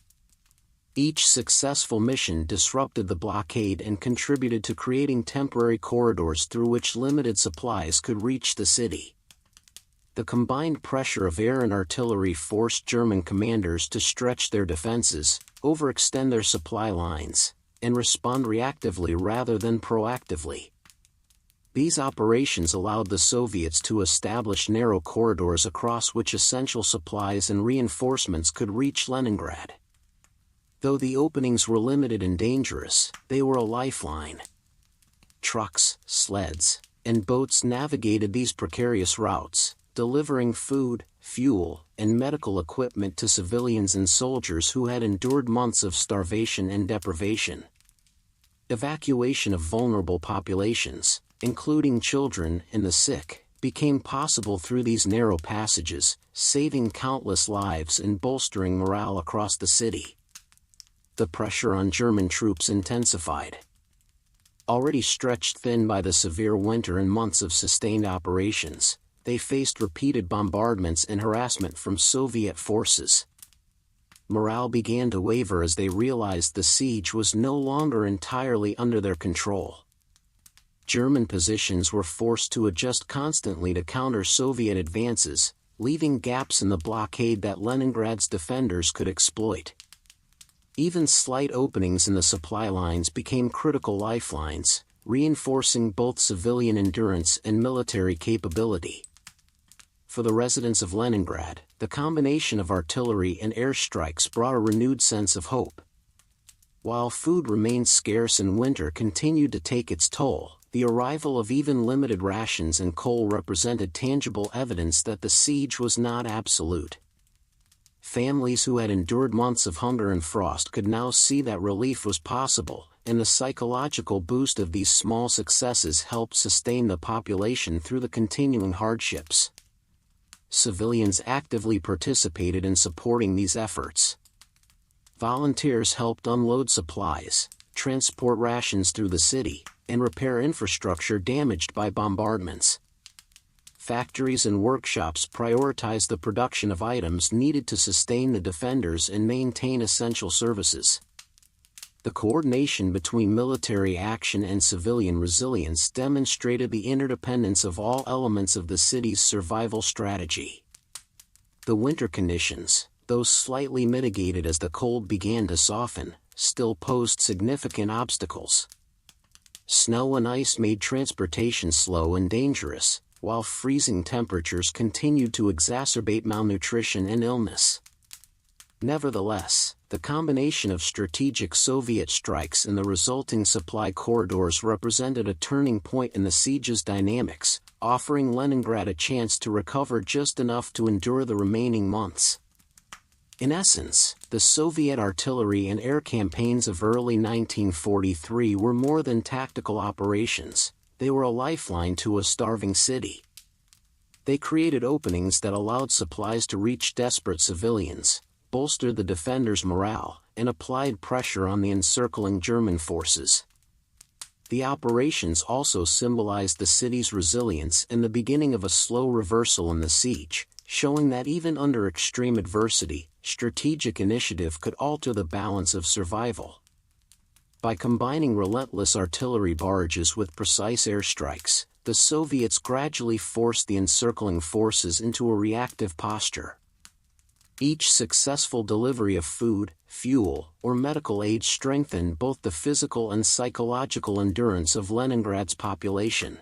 Each successful mission disrupted the blockade and contributed to creating temporary corridors through which limited supplies could reach the city. The combined pressure of air and artillery forced German commanders to stretch their defenses, overextend their supply lines, and respond reactively rather than proactively. These operations allowed the Soviets to establish narrow corridors across which essential supplies and reinforcements could reach Leningrad. Though the openings were limited and dangerous, they were a lifeline. Trucks, sleds, and boats navigated these precarious routes, delivering food, fuel, and medical equipment to civilians and soldiers who had endured months of starvation and deprivation. Evacuation of vulnerable populations, including children and the sick, became possible through these narrow passages, saving countless lives and bolstering morale across the city. The pressure on German troops intensified. Already stretched thin by the severe winter and months of sustained operations, they faced repeated bombardments and harassment from Soviet forces. Morale began to waver as they realized the siege was no longer entirely under their control. German positions were forced to adjust constantly to counter Soviet advances, leaving gaps in the blockade that Leningrad's defenders could exploit. Even slight openings in the supply lines became critical lifelines, reinforcing both civilian endurance and military capability. For the residents of Leningrad, the combination of artillery and airstrikes brought a renewed sense of hope. While food remained scarce and winter continued to take its toll, the arrival of even limited rations and coal represented tangible evidence that the siege was not absolute. Families who had endured months of hunger and frost could now see that relief was possible, and the psychological boost of these small successes helped sustain the population through the continuing hardships. Civilians actively participated in supporting these efforts. Volunteers helped unload supplies, transport rations through the city, and repair infrastructure damaged by bombardments. Factories and workshops prioritized the production of items needed to sustain the defenders and maintain essential services. The coordination between military action and civilian resilience demonstrated the interdependence of all elements of the city's survival strategy. The winter conditions, though slightly mitigated as the cold began to soften, still posed significant obstacles. Snow and ice made transportation slow and dangerous, while freezing temperatures continued to exacerbate malnutrition and illness. Nevertheless, the combination of strategic Soviet strikes and the resulting supply corridors represented a turning point in the siege's dynamics, offering Leningrad a chance to recover just enough to endure the remaining months. In essence, the Soviet artillery and air campaigns of early 1943 were more than tactical operations. They were a lifeline to a starving city. They created openings that allowed supplies to reach desperate civilians, bolstered the defenders' morale, and applied pressure on the encircling German forces. The operations also symbolized the city's resilience and the beginning of a slow reversal in the siege, showing that even under extreme adversity, strategic initiative could alter the balance of survival. By combining relentless artillery barrages with precise airstrikes, the Soviets gradually forced the encircling forces into a reactive posture. Each successful delivery of food, fuel, or medical aid strengthened both the physical and psychological endurance of Leningrad's population.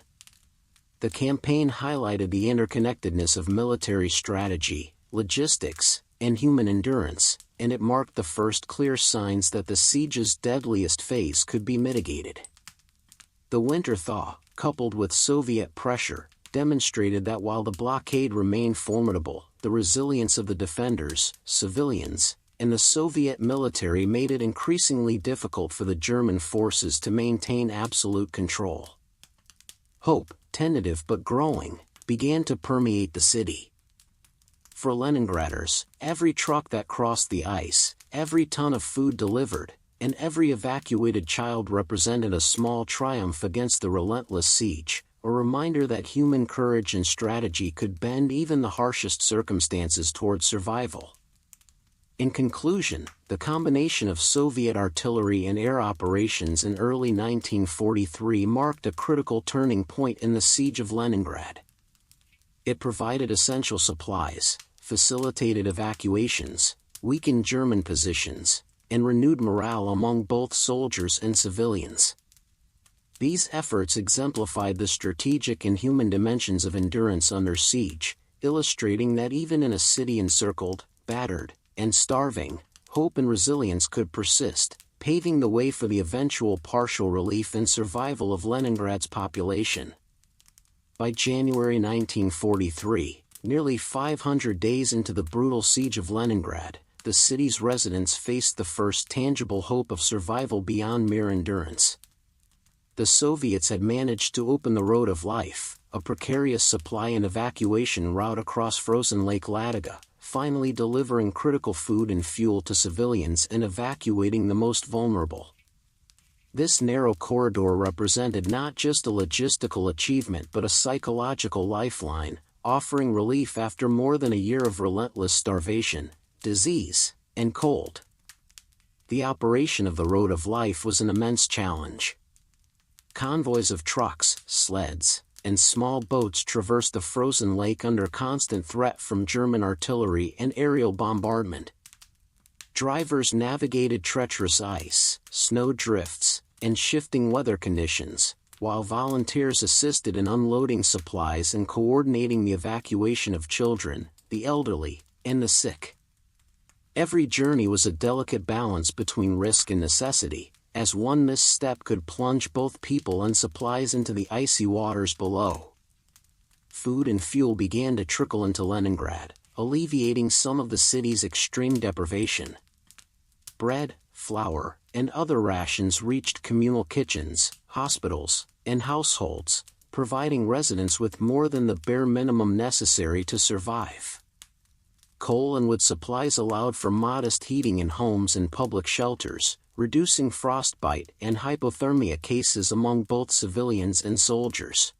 The campaign highlighted the interconnectedness of military strategy, logistics, and human endurance, and it marked the first clear signs that the siege's deadliest phase could be mitigated. The winter thaw, coupled with Soviet pressure, demonstrated that while the blockade remained formidable, the resilience of the defenders, civilians, and the Soviet military made it increasingly difficult for the German forces to maintain absolute control. Hope, tentative but growing, began to permeate the city. For Leningraders, every truck that crossed the ice, every ton of food delivered, and every evacuated child represented a small triumph against the relentless siege, a reminder that human courage and strategy could bend even the harshest circumstances toward survival. In conclusion, the combination of Soviet artillery and air operations in early 1943 marked a critical turning point in the siege of Leningrad. It provided essential supplies, facilitated evacuations, weakened German positions, and renewed morale among both soldiers and civilians. These efforts exemplified the strategic and human dimensions of endurance under siege, illustrating that even in a city encircled, battered, and starving, hope and resilience could persist, paving the way for the eventual partial relief and survival of Leningrad's population. By January 1943, nearly 500 days into the brutal siege of Leningrad, the city's residents faced the first tangible hope of survival beyond mere endurance. The Soviets had managed to open the road of life, a precarious supply and evacuation route across frozen Lake Ladoga, finally delivering critical food and fuel to civilians and evacuating the most vulnerable. This narrow corridor represented not just a logistical achievement but a psychological lifeline, offering relief after more than a year of relentless starvation, disease, and cold. The operation of the Road of Life was an immense challenge. Convoys of trucks, sleds, and small boats traversed the frozen lake under constant threat from German artillery and aerial bombardment. Drivers navigated treacherous ice, snow drifts, and shifting weather conditions, while volunteers assisted in unloading supplies and coordinating the evacuation of children, the elderly, and the sick. Every journey was a delicate balance between risk and necessity, as one misstep could plunge both people and supplies into the icy waters below. Food and fuel began to trickle into Leningrad, alleviating some of the city's extreme deprivation. Bread, flour, and other rations reached communal kitchens, hospitals, and households, providing residents with more than the bare minimum necessary to survive. Coal and wood supplies allowed for modest heating in homes and public shelters, reducing frostbite and hypothermia cases among both civilians and soldiers.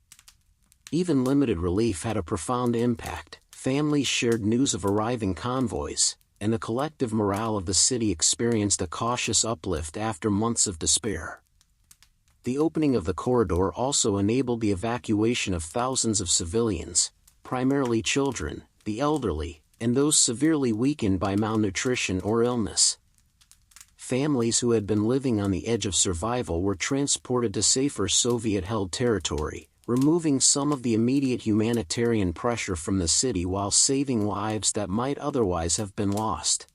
Even limited relief had a profound impact. Families shared news of arriving convoys, and the collective morale of the city experienced a cautious uplift after months of despair. The opening of the corridor also enabled the evacuation of thousands of civilians, primarily children, the elderly, and those severely weakened by malnutrition or illness. Families who had been living on the edge of survival were transported to safer Soviet-held territory, removing some of the immediate humanitarian pressure from the city while saving lives that might otherwise have been lost.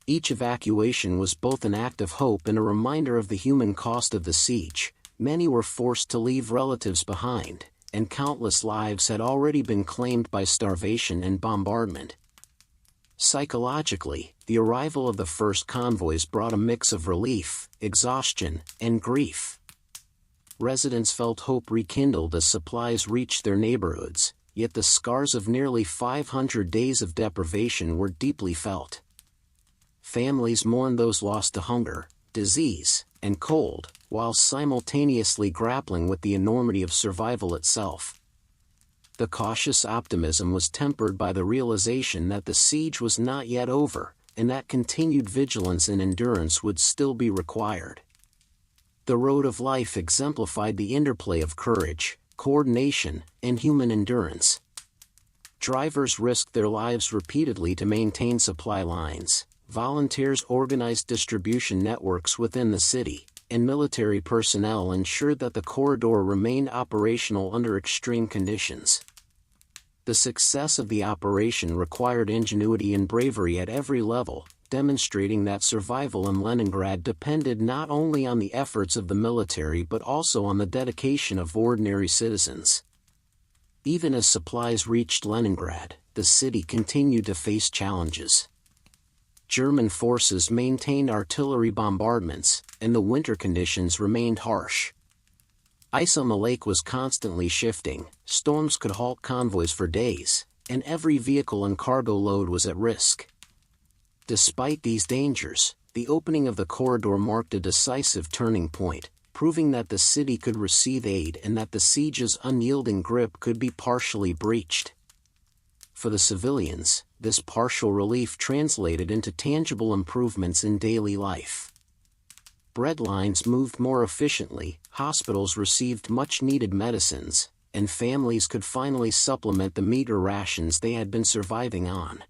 Each evacuation was both an act of hope and a reminder of the human cost of the siege. Many were forced to leave relatives behind, and countless lives had already been claimed by starvation and bombardment. Psychologically, the arrival of the first convoys brought a mix of relief, exhaustion, and grief. Residents felt hope rekindled as supplies reached their neighborhoods, yet the scars of nearly 500 days of deprivation were deeply felt. Families mourned those lost to hunger, disease, and cold, while simultaneously grappling with the enormity of survival itself. The cautious optimism was tempered by the realization that the siege was not yet over, and that continued vigilance and endurance would still be required. The Road of Life exemplified the interplay of courage, coordination, and human endurance. Drivers risked their lives repeatedly to maintain supply lines, volunteers organized distribution networks within the city, and military personnel ensured that the corridor remained operational under extreme conditions. The success of the operation required ingenuity and bravery at every level, demonstrating that survival in Leningrad depended not only on the efforts of the military but also on the dedication of ordinary citizens. Even as supplies reached Leningrad, the city continued to face challenges. German forces maintained artillery bombardments, and the winter conditions remained harsh. Ice on the lake was constantly shifting, storms could halt convoys for days, and every vehicle and cargo load was at risk. Despite these dangers, the opening of the corridor marked a decisive turning point, proving that the city could receive aid and that the siege's unyielding grip could be partially breached. For the civilians, this partial relief translated into tangible improvements in daily life. Bread lines moved more efficiently, hospitals received much-needed medicines, and families could finally supplement the meager rations they had been surviving on.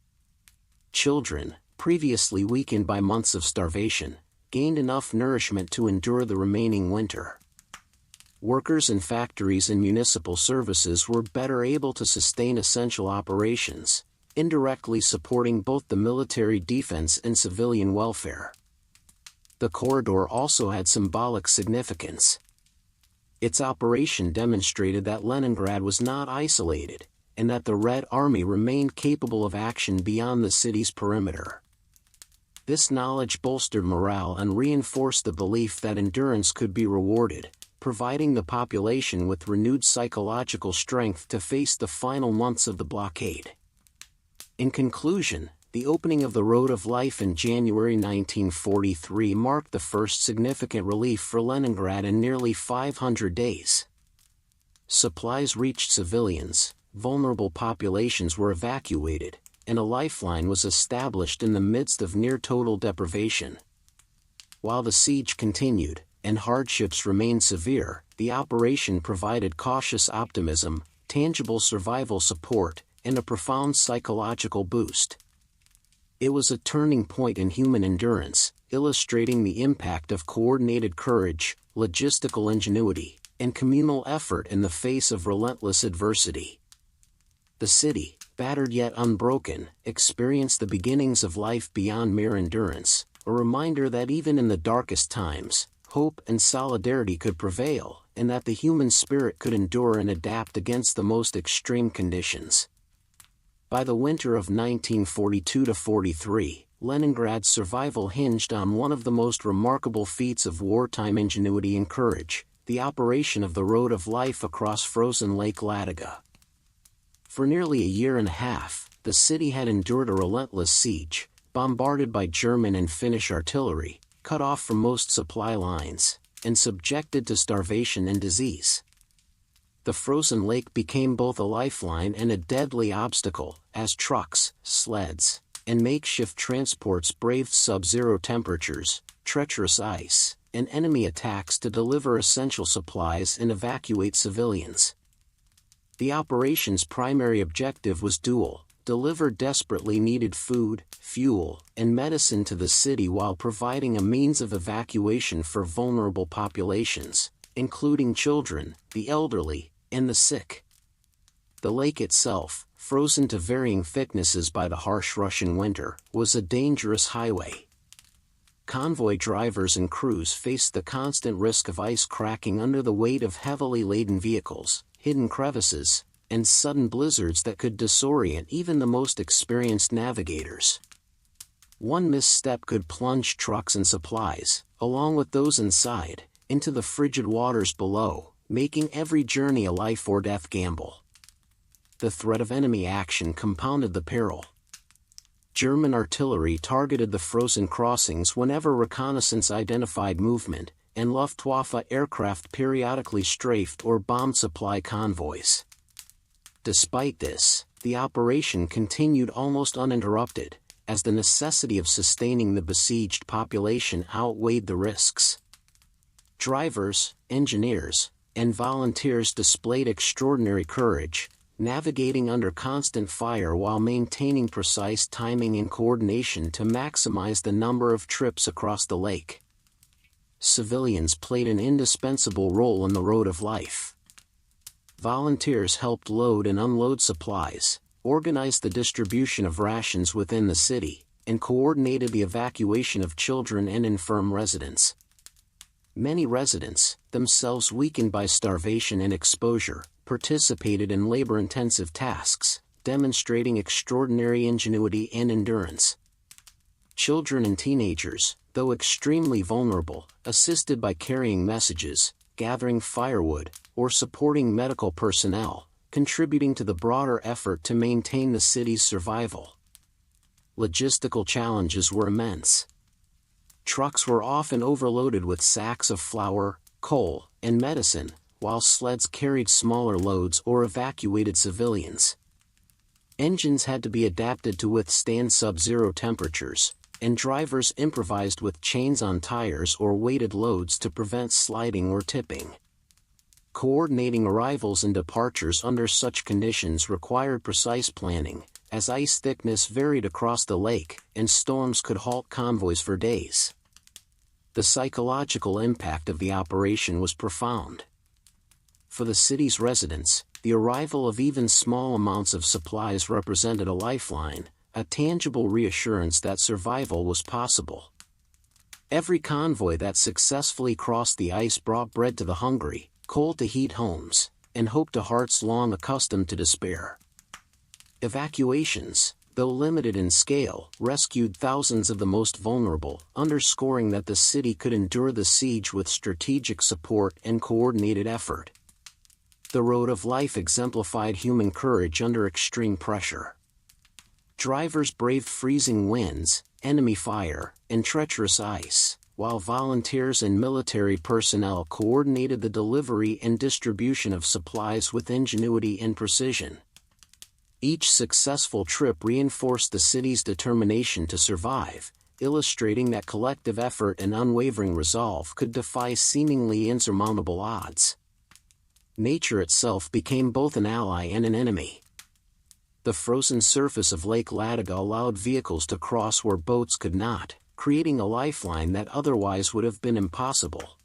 Children, previously weakened by months of starvation, gained enough nourishment to endure the remaining winter. Workers in factories and municipal services were better able to sustain essential operations, indirectly supporting both the military defense and civilian welfare. The corridor also had symbolic significance. Its operation demonstrated that Leningrad was not isolated, and that the Red Army remained capable of action beyond the city's perimeter. This knowledge bolstered morale and reinforced the belief that endurance could be rewarded, providing the population with renewed psychological strength to face the final months of the blockade. In conclusion, the opening of the Road of Life in January 1943 marked the first significant relief for Leningrad in nearly 500 days. Supplies reached civilians, vulnerable populations were evacuated, and a lifeline was established in the midst of near-total deprivation. While the siege continued, and hardships remained severe, the operation provided cautious optimism, tangible survival support, and a profound psychological boost. It was a turning point in human endurance, illustrating the impact of coordinated courage, logistical ingenuity, and communal effort in the face of relentless adversity. The city, battered yet unbroken, experienced the beginnings of life beyond mere endurance, a reminder that even in the darkest times, hope and solidarity could prevail, and that the human spirit could endure and adapt against the most extreme conditions. By the winter of 1942-43, Leningrad's survival hinged on one of the most remarkable feats of wartime ingenuity and courage, the operation of the Road of Life across frozen Lake Ladoga. For nearly a year and a half, the city had endured a relentless siege, bombarded by German and Finnish artillery, cut off from most supply lines, and subjected to starvation and disease. The frozen lake became both a lifeline and a deadly obstacle, as trucks, sleds, and makeshift transports braved sub-zero temperatures, treacherous ice, and enemy attacks to deliver essential supplies and evacuate civilians. The operation's primary objective was dual: deliver desperately needed food, fuel, and medicine to the city while providing a means of evacuation for vulnerable populations, including children, the elderly, and the sick. The lake itself, frozen to varying thicknesses by the harsh Russian winter, was a dangerous highway. Convoy drivers and crews faced the constant risk of ice cracking under the weight of heavily laden vehicles, hidden crevices, and sudden blizzards that could disorient even the most experienced navigators. One misstep could plunge trucks and supplies, along with those inside, into the frigid waters below, making every journey a life-or-death gamble. The threat of enemy action compounded the peril. German artillery targeted the frozen crossings whenever reconnaissance identified movement, and Luftwaffe aircraft periodically strafed or bombed supply convoys. Despite this, the operation continued almost uninterrupted, as the necessity of sustaining the besieged population outweighed the risks. Drivers, engineers, and volunteers displayed extraordinary courage, navigating under constant fire while maintaining precise timing and coordination to maximize the number of trips across the lake. Civilians played an indispensable role in the Road of Life. Volunteers helped load and unload supplies, organized the distribution of rations within the city, and coordinated the evacuation of children and infirm residents. Many residents, themselves weakened by starvation and exposure, participated in labor-intensive tasks, demonstrating extraordinary ingenuity and endurance. Children and teenagers, though extremely vulnerable, assisted by carrying messages, gathering firewood, or supporting medical personnel, contributing to the broader effort to maintain the city's survival. Logistical challenges were immense. Trucks were often overloaded with sacks of flour, coal, and medicine, while sleds carried smaller loads or evacuated civilians. Engines had to be adapted to withstand sub-zero temperatures, and drivers improvised with chains on tires or weighted loads to prevent sliding or tipping. Coordinating arrivals and departures under such conditions required precise planning, as ice thickness varied across the lake, and storms could halt convoys for days. The psychological impact of the operation was profound. For the city's residents, the arrival of even small amounts of supplies represented a lifeline, a tangible reassurance that survival was possible. Every convoy that successfully crossed the ice brought bread to the hungry, coal to heat homes, and hope to hearts long accustomed to despair. Evacuations, though limited in scale, rescued thousands of the most vulnerable, underscoring that the city could endure the siege with strategic support and coordinated effort. The road of life exemplified human courage under extreme pressure. Drivers braved freezing winds, enemy fire, and treacherous ice, while volunteers and military personnel coordinated the delivery and distribution of supplies with ingenuity and precision. Each successful trip reinforced the city's determination to survive, illustrating that collective effort and unwavering resolve could defy seemingly insurmountable odds. Nature itself became both an ally and an enemy. The frozen surface of Lake Ladoga allowed vehicles to cross where boats could not, creating a lifeline that otherwise would have been impossible.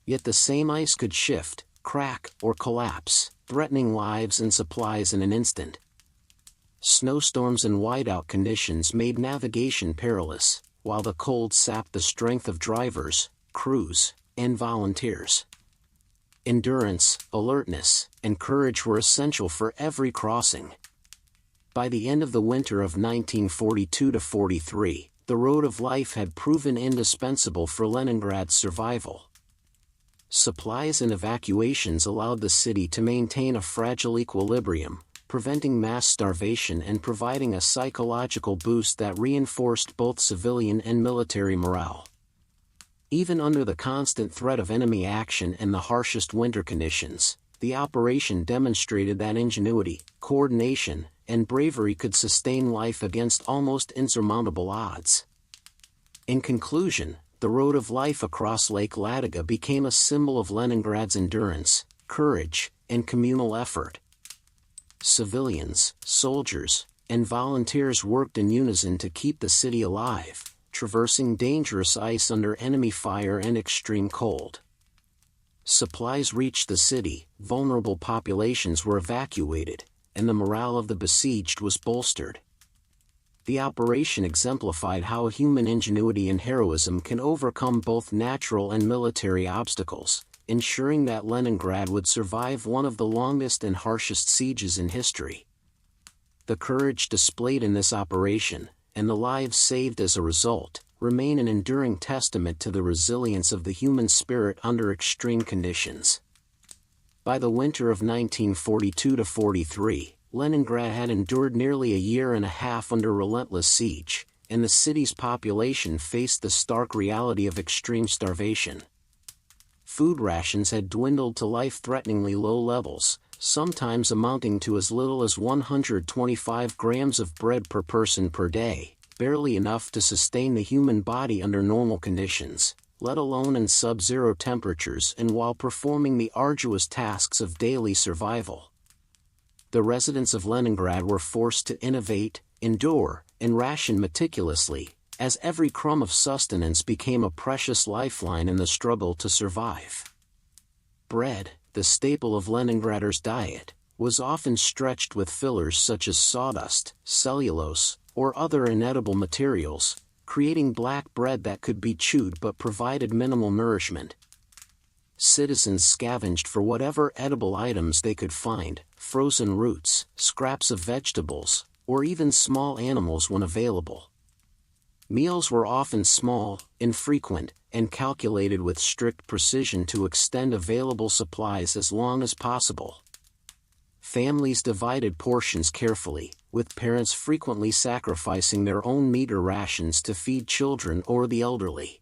Yet the same ice could shift, crack, or collapse, threatening lives and supplies in an instant. Snowstorms and whiteout conditions made navigation perilous, while the cold sapped the strength of drivers, crews, and volunteers. Endurance, alertness, and courage were essential for every crossing. By the end of the winter of 1942-43, the road of life had proven indispensable for Leningrad's survival. Supplies and evacuations allowed the city to maintain a fragile equilibrium, preventing mass starvation and providing a psychological boost that reinforced both civilian and military morale. Even under the constant threat of enemy action and the harshest winter conditions, the operation demonstrated that ingenuity, coordination, and bravery could sustain life against almost insurmountable odds. In conclusion, the road of life across Lake Ladoga became a symbol of Leningrad's endurance, courage, and communal effort. Civilians, soldiers, and volunteers worked in unison to keep the city alive, traversing dangerous ice under enemy fire and extreme cold. Supplies reached the city, vulnerable populations were evacuated, and the morale of the besieged was bolstered. The operation exemplified how human ingenuity and heroism can overcome both natural and military obstacles, ensuring that Leningrad would survive one of the longest and harshest sieges in history. The courage displayed in this operation, and the lives saved as a result, remain an enduring testament to the resilience of the human spirit under extreme conditions. By the winter of 1942-43, Leningrad had endured nearly a year and a half under relentless siege, and the city's population faced the stark reality of extreme starvation. Food rations had dwindled to life-threateningly low levels, sometimes amounting to as little as 125 grams of bread per person per day, barely enough to sustain the human body under normal conditions, let alone in sub-zero temperatures and while performing the arduous tasks of daily survival. The residents of Leningrad were forced to innovate, endure, and ration meticulously, as every crumb of sustenance became a precious lifeline in the struggle to survive. Bread, the staple of Leningraders' diet, was often stretched with fillers such as sawdust, cellulose, or other inedible materials, creating black bread that could be chewed but provided minimal nourishment. Citizens scavenged for whatever edible items they could find, frozen roots, scraps of vegetables, or even small animals when available. Meals were often small, infrequent, and calculated with strict precision to extend available supplies as long as possible. Families divided portions carefully, with parents frequently sacrificing their own meager rations to feed children or the elderly.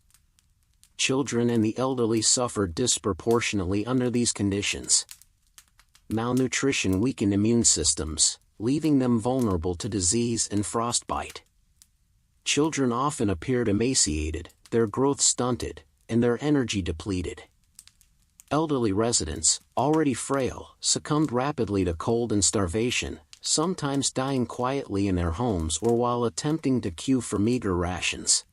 Children and the elderly suffered disproportionately under these conditions. Malnutrition weakened immune systems, leaving them vulnerable to disease and frostbite. Children often appeared emaciated, their growth stunted, and their energy depleted. Elderly residents, already frail, succumbed rapidly to cold and starvation, sometimes dying quietly in their homes or while attempting to queue for meager rations.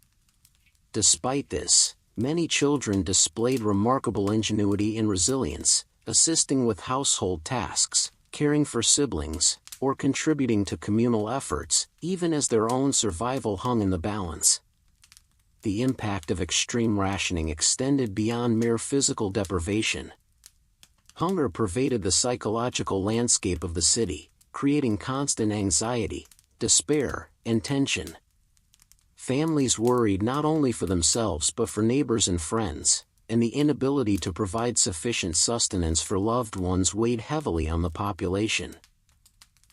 Despite this, many children displayed remarkable ingenuity and resilience, assisting with household tasks, caring for siblings, or contributing to communal efforts, even as their own survival hung in the balance. The impact of extreme rationing extended beyond mere physical deprivation. Hunger pervaded the psychological landscape of the city, creating constant anxiety, despair, and tension. Families worried not only for themselves but for neighbors and friends, and the inability to provide sufficient sustenance for loved ones weighed heavily on the population.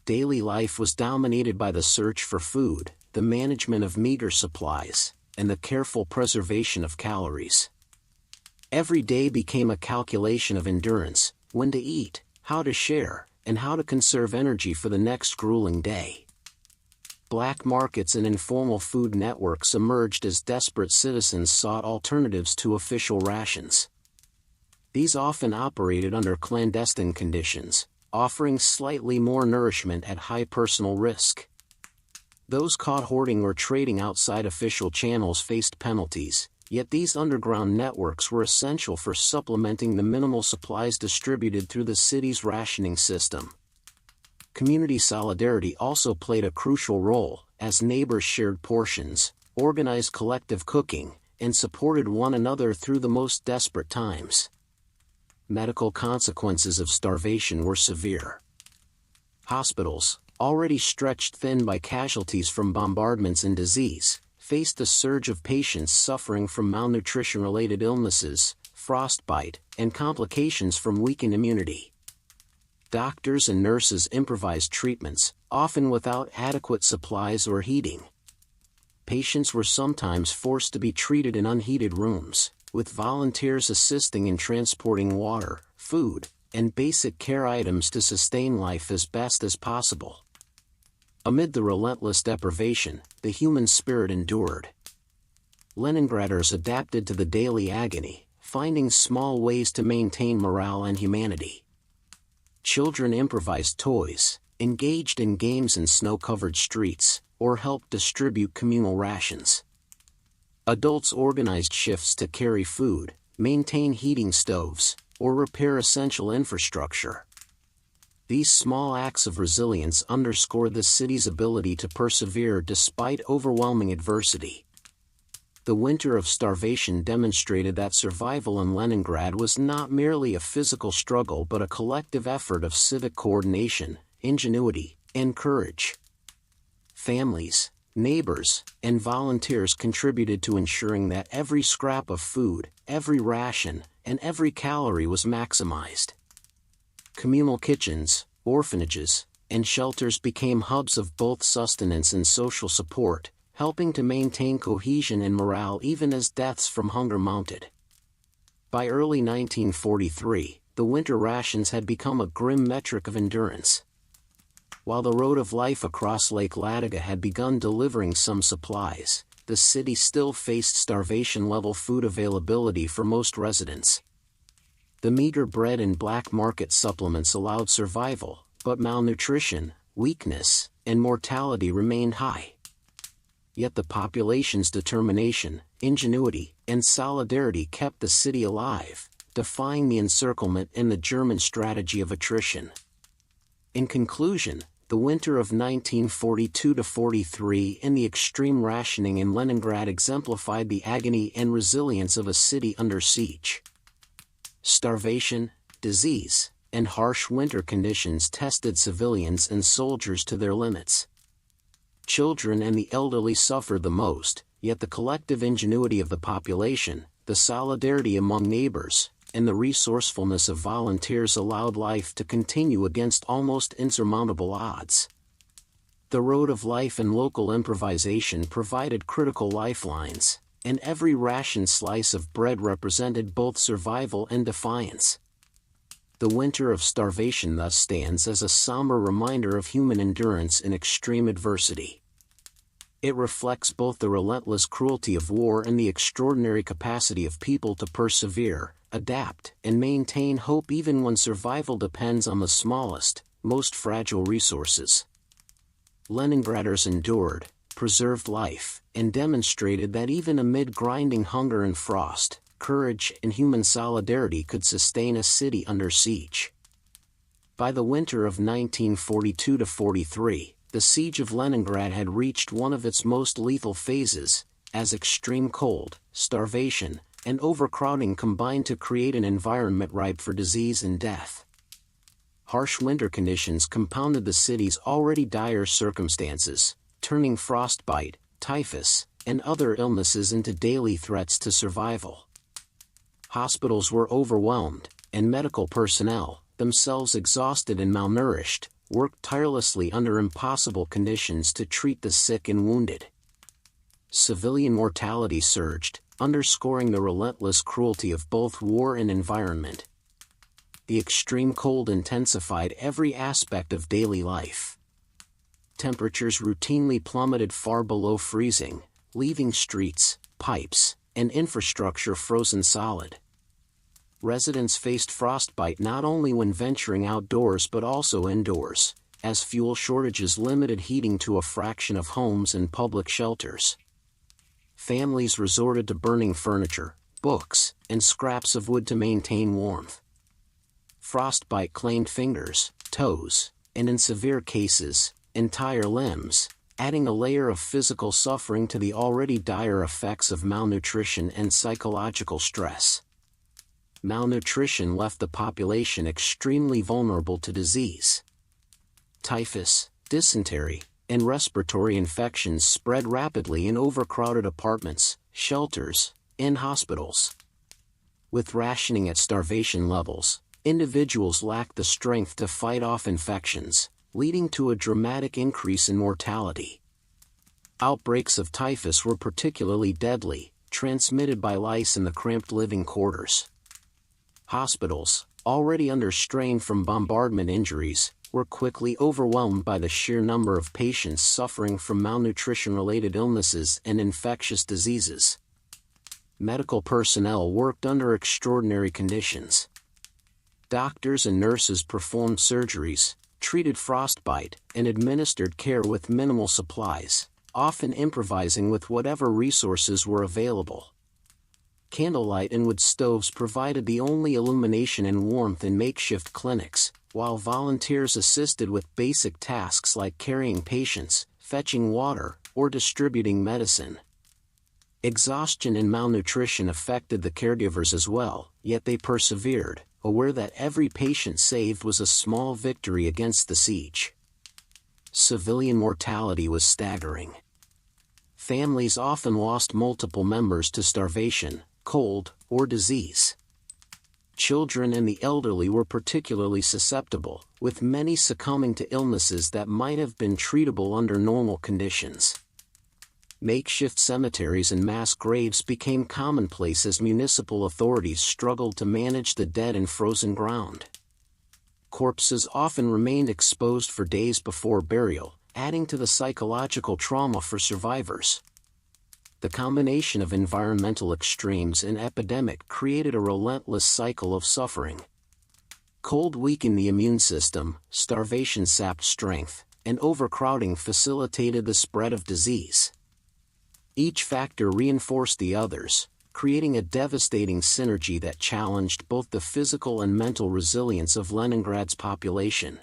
Daily life was dominated by the search for food, the management of meager supplies, and the careful preservation of calories. Every day became a calculation of endurance, when to eat, how to share, and how to conserve energy for the next grueling day. Black markets and informal food networks emerged as desperate citizens sought alternatives to official rations. These often operated under clandestine conditions, offering slightly more nourishment at high personal risk. Those caught hoarding or trading outside official channels faced penalties, yet these underground networks were essential for supplementing the minimal supplies distributed through the city's rationing system. Community solidarity also played a crucial role, as neighbors shared portions, organized collective cooking, and supported one another through the most desperate times. Medical consequences of starvation were severe. Hospitals, already stretched thin by casualties from bombardments and disease, faced a surge of patients suffering from malnutrition-related illnesses, frostbite, and complications from weakened immunity. Doctors and nurses improvised treatments, often without adequate supplies or heating. Patients were sometimes forced to be treated in unheated rooms, with volunteers assisting in transporting water, food, and basic care items to sustain life as best as possible. Amid the relentless deprivation, the human spirit endured. Leningraders adapted to the daily agony, finding small ways to maintain morale and humanity. Children improvised toys, engaged in games in snow-covered streets, or helped distribute communal rations. Adults organized shifts to carry food, maintain heating stoves, or repair essential infrastructure. These small acts of resilience underscore the city's ability to persevere despite overwhelming adversity. The winter of starvation demonstrated that survival in Leningrad was not merely a physical struggle but a collective effort of civic coordination, ingenuity, and courage. Families, neighbors, and volunteers contributed to ensuring that every scrap of food, every ration, and every calorie was maximized. Communal kitchens, orphanages, and shelters became hubs of both sustenance and social support, helping to maintain cohesion and morale even as deaths from hunger mounted. By early 1943, the winter rations had become a grim metric of endurance. While the road of life across Lake Ladoga had begun delivering some supplies, the city still faced starvation-level food availability for most residents. The meager bread and black market supplements allowed survival, but malnutrition, weakness, and mortality remained high. Yet the population's determination, ingenuity, and solidarity kept the city alive, defying the encirclement and the German strategy of attrition. In conclusion, the winter of 1942-43 and the extreme rationing in Leningrad exemplified the agony and resilience of a city under siege. Starvation, disease, and harsh winter conditions tested civilians and soldiers to their limits. Children and the elderly suffered the most, yet the collective ingenuity of the population, the solidarity among neighbors, and the resourcefulness of volunteers allowed life to continue against almost insurmountable odds. The road of life and local improvisation provided critical lifelines, and every rationed slice of bread represented both survival and defiance. The winter of starvation thus stands as a somber reminder of human endurance in extreme adversity. It reflects both the relentless cruelty of war and the extraordinary capacity of people to persevere, adapt, and maintain hope even when survival depends on the smallest, most fragile resources. Leningraders endured, preserved life, and demonstrated that even amid grinding hunger and frost, courage and human solidarity could sustain a city under siege. By the winter of 1942-43, the siege of Leningrad had reached one of its most lethal phases, as extreme cold, starvation, and overcrowding combined to create an environment ripe for disease and death. Harsh winter conditions compounded the city's already dire circumstances, turning frostbite, typhus, and other illnesses into daily threats to survival. Hospitals were overwhelmed, and medical personnel, themselves exhausted and malnourished, worked tirelessly under impossible conditions to treat the sick and wounded. Civilian mortality surged, underscoring the relentless cruelty of both war and environment. The extreme cold intensified every aspect of daily life. Temperatures routinely plummeted far below freezing, leaving streets, pipes, and infrastructure frozen solid. Residents faced frostbite not only when venturing outdoors but also indoors, as fuel shortages limited heating to a fraction of homes and public shelters. Families resorted to burning furniture, books, and scraps of wood to maintain warmth. Frostbite claimed fingers, toes, and in severe cases, entire limbs, adding a layer of physical suffering to the already dire effects of malnutrition and psychological stress. Malnutrition left the population extremely vulnerable to disease. Typhus, dysentery, and respiratory infections spread rapidly in overcrowded apartments, shelters, and hospitals. With rationing at starvation levels, individuals lacked the strength to fight off infections, leading to a dramatic increase in mortality. Outbreaks of typhus were particularly deadly, transmitted by lice in the cramped living quarters. Hospitals, already under strain from bombardment injuries, were quickly overwhelmed by the sheer number of patients suffering from malnutrition-related illnesses and infectious diseases. Medical personnel worked under extraordinary conditions. Doctors and nurses performed surgeries, treated frostbite, and administered care with minimal supplies, often improvising with whatever resources were available. Candlelight and wood stoves provided the only illumination and warmth in makeshift clinics, while volunteers assisted with basic tasks like carrying patients, fetching water, or distributing medicine. Exhaustion and malnutrition affected the caregivers as well, yet they persevered, aware that every patient saved was a small victory against the siege. Civilian mortality was staggering. Families often lost multiple members to starvation, cold, or disease. Children and the elderly were particularly susceptible, with many succumbing to illnesses that might have been treatable under normal conditions. Makeshift cemeteries and mass graves became commonplace as municipal authorities struggled to manage the dead and frozen ground. Corpses often remained exposed for days before burial, adding to the psychological trauma for survivors. The combination of environmental extremes and epidemic created a relentless cycle of suffering. Cold weakened the immune system, starvation sapped strength, and overcrowding facilitated the spread of disease. Each factor reinforced the others, creating a devastating synergy that challenged both the physical and mental resilience of Leningrad's population.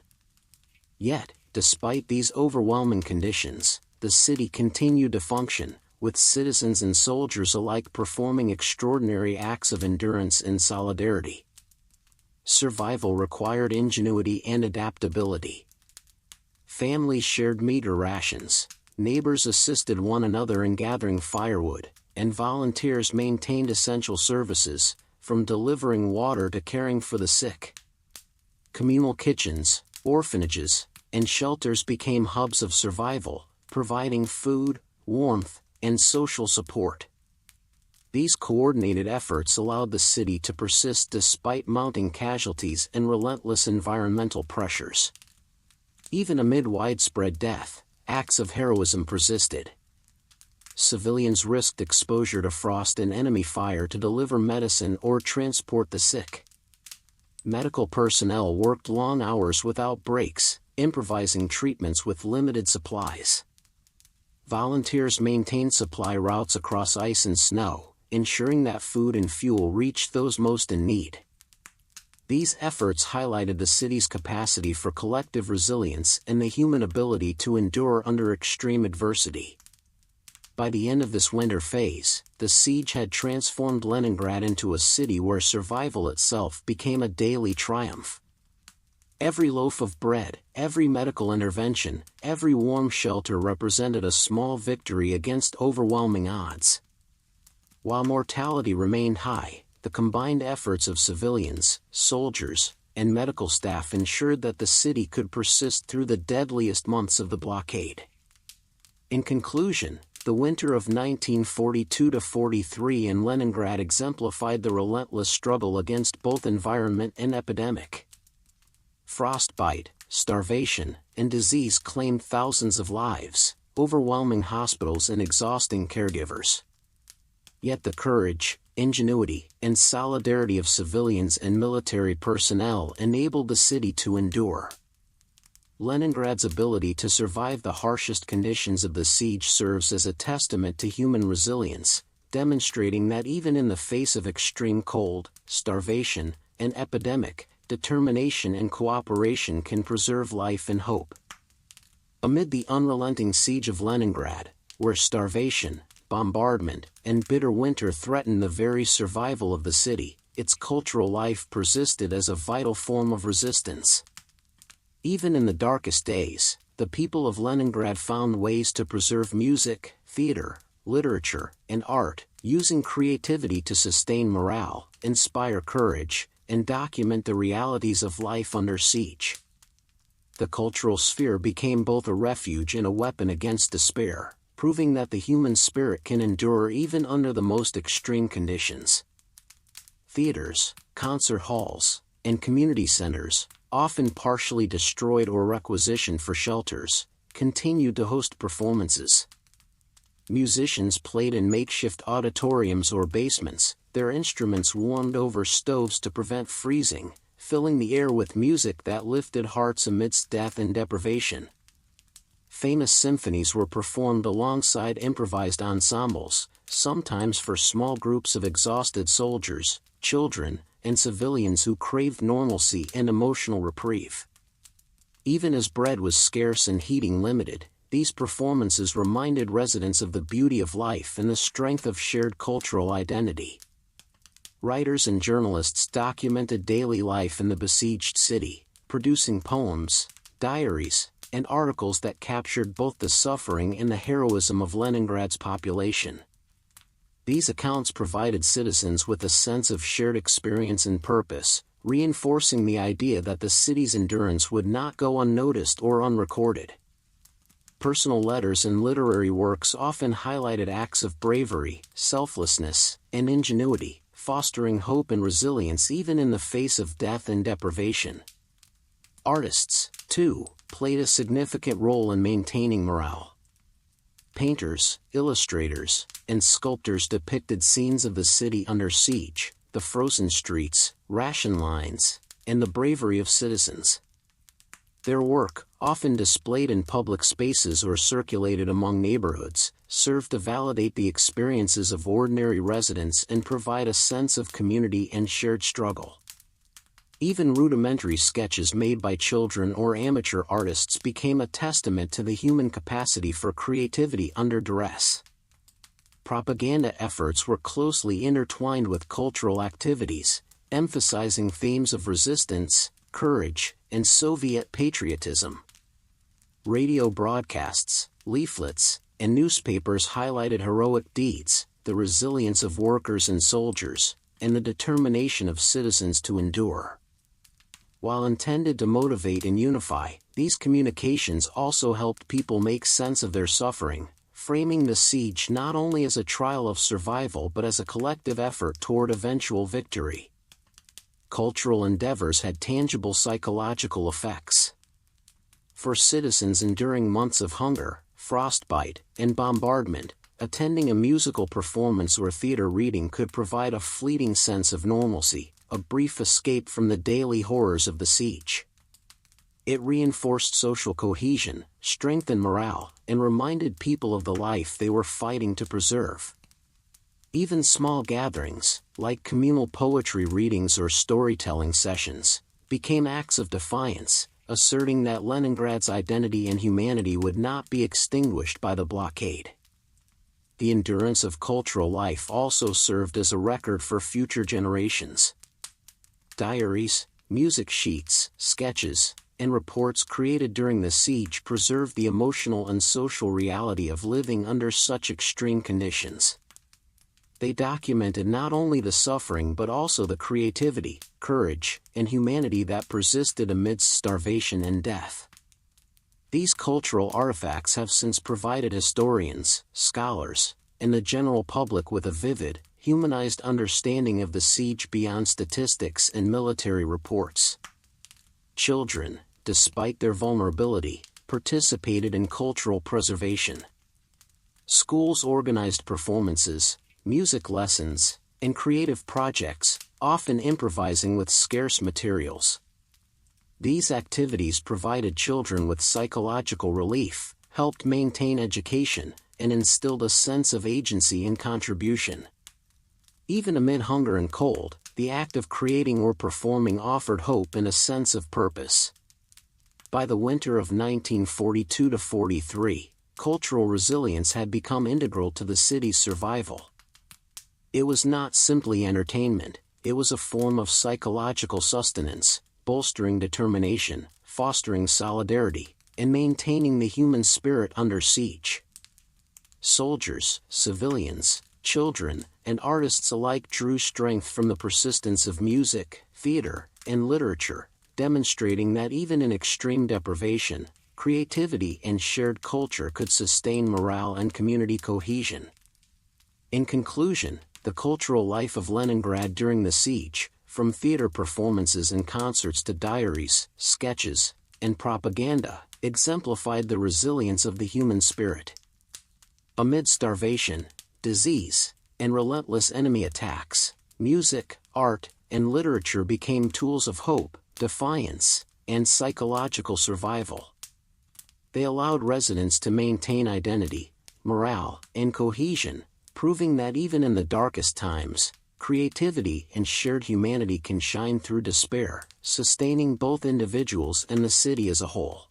Yet, despite these overwhelming conditions, the city continued to function, with citizens and soldiers alike performing extraordinary acts of endurance and solidarity. Survival required ingenuity and adaptability. Families shared meager rations, neighbors assisted one another in gathering firewood, and volunteers maintained essential services, from delivering water to caring for the sick. Communal kitchens, orphanages, and shelters became hubs of survival, providing food, warmth, and social support. These coordinated efforts allowed the city to persist despite mounting casualties and relentless environmental pressures. Even amid widespread death, acts of heroism persisted. Civilians risked exposure to frost and enemy fire to deliver medicine or transport the sick. Medical personnel worked long hours without breaks, improvising treatments with limited supplies. Volunteers maintained supply routes across ice and snow, ensuring that food and fuel reached those most in need. These efforts highlighted the city's capacity for collective resilience and the human ability to endure under extreme adversity. By the end of this winter phase, the siege had transformed Leningrad into a city where survival itself became a daily triumph. Every loaf of bread, every medical intervention, every warm shelter represented a small victory against overwhelming odds. While mortality remained high, the combined efforts of civilians, soldiers, and medical staff ensured that the city could persist through the deadliest months of the blockade. In conclusion, the winter of 1942-43 in Leningrad exemplified the relentless struggle against both environment and epidemic. Frostbite, starvation, and disease claimed thousands of lives, overwhelming hospitals and exhausting caregivers. Yet the courage, ingenuity, and solidarity of civilians and military personnel enabled the city to endure. Leningrad's ability to survive the harshest conditions of the siege serves as a testament to human resilience, demonstrating that even in the face of extreme cold, starvation, and epidemic, determination and cooperation can preserve life and hope. Amid the unrelenting siege of Leningrad, where starvation, bombardment, and bitter winter threatened the very survival of the city, its cultural life persisted as a vital form of resistance. Even in the darkest days, the people of Leningrad found ways to preserve music, theater, literature, and art, using creativity to sustain morale, inspire courage, and document the realities of life under siege. The cultural sphere became both a refuge and a weapon against despair, proving that the human spirit can endure even under the most extreme conditions. Theaters, concert halls, and community centers, often partially destroyed or requisitioned for shelters, continued to host performances. Musicians played in makeshift auditoriums or basements, their instruments warmed over stoves to prevent freezing, filling the air with music that lifted hearts amidst death and deprivation. Famous symphonies were performed alongside improvised ensembles, sometimes for small groups of exhausted soldiers, children, and civilians who craved normalcy and emotional reprieve. Even as bread was scarce and heating limited, these performances reminded residents of the beauty of life and the strength of shared cultural identity. Writers and journalists documented daily life in the besieged city, producing poems, diaries, and articles that captured both the suffering and the heroism of Leningrad's population. These accounts provided citizens with a sense of shared experience and purpose, reinforcing the idea that the city's endurance would not go unnoticed or unrecorded. Personal letters and literary works often highlighted acts of bravery, selflessness, and ingenuity, fostering hope and resilience even in the face of death and deprivation. Artists, too, played a significant role in maintaining morale. Painters, illustrators, and sculptors depicted scenes of the city under siege, the frozen streets, ration lines, and the bravery of citizens. Their work, often displayed in public spaces or circulated among neighborhoods, served to validate the experiences of ordinary residents and provide a sense of community and shared struggle. Even rudimentary sketches made by children or amateur artists became a testament to the human capacity for creativity under duress. Propaganda efforts were closely intertwined with cultural activities, emphasizing themes of resistance, courage, and Soviet patriotism. Radio broadcasts, leaflets, and newspapers highlighted heroic deeds, the resilience of workers and soldiers, and the determination of citizens to endure. While intended to motivate and unify, these communications also helped people make sense of their suffering, framing the siege not only as a trial of survival but as a collective effort toward eventual victory. Cultural endeavors had tangible psychological effects. For citizens enduring months of hunger, frostbite, and bombardment, attending a musical performance or theater reading could provide a fleeting sense of normalcy, a brief escape from the daily horrors of the siege. It reinforced social cohesion, strengthened morale, and reminded people of the life they were fighting to preserve. Even small gatherings, like communal poetry readings or storytelling sessions, became acts of defiance, asserting that Leningrad's identity and humanity would not be extinguished by the blockade. The endurance of cultural life also served as a record for future generations. Diaries, music sheets, sketches, and reports created during the siege preserved the emotional and social reality of living under such extreme conditions. They documented not only the suffering but also the creativity, courage, and humanity that persisted amidst starvation and death. These cultural artifacts have since provided historians, scholars, and the general public with a vivid, humanized understanding of the siege beyond statistics and military reports. Children, despite their vulnerability, participated in cultural preservation. Schools organized performances, music lessons, and creative projects, often improvising with scarce materials. These activities provided children with psychological relief, helped maintain education, and instilled a sense of agency and contribution. Even amid hunger and cold, the act of creating or performing offered hope and a sense of purpose. By the winter of 1942-43, cultural resilience had become integral to the city's survival. It was not simply entertainment, it was a form of psychological sustenance, bolstering determination, fostering solidarity, and maintaining the human spirit under siege. Soldiers, civilians, children, and artists alike drew strength from the persistence of music, theater, and literature, demonstrating that even in extreme deprivation, creativity and shared culture could sustain morale and community cohesion. In conclusion, the cultural life of Leningrad during the siege, from theater performances and concerts to diaries, sketches, and propaganda, exemplified the resilience of the human spirit. Amid starvation, disease, and relentless enemy attacks, music, art, and literature became tools of hope, defiance, and psychological survival. They allowed residents to maintain identity, morale, and cohesion, proving that even in the darkest times, creativity and shared humanity can shine through despair, sustaining both individuals and the city as a whole.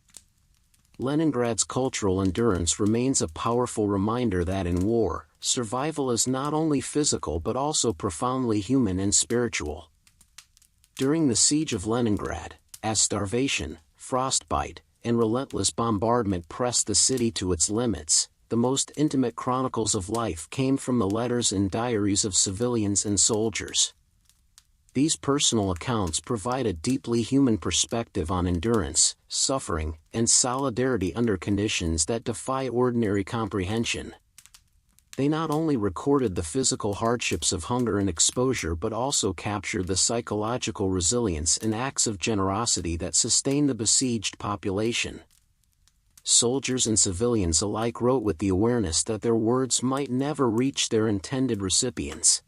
Leningrad's cultural endurance remains a powerful reminder that in war, survival is not only physical but also profoundly human and spiritual. During the siege of Leningrad, as starvation, frostbite, and relentless bombardment pressed the city to its limits, the most intimate chronicles of life came from the letters and diaries of civilians and soldiers. These personal accounts provide a deeply human perspective on endurance, suffering, and solidarity under conditions that defy ordinary comprehension. They not only recorded the physical hardships of hunger and exposure but also captured the psychological resilience and acts of generosity that sustained the besieged population. Soldiers and civilians alike wrote with the awareness that their words might never reach their intended recipients.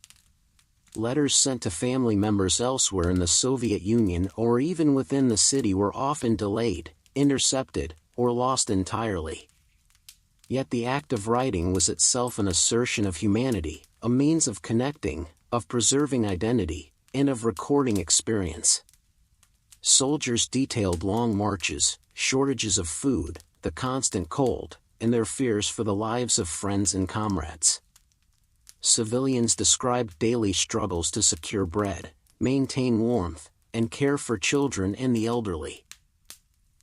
Letters sent to family members elsewhere in the Soviet Union or even within the city were often delayed, intercepted, or lost entirely. Yet the act of writing was itself an assertion of humanity, a means of connecting, of preserving identity, and of recording experience. Soldiers detailed long marches, shortages of food, the constant cold, and their fears for the lives of friends and comrades. Civilians described daily struggles to secure bread, maintain warmth, and care for children and the elderly.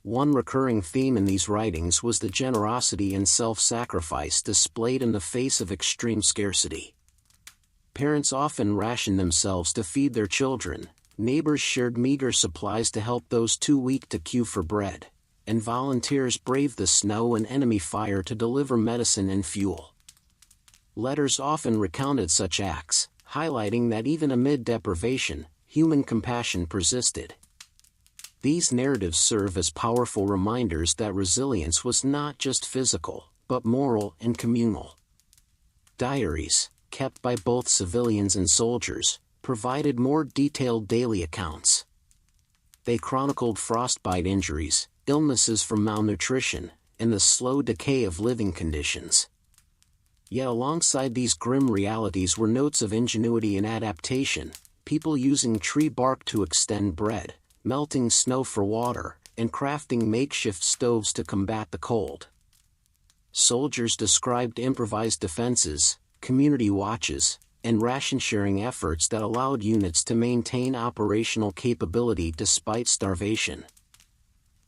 One recurring theme in these writings was the generosity and self-sacrifice displayed in the face of extreme scarcity. Parents often rationed themselves to feed their children, Neighbors shared meager supplies to help those too weak to queue for bread, and volunteers braved the snow and enemy fire to deliver medicine and fuel. Letters often recounted such acts, highlighting that even amid deprivation, human compassion persisted. These narratives serve as powerful reminders that resilience was not just physical, but moral and communal. Diaries, kept by both civilians and soldiers, provided more detailed daily accounts. They chronicled frostbite injuries, illnesses from malnutrition, and the slow decay of living conditions. Yet alongside these grim realities were notes of ingenuity and adaptation, people using tree bark to extend bread, melting snow for water, and crafting makeshift stoves to combat the cold. Soldiers described improvised defenses, community watches, and ration-sharing efforts that allowed units to maintain operational capability despite starvation.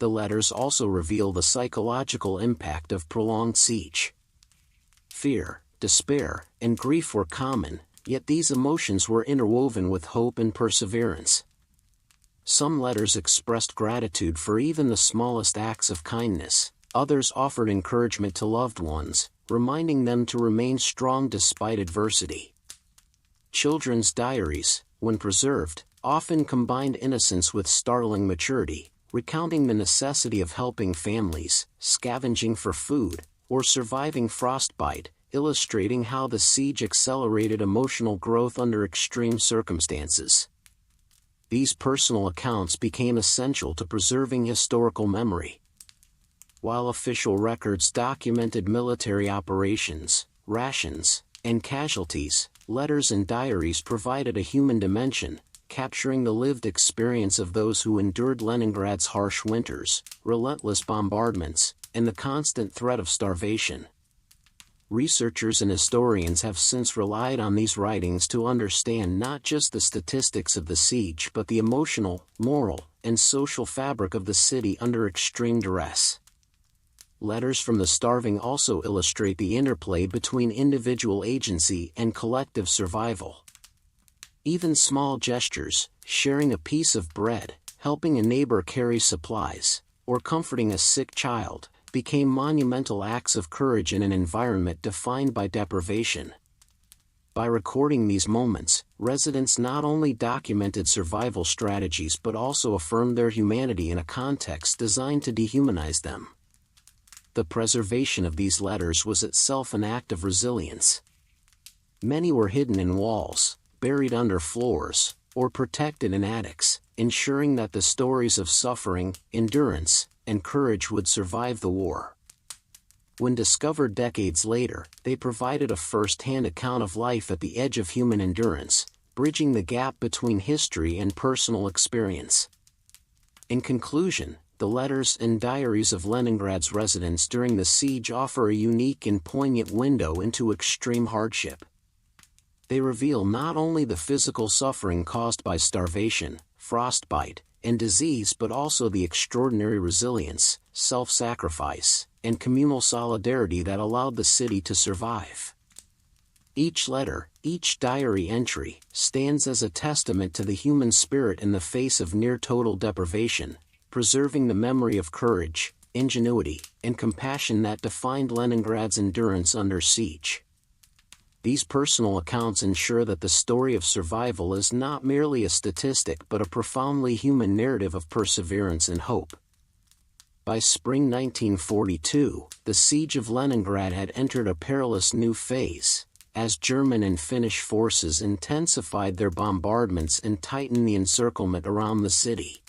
The letters also reveal the psychological impact of prolonged siege. Fear, despair, and grief were common, yet these emotions were interwoven with hope and perseverance. Some letters expressed gratitude for even the smallest acts of kindness, others offered encouragement to loved ones, reminding them to remain strong despite adversity. Children's diaries, when preserved, often combined innocence with startling maturity, recounting the necessity of helping families, scavenging for food, or surviving frostbite, illustrating how the siege accelerated emotional growth under extreme circumstances. These personal accounts became essential to preserving historical memory. While official records documented military operations, rations, and casualties, letters and diaries provided a human dimension, capturing the lived experience of those who endured Leningrad's harsh winters, relentless bombardments, and the constant threat of starvation. Researchers and historians have since relied on these writings to understand not just the statistics of the siege but the emotional, moral, and social fabric of the city under extreme duress. Letters from the starving also illustrate the interplay between individual agency and collective survival. Even small gestures, sharing a piece of bread, helping a neighbor carry supplies, or comforting a sick child, became monumental acts of courage in an environment defined by deprivation. By recording these moments, residents not only documented survival strategies but also affirmed their humanity in a context designed to dehumanize them. The preservation of these letters was itself an act of resilience. Many were hidden in walls, buried under floors, or protected in attics, ensuring that the stories of suffering, endurance, and courage would survive the war. When discovered decades later, they provided a first-hand account of life at the edge of human endurance, bridging the gap between history and personal experience. In conclusion, the letters and diaries of Leningrad's residents during the siege offer a unique and poignant window into extreme hardship. They reveal not only the physical suffering caused by starvation, frostbite, and disease but also the extraordinary resilience, self-sacrifice, and communal solidarity that allowed the city to survive. Each letter, each diary entry, stands as a testament to the human spirit in the face of near-total deprivation, preserving the memory of courage, ingenuity, and compassion that defined Leningrad's endurance under siege. These personal accounts ensure that the story of survival is not merely a statistic but a profoundly human narrative of perseverance and hope. By spring 1942, the siege of Leningrad had entered a perilous new phase, as German and Finnish forces intensified their bombardments and tightened the encirclement around the city.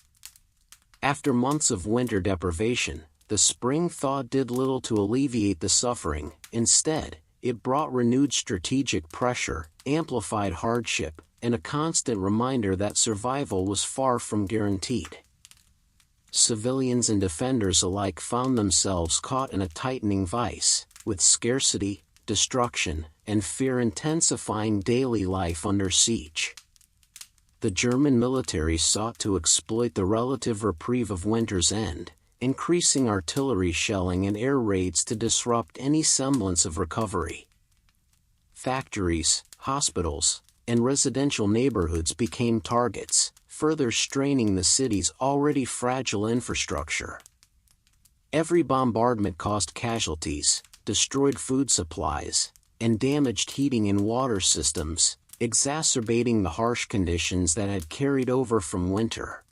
After months of winter deprivation, the spring thaw did little to alleviate the suffering. Instead, it brought renewed strategic pressure, amplified hardship, and a constant reminder that survival was far from guaranteed. Civilians and defenders alike found themselves caught in a tightening vice, with scarcity, destruction, and fear intensifying daily life under siege. The German military sought to exploit the relative reprieve of winter's end, increasing artillery shelling and air raids to disrupt any semblance of recovery. Factories, hospitals, and residential neighborhoods became targets, further straining the city's already fragile infrastructure. Every bombardment caused casualties, destroyed food supplies, and damaged heating and water systems, exacerbating the harsh conditions that had carried over from winter.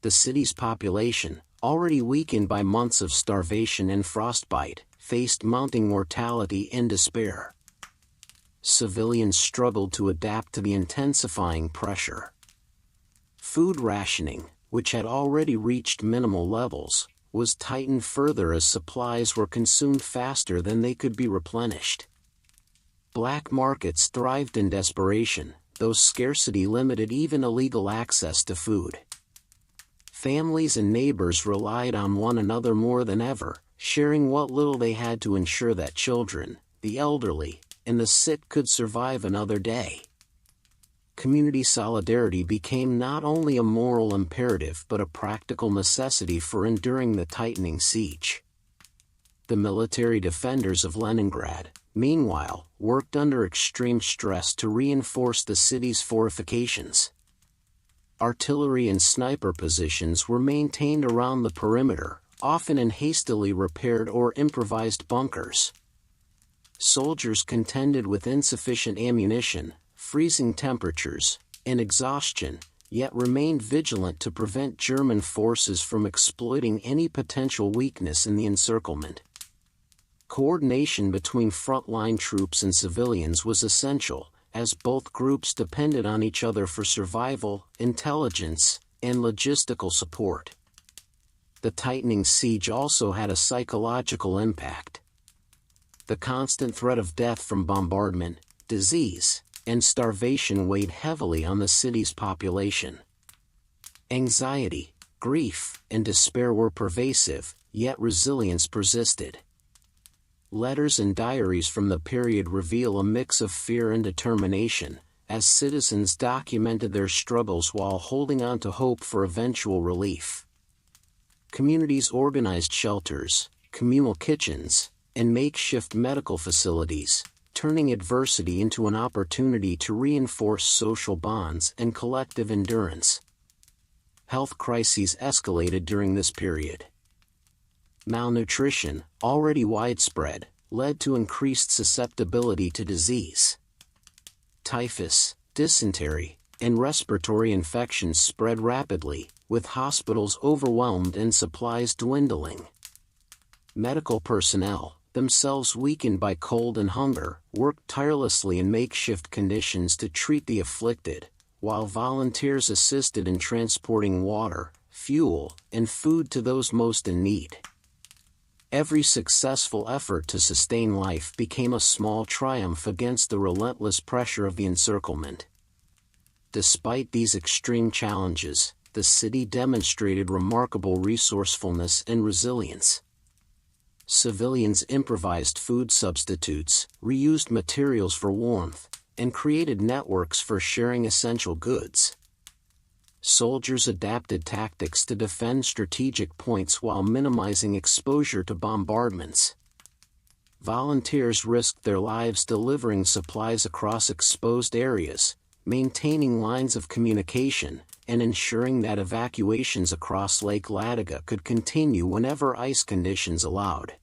The city's population, already weakened by months of starvation and frostbite, faced mounting mortality and despair. Civilians struggled to adapt to the intensifying pressure. Food rationing, which had already reached minimal levels, was tightened further as supplies were consumed faster than they could be replenished. Black markets thrived in desperation, though scarcity limited even illegal access to food. Families and neighbors relied on one another more than ever, sharing what little they had to ensure that children, the elderly, and the sick could survive another day. Community solidarity became not only a moral imperative but a practical necessity for enduring the tightening siege. The military defenders of Leningrad, meanwhile, worked under extreme stress to reinforce the city's fortifications. Artillery and sniper positions were maintained around the perimeter, often in hastily repaired or improvised bunkers. Soldiers contended with insufficient ammunition, freezing temperatures, and exhaustion, yet remained vigilant to prevent German forces from exploiting any potential weakness in the encirclement. Coordination between frontline troops and civilians was essential, as both groups depended on each other for survival, intelligence, and logistical support. The tightening siege also had a psychological impact. The constant threat of death from bombardment, disease, and starvation weighed heavily on the city's population. Anxiety, grief, and despair were pervasive, yet resilience persisted. Letters and diaries from the period reveal a mix of fear and determination, as citizens documented their struggles while holding on to hope for eventual relief. Communities organized shelters, communal kitchens, and makeshift medical facilities, turning adversity into an opportunity to reinforce social bonds and collective endurance. Health crises escalated during this period. Malnutrition, already widespread, led to increased susceptibility to disease. Typhus, dysentery, and respiratory infections spread rapidly, with hospitals overwhelmed and supplies dwindling. Medical personnel, themselves weakened by cold and hunger, worked tirelessly in makeshift conditions to treat the afflicted, while volunteers assisted in transporting water, fuel, and food to those most in need. Every successful effort to sustain life became a small triumph against the relentless pressure of the encirclement. Despite these extreme challenges, the city demonstrated remarkable resourcefulness and resilience. Civilians improvised food substitutes, reused materials for warmth, and created networks for sharing essential goods. Soldiers adapted tactics to defend strategic points while minimizing exposure to bombardments. Volunteers risked their lives delivering supplies across exposed areas, maintaining lines of communication, and ensuring that evacuations across Lake Ladoga could continue whenever ice conditions allowed.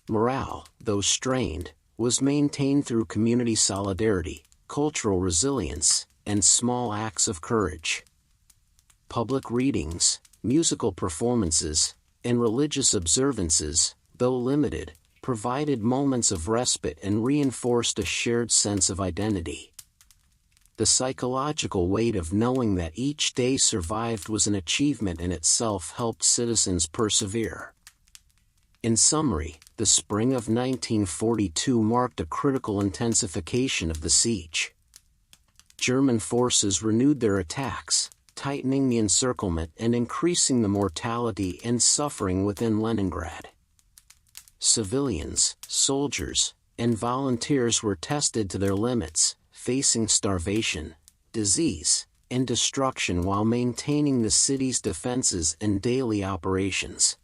Morale, though strained, was maintained through community solidarity, cultural resilience, and small acts of courage. Public readings, musical performances, and religious observances, though limited, provided moments of respite and reinforced a shared sense of identity. The psychological weight of knowing that each day survived was an achievement in itself helped citizens persevere. In summary, the spring of 1942 marked a critical intensification of the siege. German forces renewed their attacks, tightening the encirclement and increasing the mortality and suffering within Leningrad. Civilians, soldiers, and volunteers were tested to their limits, facing starvation, disease, and destruction while maintaining the city's defenses and daily operations.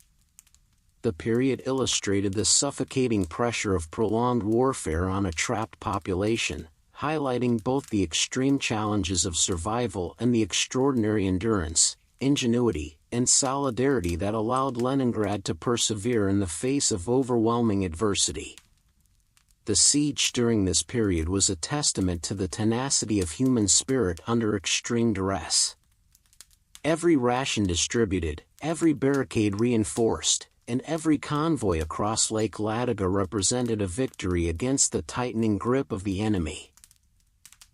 The period illustrated the suffocating pressure of prolonged warfare on a trapped population, highlighting both the extreme challenges of survival and the extraordinary endurance, ingenuity, and solidarity that allowed Leningrad to persevere in the face of overwhelming adversity. The siege during this period was a testament to the tenacity of human spirit under extreme duress. Every ration distributed, every barricade reinforced, and every convoy across Lake Ladoga represented a victory against the tightening grip of the enemy.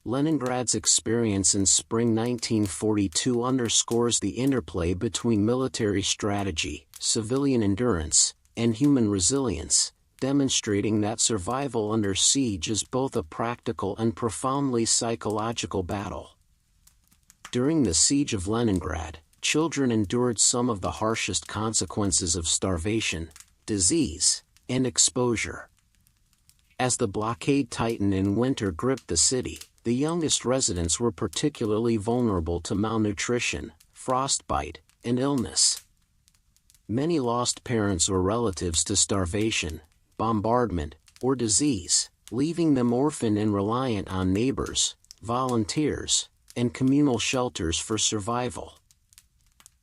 Leningrad's experience in spring 1942 underscores the interplay between military strategy, civilian endurance, and human resilience, demonstrating that survival under siege is both a practical and profoundly psychological battle. During the siege of Leningrad, children endured some of the harshest consequences of starvation, disease, and exposure. As the blockade tightened and winter gripped the city, the youngest residents were particularly vulnerable to malnutrition, frostbite, and illness. Many lost parents or relatives to starvation, bombardment, or disease, leaving them orphaned and reliant on neighbors, volunteers, and communal shelters for survival.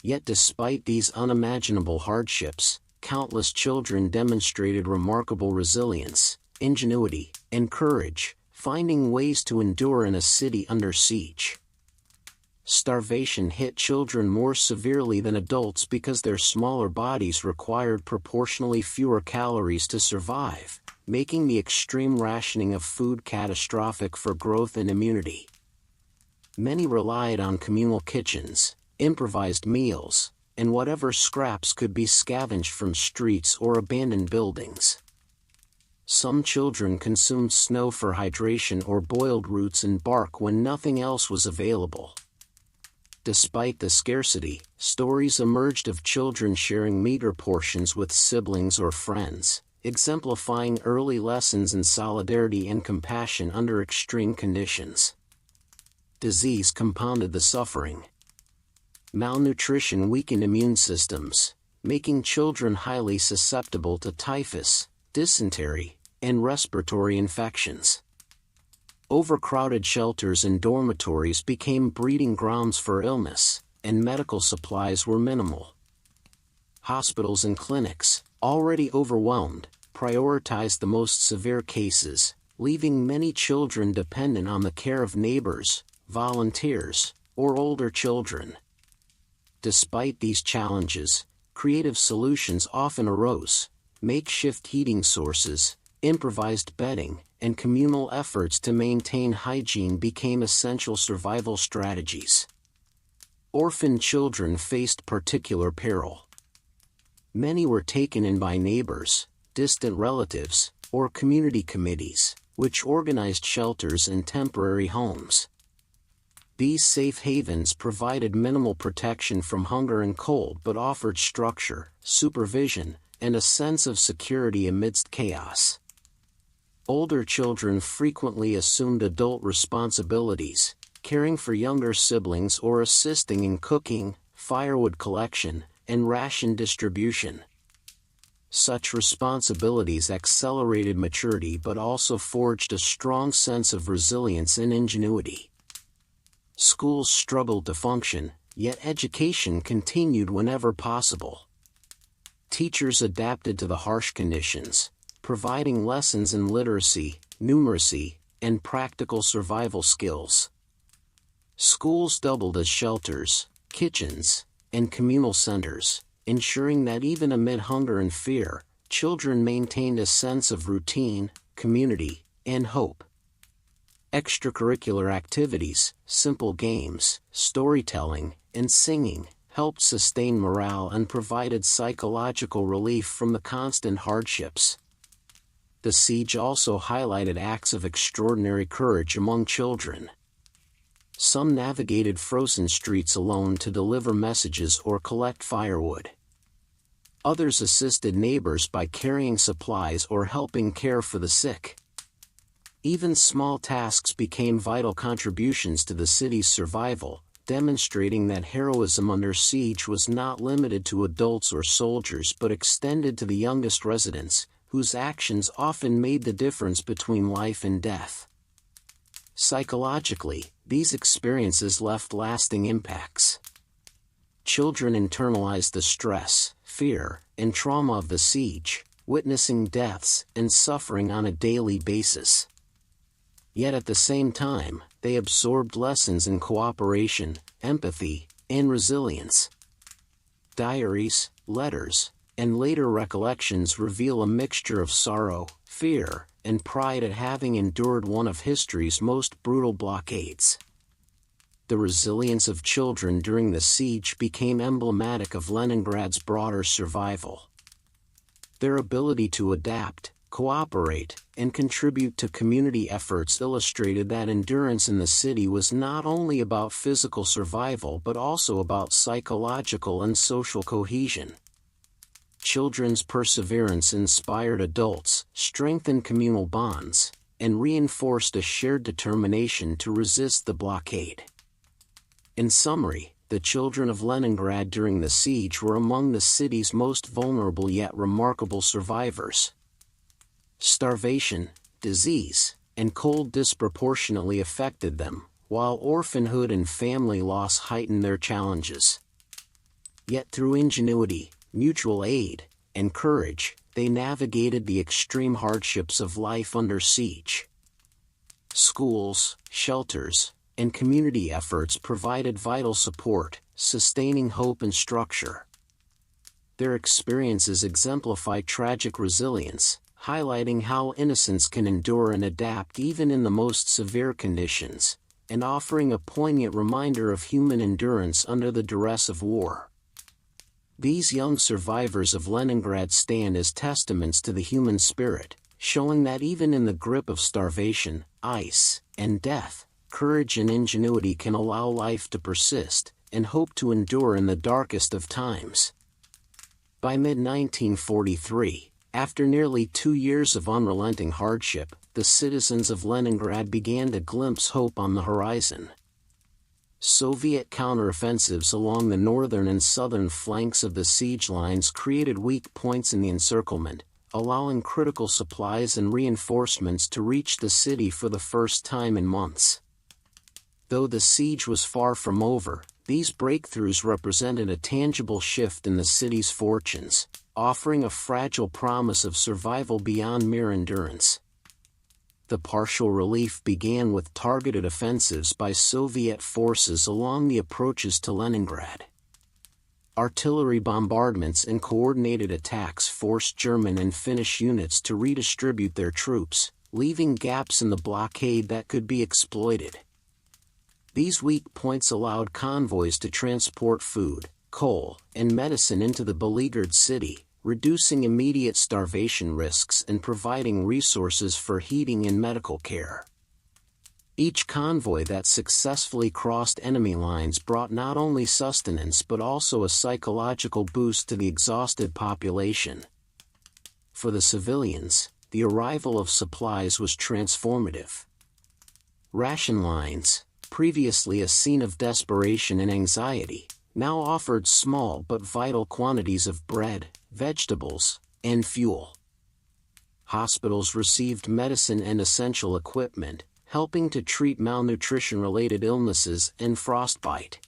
Yet despite these unimaginable hardships, countless children demonstrated remarkable resilience, ingenuity, and courage, finding ways to endure in a city under siege. Starvation hit children more severely than adults because their smaller bodies required proportionally fewer calories to survive, making the extreme rationing of food catastrophic for growth and immunity. Many relied on communal kitchens, improvised meals, and whatever scraps could be scavenged from streets or abandoned buildings. Some children consumed snow for hydration or boiled roots and bark when nothing else was available. Despite the scarcity, stories emerged of children sharing meager portions with siblings or friends, exemplifying early lessons in solidarity and compassion under extreme conditions. Disease compounded the suffering. Malnutrition weakened immune systems, making children highly susceptible to typhus, dysentery, and respiratory infections. Overcrowded shelters and dormitories became breeding grounds for illness, and medical supplies were minimal. Hospitals and clinics, already overwhelmed, prioritized the most severe cases, leaving many children dependent on the care of neighbors, volunteers, or older children. Despite these challenges, creative solutions often arose: makeshift heating sources, improvised bedding, and communal efforts to maintain hygiene became essential survival strategies. Orphaned children faced particular peril. Many were taken in by neighbors, distant relatives, or community committees, which organized shelters and temporary homes. These safe havens provided minimal protection from hunger and cold but offered structure, supervision, and a sense of security amidst chaos. Older children frequently assumed adult responsibilities, caring for younger siblings or assisting in cooking, firewood collection, and ration distribution. Such responsibilities accelerated maturity but also forged a strong sense of resilience and ingenuity. Schools struggled to function, yet education continued whenever possible. Teachers adapted to the harsh conditions, providing lessons in literacy, numeracy, and practical survival skills. Schools doubled as shelters, kitchens, and communal centers, ensuring that even amid hunger and fear, children maintained a sense of routine, community, and hope. Extracurricular activities, simple games, storytelling, and singing helped sustain morale and provided psychological relief from the constant hardships. The siege also highlighted acts of extraordinary courage among children. Some navigated frozen streets alone to deliver messages or collect firewood. Others assisted neighbors by carrying supplies or helping care for the sick. Even small tasks became vital contributions to the city's survival, demonstrating that heroism under siege was not limited to adults or soldiers but extended to the youngest residents, whose actions often made the difference between life and death. Psychologically, these experiences left lasting impacts. Children internalized the stress, fear, and trauma of the siege, witnessing deaths and suffering on a daily basis. Yet at the same time, they absorbed lessons in cooperation, empathy, and resilience. Diaries, letters, and later recollections reveal a mixture of sorrow, fear, and pride at having endured one of history's most brutal blockades. The resilience of children during the siege became emblematic of Leningrad's broader survival. Their ability to adapt, cooperate, and contribute to community efforts illustrated that endurance in the city was not only about physical survival but also about psychological and social cohesion. Children's perseverance inspired adults, strengthened communal bonds, and reinforced a shared determination to resist the blockade. In summary, the children of Leningrad during the siege were among the city's most vulnerable yet remarkable survivors. Starvation, disease, and cold disproportionately affected them, while orphanhood and family loss heightened their challenges. Yet through ingenuity, mutual aid, and courage, they navigated the extreme hardships of life under siege. Schools, shelters, and community efforts provided vital support, sustaining hope and structure. Their experiences exemplify tragic resilience, highlighting how innocence can endure and adapt even in the most severe conditions, and offering a poignant reminder of human endurance under the duress of war. These young survivors of Leningrad stand as testaments to the human spirit, showing that even in the grip of starvation, ice, and death, courage and ingenuity can allow life to persist, and hope to endure in the darkest of times. By mid-1943, after nearly 2 years of unrelenting hardship, the citizens of Leningrad began to glimpse hope on the horizon. Soviet counteroffensives along the northern and southern flanks of the siege lines created weak points in the encirclement, allowing critical supplies and reinforcements to reach the city for the first time in months. Though the siege was far from over, these breakthroughs represented a tangible shift in the city's fortunes, offering a fragile promise of survival beyond mere endurance. The partial relief began with targeted offensives by Soviet forces along the approaches to Leningrad. Artillery bombardments and coordinated attacks forced German and Finnish units to redistribute their troops, leaving gaps in the blockade that could be exploited. These weak points allowed convoys to transport food, coal, and medicine into the beleaguered city, reducing immediate starvation risks and providing resources for heating and medical care. Each convoy that successfully crossed enemy lines brought not only sustenance but also a psychological boost to the exhausted population. For the civilians, the arrival of supplies was transformative. Ration lines, previously a scene of desperation and anxiety, now offered small but vital quantities of bread, vegetables, and fuel. Hospitals received medicine and essential equipment, helping to treat malnutrition-related illnesses and frostbite.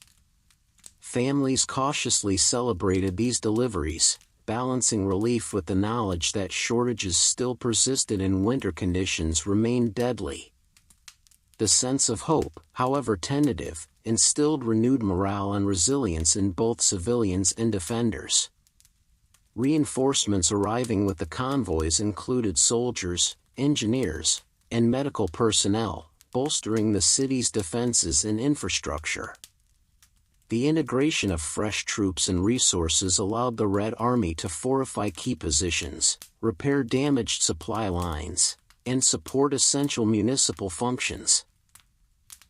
Families cautiously celebrated these deliveries, balancing relief with the knowledge that shortages still persisted and winter conditions remained deadly. The sense of hope, however tentative, instilled renewed morale and resilience in both civilians and defenders. Reinforcements arriving with the convoys included soldiers, engineers, and medical personnel, bolstering the city's defenses and infrastructure. The integration of fresh troops and resources allowed the Red Army to fortify key positions, repair damaged supply lines, and support essential municipal functions.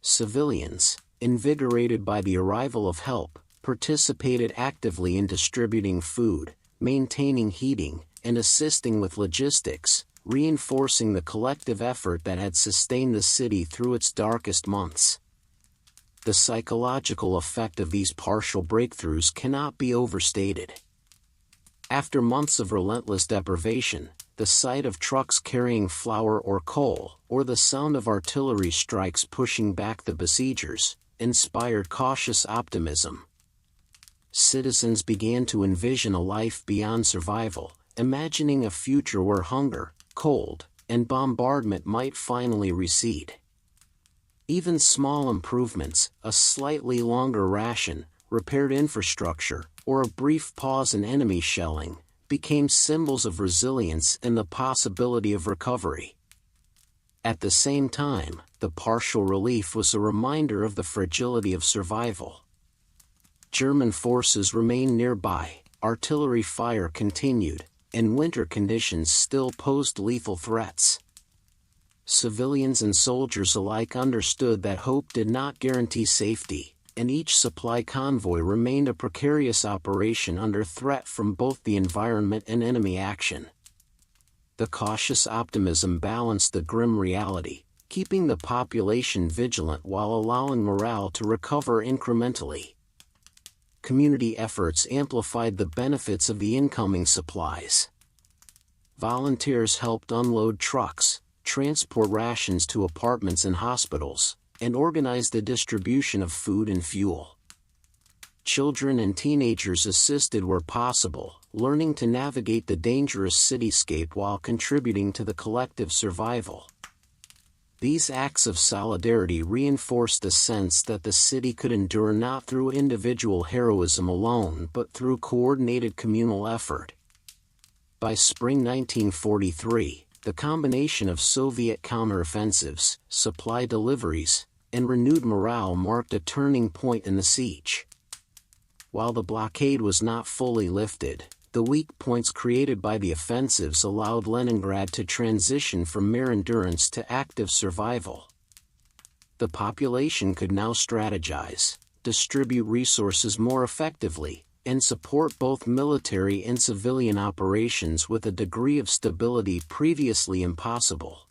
Civilians, invigorated by the arrival of help, participated actively in distributing food, maintaining heating, and assisting with logistics, reinforcing the collective effort that had sustained the city through its darkest months. The psychological effect of these partial breakthroughs cannot be overstated. After months of relentless deprivation, the sight of trucks carrying flour or coal, or the sound of artillery strikes pushing back the besiegers, inspired cautious optimism. Citizens began to envision a life beyond survival, imagining a future where hunger, cold, and bombardment might finally recede. Even small improvements, a slightly longer ration, repaired infrastructure, or a brief pause in enemy shelling, became symbols of resilience and the possibility of recovery. At the same time, the partial relief was a reminder of the fragility of survival. German forces remained nearby, artillery fire continued, and winter conditions still posed lethal threats. Civilians and soldiers alike understood that hope did not guarantee safety, and each supply convoy remained a precarious operation under threat from both the environment and enemy action. The cautious optimism balanced the grim reality, keeping the population vigilant while allowing morale to recover incrementally. Community efforts amplified the benefits of the incoming supplies. Volunteers helped unload trucks, transport rations to apartments and hospitals, and organize the distribution of food and fuel. Children and teenagers assisted where possible, learning to navigate the dangerous cityscape while contributing to the collective survival. These acts of solidarity reinforced the sense that the city could endure not through individual heroism alone but through coordinated communal effort. By spring 1943, the combination of Soviet counteroffensives, supply deliveries, and renewed morale marked a turning point in the siege. While the blockade was not fully lifted, the weak points created by the offensives allowed Leningrad to transition from mere endurance to active survival. The population could now strategize, distribute resources more effectively, and support both military and civilian operations with a degree of stability previously impossible.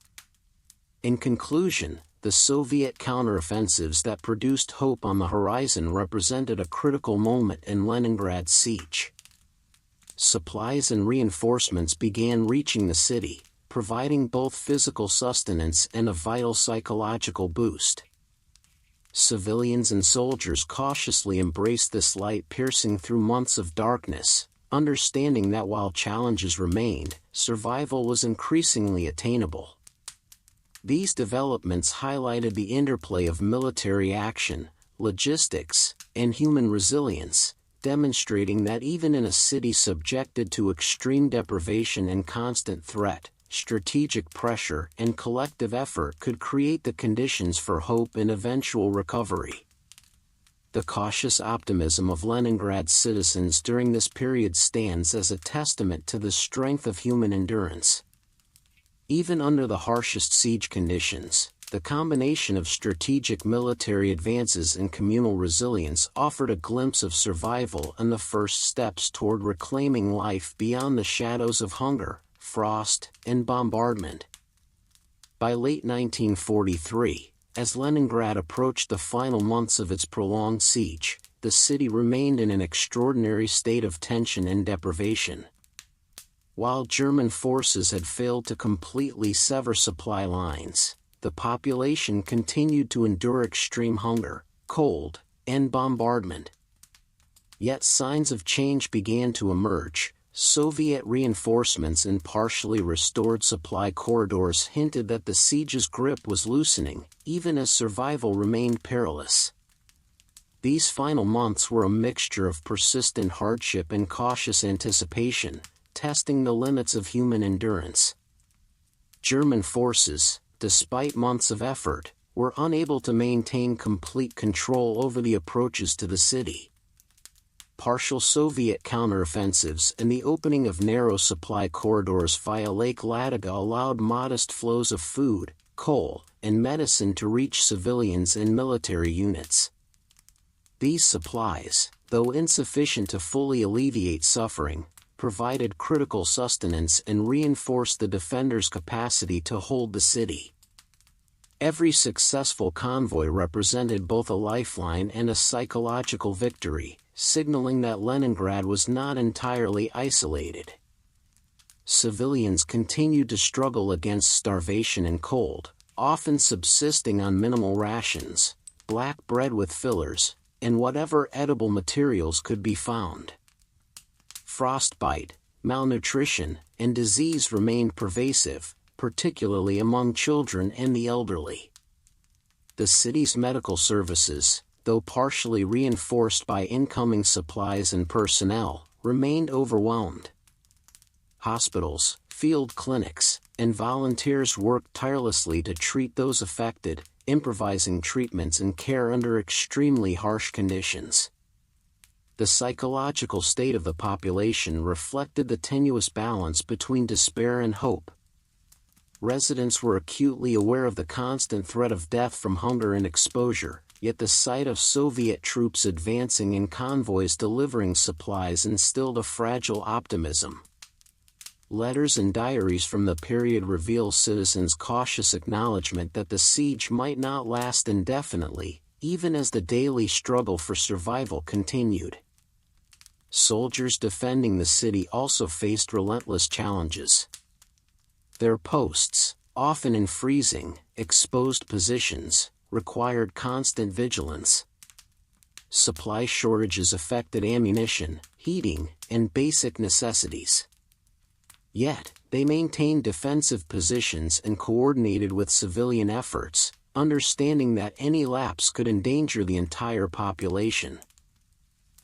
In conclusion, the Soviet counteroffensives that produced hope on the horizon represented a critical moment in Leningrad's siege. Supplies and reinforcements began reaching the city, providing both physical sustenance and a vital psychological boost. Civilians and soldiers cautiously embraced this light piercing through months of darkness, understanding that while challenges remained, survival was increasingly attainable. These developments highlighted the interplay of military action, logistics, and human resilience, demonstrating that even in a city subjected to extreme deprivation and constant threat, strategic pressure and collective effort could create the conditions for hope and eventual recovery. The cautious optimism of Leningrad's citizens during this period stands as a testament to the strength of human endurance. Even under the harshest siege conditions, the combination of strategic military advances and communal resilience offered a glimpse of survival and the first steps toward reclaiming life beyond the shadows of hunger, frost, and bombardment. By late 1943, as Leningrad approached the final months of its prolonged siege, the city remained in an extraordinary state of tension and deprivation. While German forces had failed to completely sever supply lines, the population continued to endure extreme hunger, cold, and bombardment. Yet signs of change began to emerge. Soviet reinforcements and partially restored supply corridors hinted that the siege's grip was loosening, even as survival remained perilous. These final months were a mixture of persistent hardship and cautious anticipation, testing the limits of human endurance. German forces, despite months of effort, were unable to maintain complete control over the approaches to the city. Partial Soviet counteroffensives and the opening of narrow supply corridors via Lake Ladoga allowed modest flows of food, coal, and medicine to reach civilians and military units. These supplies, though insufficient to fully alleviate suffering, provided critical sustenance and reinforced the defenders' capacity to hold the city. Every successful convoy represented both a lifeline and a psychological victory, signaling that Leningrad was not entirely isolated. Civilians continued to struggle against starvation and cold, often subsisting on minimal rations, black bread with fillers, and whatever edible materials could be found. Frostbite, malnutrition, and disease remained pervasive, particularly among children and the elderly. The city's medical services, though partially reinforced by incoming supplies and personnel, remained overwhelmed. Hospitals, field clinics, and volunteers worked tirelessly to treat those affected, improvising treatments and care under extremely harsh conditions. The psychological state of the population reflected the tenuous balance between despair and hope. Residents were acutely aware of the constant threat of death from hunger and exposure, yet the sight of Soviet troops advancing in convoys delivering supplies instilled a fragile optimism. Letters and diaries from the period reveal citizens' cautious acknowledgement that the siege might not last indefinitely, even as the daily struggle for survival continued. Soldiers defending the city also faced relentless challenges. Their posts, often in freezing, exposed positions, required constant vigilance. Supply shortages affected ammunition, heating, and basic necessities. Yet, they maintained defensive positions and coordinated with civilian efforts, understanding that any lapse could endanger the entire population.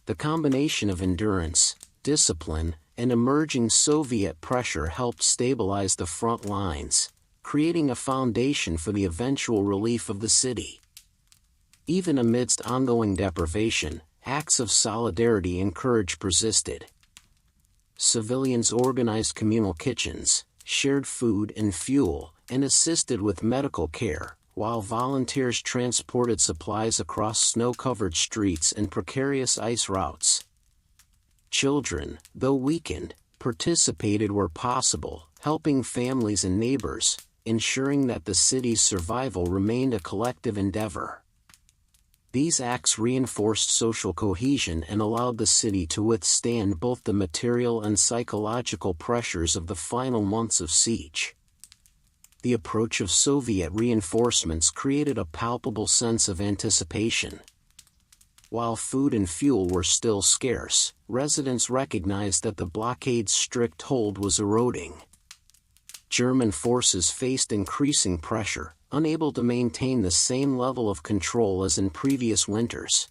The combination of endurance, discipline, and emerging Soviet pressure helped stabilize the front lines, creating a foundation for the eventual relief of the city. Even amidst ongoing deprivation, acts of solidarity and courage persisted. Civilians organized communal kitchens, shared food and fuel, and assisted with medical care, while volunteers transported supplies across snow-covered streets and precarious ice routes. Children, though weakened, participated where possible, helping families and neighbors, ensuring that the city's survival remained a collective endeavor. These acts reinforced social cohesion and allowed the city to withstand both the material and psychological pressures of the final months of siege. The approach of Soviet reinforcements created a palpable sense of anticipation. While food and fuel were still scarce, residents recognized that the blockade's strict hold was eroding. German forces faced increasing pressure, unable to maintain the same level of control as in previous winters.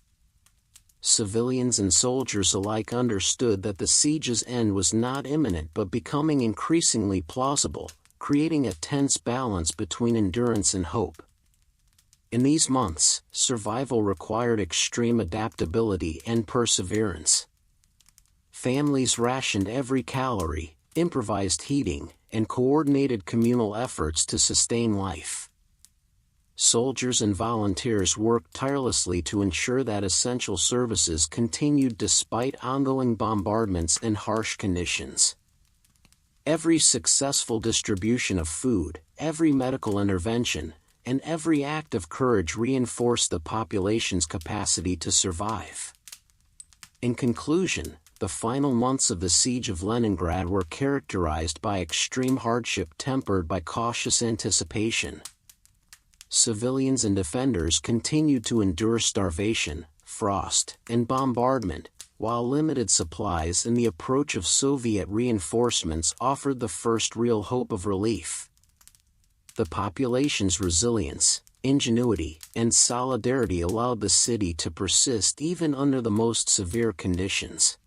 Civilians and soldiers alike understood that the siege's end was not imminent but becoming increasingly plausible, creating a tense balance between endurance and hope. In these months, survival required extreme adaptability and perseverance. Families rationed every calorie, improvised heating, and coordinated communal efforts to sustain life. Soldiers and volunteers worked tirelessly to ensure that essential services continued despite ongoing bombardments and harsh conditions. Every successful distribution of food, every medical intervention, and every act of courage reinforced the population's capacity to survive. In conclusion, the final months of the siege of Leningrad were characterized by extreme hardship tempered by cautious anticipation. Civilians and defenders continued to endure starvation, frost, and bombardment, while limited supplies and the approach of Soviet reinforcements offered the first real hope of relief. The population's resilience, ingenuity, and solidarity allowed the city to persist even under the most severe conditions.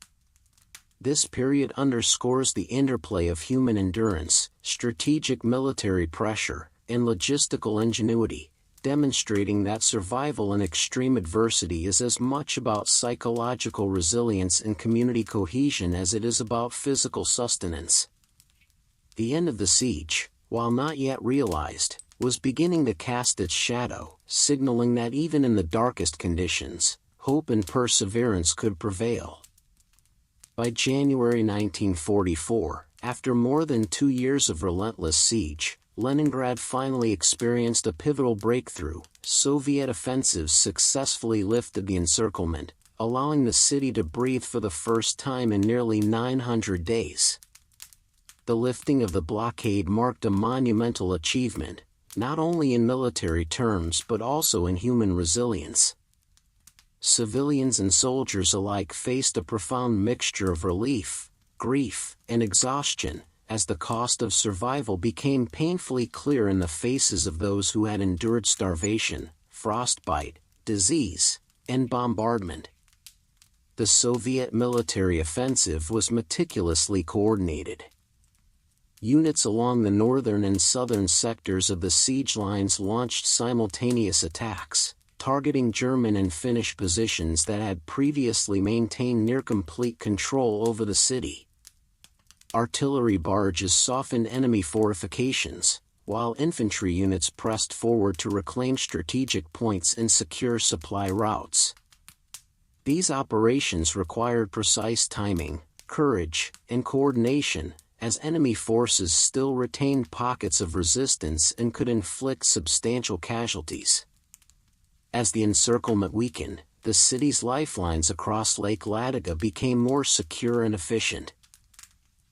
This period underscores the interplay of human endurance, strategic military pressure, and logistical ingenuity, demonstrating that survival in extreme adversity is as much about psychological resilience and community cohesion as it is about physical sustenance. The end of the siege, while not yet realized, was beginning to cast its shadow, signaling that even in the darkest conditions, hope and perseverance could prevail. By January 1944, after more than 2 years of relentless siege, Leningrad finally experienced a pivotal breakthrough. Soviet offensives successfully lifted the encirclement, allowing the city to breathe for the first time in nearly 900 days. The lifting of the blockade marked a monumental achievement, not only in military terms but also in human resilience. Civilians and soldiers alike faced a profound mixture of relief, grief, and exhaustion, as the cost of survival became painfully clear in the faces of those who had endured starvation, frostbite, disease, and bombardment. The Soviet military offensive was meticulously coordinated. Units along the northern and southern sectors of the siege lines launched simultaneous attacks, targeting German and Finnish positions that had previously maintained near-complete control over the city. Artillery barges softened enemy fortifications, while infantry units pressed forward to reclaim strategic points and secure supply routes. These operations required precise timing, courage, and coordination, as enemy forces still retained pockets of resistance and could inflict substantial casualties. As the encirclement weakened, the city's lifelines across Lake Ladoga became more secure and efficient.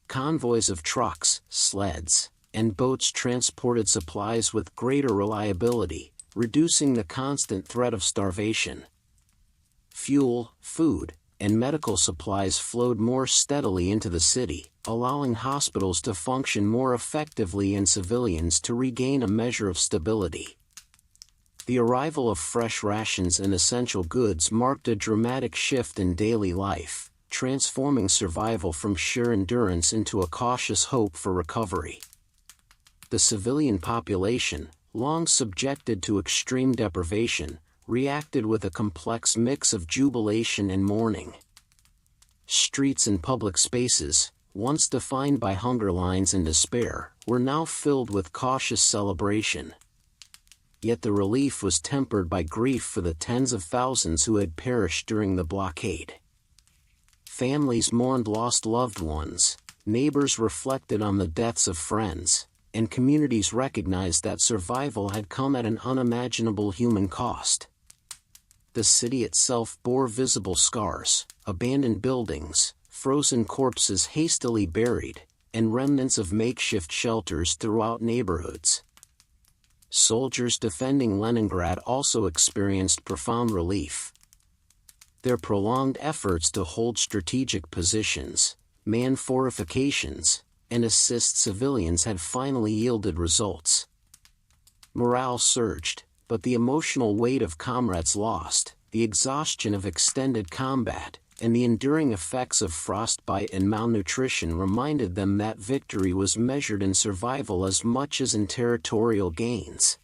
Convoys of trucks, sleds, and boats transported supplies with greater reliability, reducing the constant threat of starvation. Fuel, food, and medical supplies flowed more steadily into the city, allowing hospitals to function more effectively and civilians to regain a measure of stability. The arrival of fresh rations and essential goods marked a dramatic shift in daily life, transforming survival from sheer endurance into a cautious hope for recovery. The civilian population, long subjected to extreme deprivation, reacted with a complex mix of jubilation and mourning. Streets and public spaces, once defined by hunger lines and despair, were now filled with cautious celebration. Yet the relief was tempered by grief for the tens of thousands who had perished during the blockade. Families mourned lost loved ones, neighbors reflected on the deaths of friends, and communities recognized that survival had come at an unimaginable human cost. The city itself bore visible scars, abandoned buildings, frozen corpses hastily buried, and remnants of makeshift shelters throughout neighborhoods. Soldiers defending Leningrad also experienced profound relief. Their prolonged efforts to hold strategic positions, man fortifications, and assist civilians had finally yielded results. Morale surged, but the emotional weight of comrades lost, the exhaustion of extended combat, and the enduring effects of frostbite and malnutrition reminded them that victory was measured in survival as much as in territorial gains.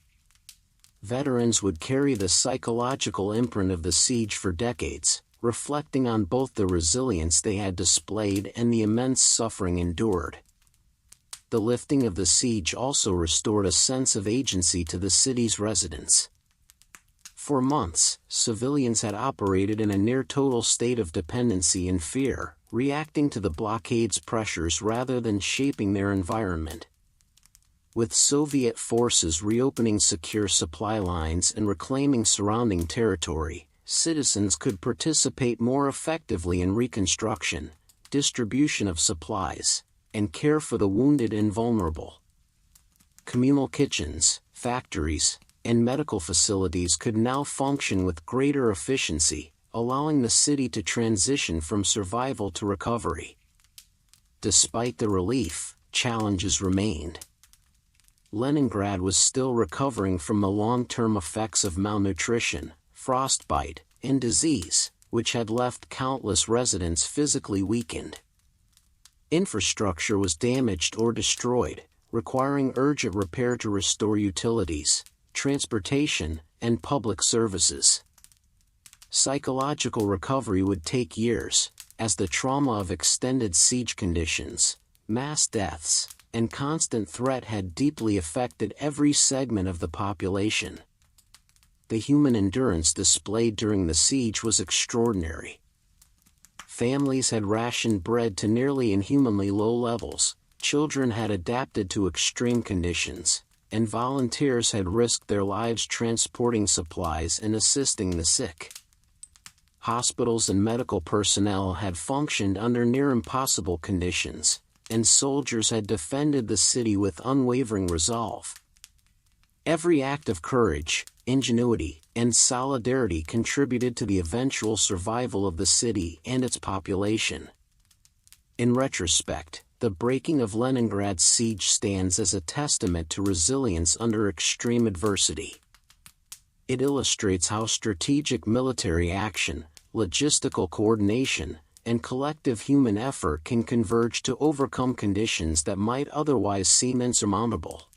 Veterans would carry the psychological imprint of the siege for decades, reflecting on both the resilience they had displayed and the immense suffering endured. The lifting of the siege also restored a sense of agency to the city's residents. For months, civilians had operated in a near-total state of dependency and fear, reacting to the blockade's pressures rather than shaping their environment. With Soviet forces reopening secure supply lines and reclaiming surrounding territory, citizens could participate more effectively in reconstruction, distribution of supplies, and care for the wounded and vulnerable. Communal kitchens, factories, and medical facilities could now function with greater efficiency, allowing the city to transition from survival to recovery. Despite the relief, challenges remained. Leningrad was still recovering from the long-term effects of malnutrition, frostbite, and disease, which had left countless residents physically weakened. Infrastructure was damaged or destroyed, requiring urgent repair to restore utilities, transportation, and public services. Psychological recovery would take years, as the trauma of extended siege conditions, mass deaths, and constant threat had deeply affected every segment of the population. The human endurance displayed during the siege was extraordinary. Families had rationed bread to nearly inhumanly low levels, children had adapted to extreme conditions, and volunteers had risked their lives transporting supplies and assisting the sick. Hospitals and medical personnel had functioned under near impossible conditions, and soldiers had defended the city with unwavering resolve. Every act of courage, ingenuity, and solidarity contributed to the eventual survival of the city and its population. In retrospect, the breaking of Leningrad's siege stands as a testament to resilience under extreme adversity. It illustrates how strategic military action, logistical coordination, and collective human effort can converge to overcome conditions that might otherwise seem insurmountable.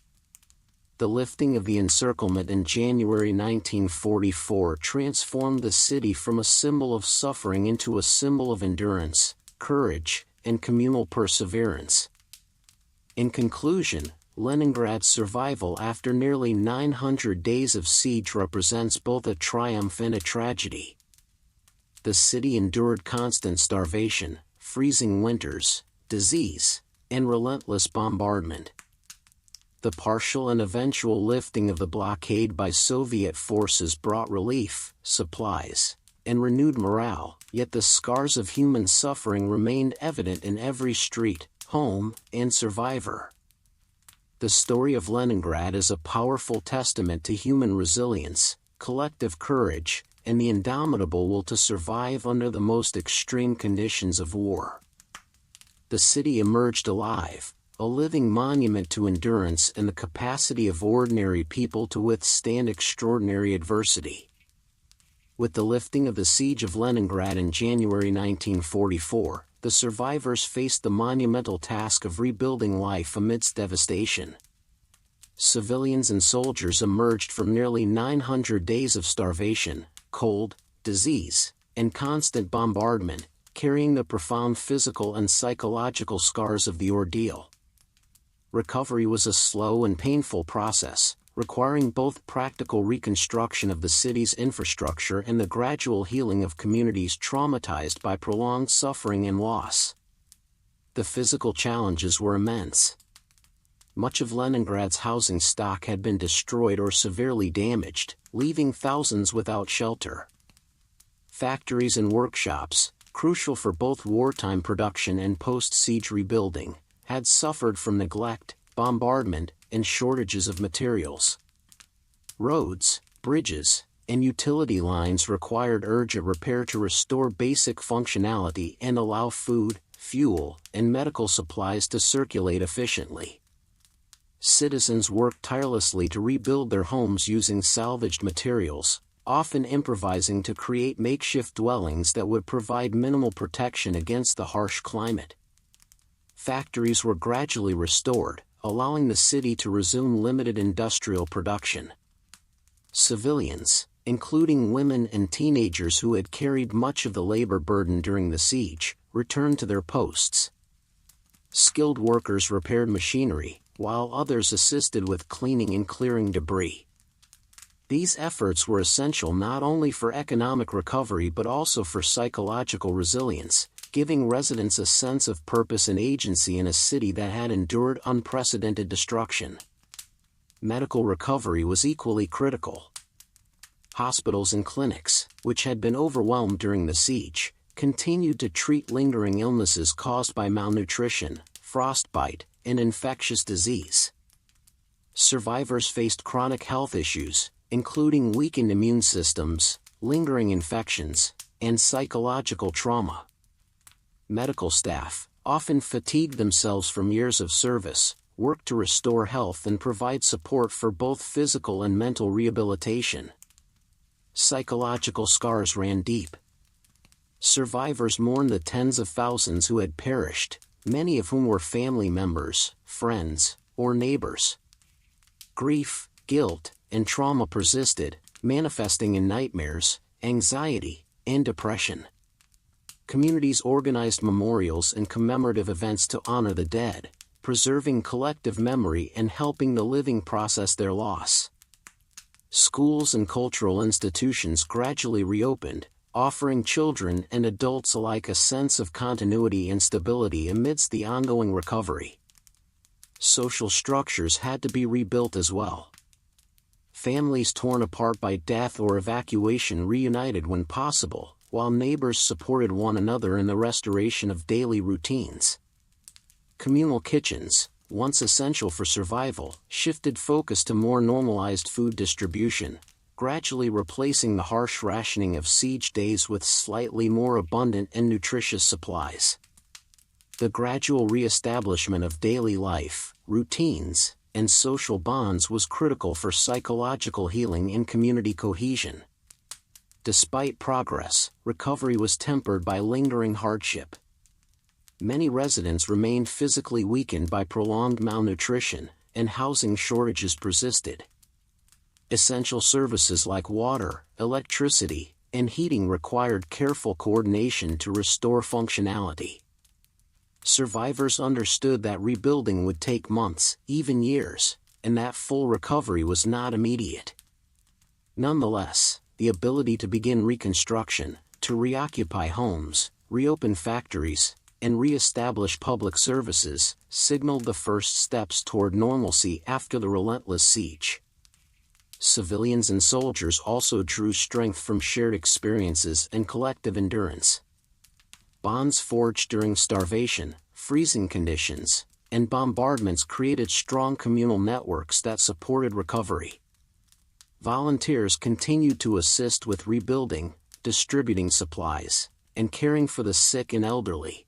The lifting of the encirclement in January 1944 transformed the city from a symbol of suffering into a symbol of endurance, courage, and communal perseverance. In conclusion, Leningrad's survival after nearly 900 days of siege represents both a triumph and a tragedy. The city endured constant starvation, freezing winters, disease, and relentless bombardment. The partial and eventual lifting of the blockade by Soviet forces brought relief, supplies, and renewed morale, yet the scars of human suffering remained evident in every street, home, and survivor. The story of Leningrad is a powerful testament to human resilience, collective courage, and the indomitable will to survive under the most extreme conditions of war. The city emerged alive, a living monument to endurance and the capacity of ordinary people to withstand extraordinary adversity. With the lifting of the siege of Leningrad in January 1944, the survivors faced the monumental task of rebuilding life amidst devastation. Civilians and soldiers emerged from nearly 900 days of starvation, cold, disease, and constant bombardment, carrying the profound physical and psychological scars of the ordeal. Recovery was a slow and painful process, requiring both practical reconstruction of the city's infrastructure and the gradual healing of communities traumatized by prolonged suffering and loss. The physical challenges were immense. Much of Leningrad's housing stock had been destroyed or severely damaged, leaving thousands without shelter. Factories and workshops, crucial for both wartime production and post-siege rebuilding, had suffered from neglect, bombardment, and shortages of materials. Roads, bridges, and utility lines required urgent repair to restore basic functionality and allow food, fuel, and medical supplies to circulate efficiently. Citizens worked tirelessly to rebuild their homes using salvaged materials, often improvising to create makeshift dwellings that would provide minimal protection against the harsh climate. Factories were gradually restored, allowing the city to resume limited industrial production. Civilians, including women and teenagers who had carried much of the labor burden during the siege, returned to their posts. Skilled workers repaired machinery, while others assisted with cleaning and clearing debris. These efforts were essential not only for economic recovery but also for psychological resilience, giving residents a sense of purpose and agency in a city that had endured unprecedented destruction. Medical recovery was equally critical. Hospitals and clinics, which had been overwhelmed during the siege, continued to treat lingering illnesses caused by malnutrition, frostbite, and infectious disease. Survivors faced chronic health issues, including weakened immune systems, lingering infections, and psychological trauma. Medical staff, often fatigued themselves from years of service, worked to restore health and provide support for both physical and mental rehabilitation. Psychological scars ran deep. Survivors mourned the tens of thousands who had perished, many of whom were family members, friends, or neighbors. Grief, guilt, and trauma persisted, manifesting in nightmares, anxiety, and depression. Communities organized memorials and commemorative events to honor the dead, preserving collective memory and helping the living process their loss. Schools and cultural institutions gradually reopened, offering children and adults alike a sense of continuity and stability amidst the ongoing recovery. Social structures had to be rebuilt as well. Families torn apart by death or evacuation reunited when possible, while neighbors supported one another in the restoration of daily routines. Communal kitchens, once essential for survival, shifted focus to more normalized food distribution, gradually replacing the harsh rationing of siege days with slightly more abundant and nutritious supplies. The gradual re-establishment of daily life, routines, and social bonds was critical for psychological healing and community cohesion. Despite progress, recovery was tempered by lingering hardship. Many residents remained physically weakened by prolonged malnutrition, and housing shortages persisted. Essential services like water, electricity, and heating required careful coordination to restore functionality. Survivors understood that rebuilding would take months, even years, and that full recovery was not immediate. Nonetheless, the ability to begin reconstruction, to reoccupy homes, reopen factories, and re-establish public services, signaled the first steps toward normalcy after the relentless siege. Civilians and soldiers also drew strength from shared experiences and collective endurance. Bonds forged during starvation, freezing conditions, and bombardments created strong communal networks that supported recovery. Volunteers continued to assist with rebuilding, distributing supplies, and caring for the sick and elderly.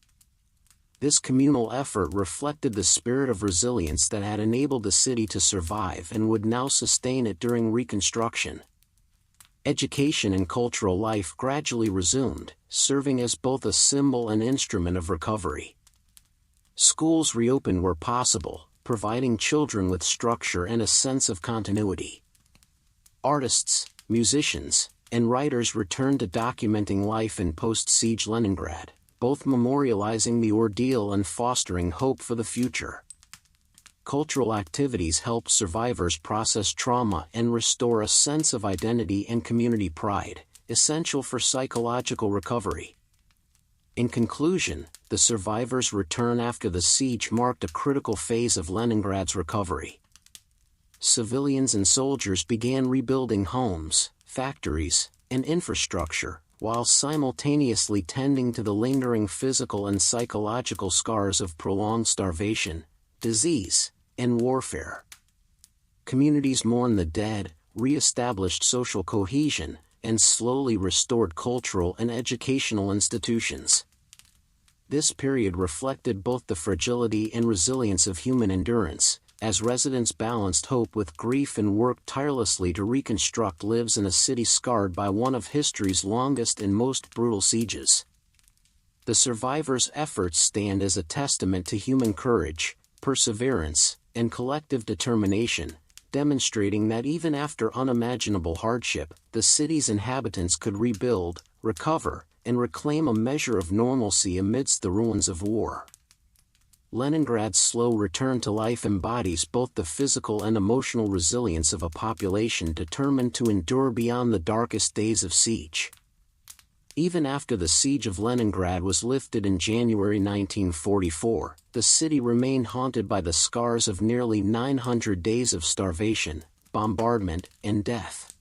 This communal effort reflected the spirit of resilience that had enabled the city to survive and would now sustain it during reconstruction. Education and cultural life gradually resumed, serving as both a symbol and instrument of recovery. Schools reopened where possible, providing children with structure and a sense of continuity. Artists, musicians, and writers returned to documenting life in post-siege Leningrad, both memorializing the ordeal and fostering hope for the future. Cultural activities helped survivors process trauma and restore a sense of identity and community pride, essential for psychological recovery. In conclusion, the survivors' return after the siege marked a critical phase of Leningrad's recovery. Civilians and soldiers began rebuilding homes, factories, and infrastructure, while simultaneously tending to the lingering physical and psychological scars of prolonged starvation, disease, and warfare. Communities mourned the dead, re-established social cohesion, and slowly restored cultural and educational institutions. This period reflected both the fragility and resilience of human endurance, as residents balanced hope with grief and worked tirelessly to reconstruct lives in a city scarred by one of history's longest and most brutal sieges. The survivors' efforts stand as a testament to human courage, perseverance, and collective determination, demonstrating that even after unimaginable hardship, the city's inhabitants could rebuild, recover, and reclaim a measure of normalcy amidst the ruins of war. Leningrad's slow return to life embodies both the physical and emotional resilience of a population determined to endure beyond the darkest days of siege. Even after the siege of Leningrad was lifted in January 1944, the city remained haunted by the scars of nearly 900 days of starvation, bombardment, and death.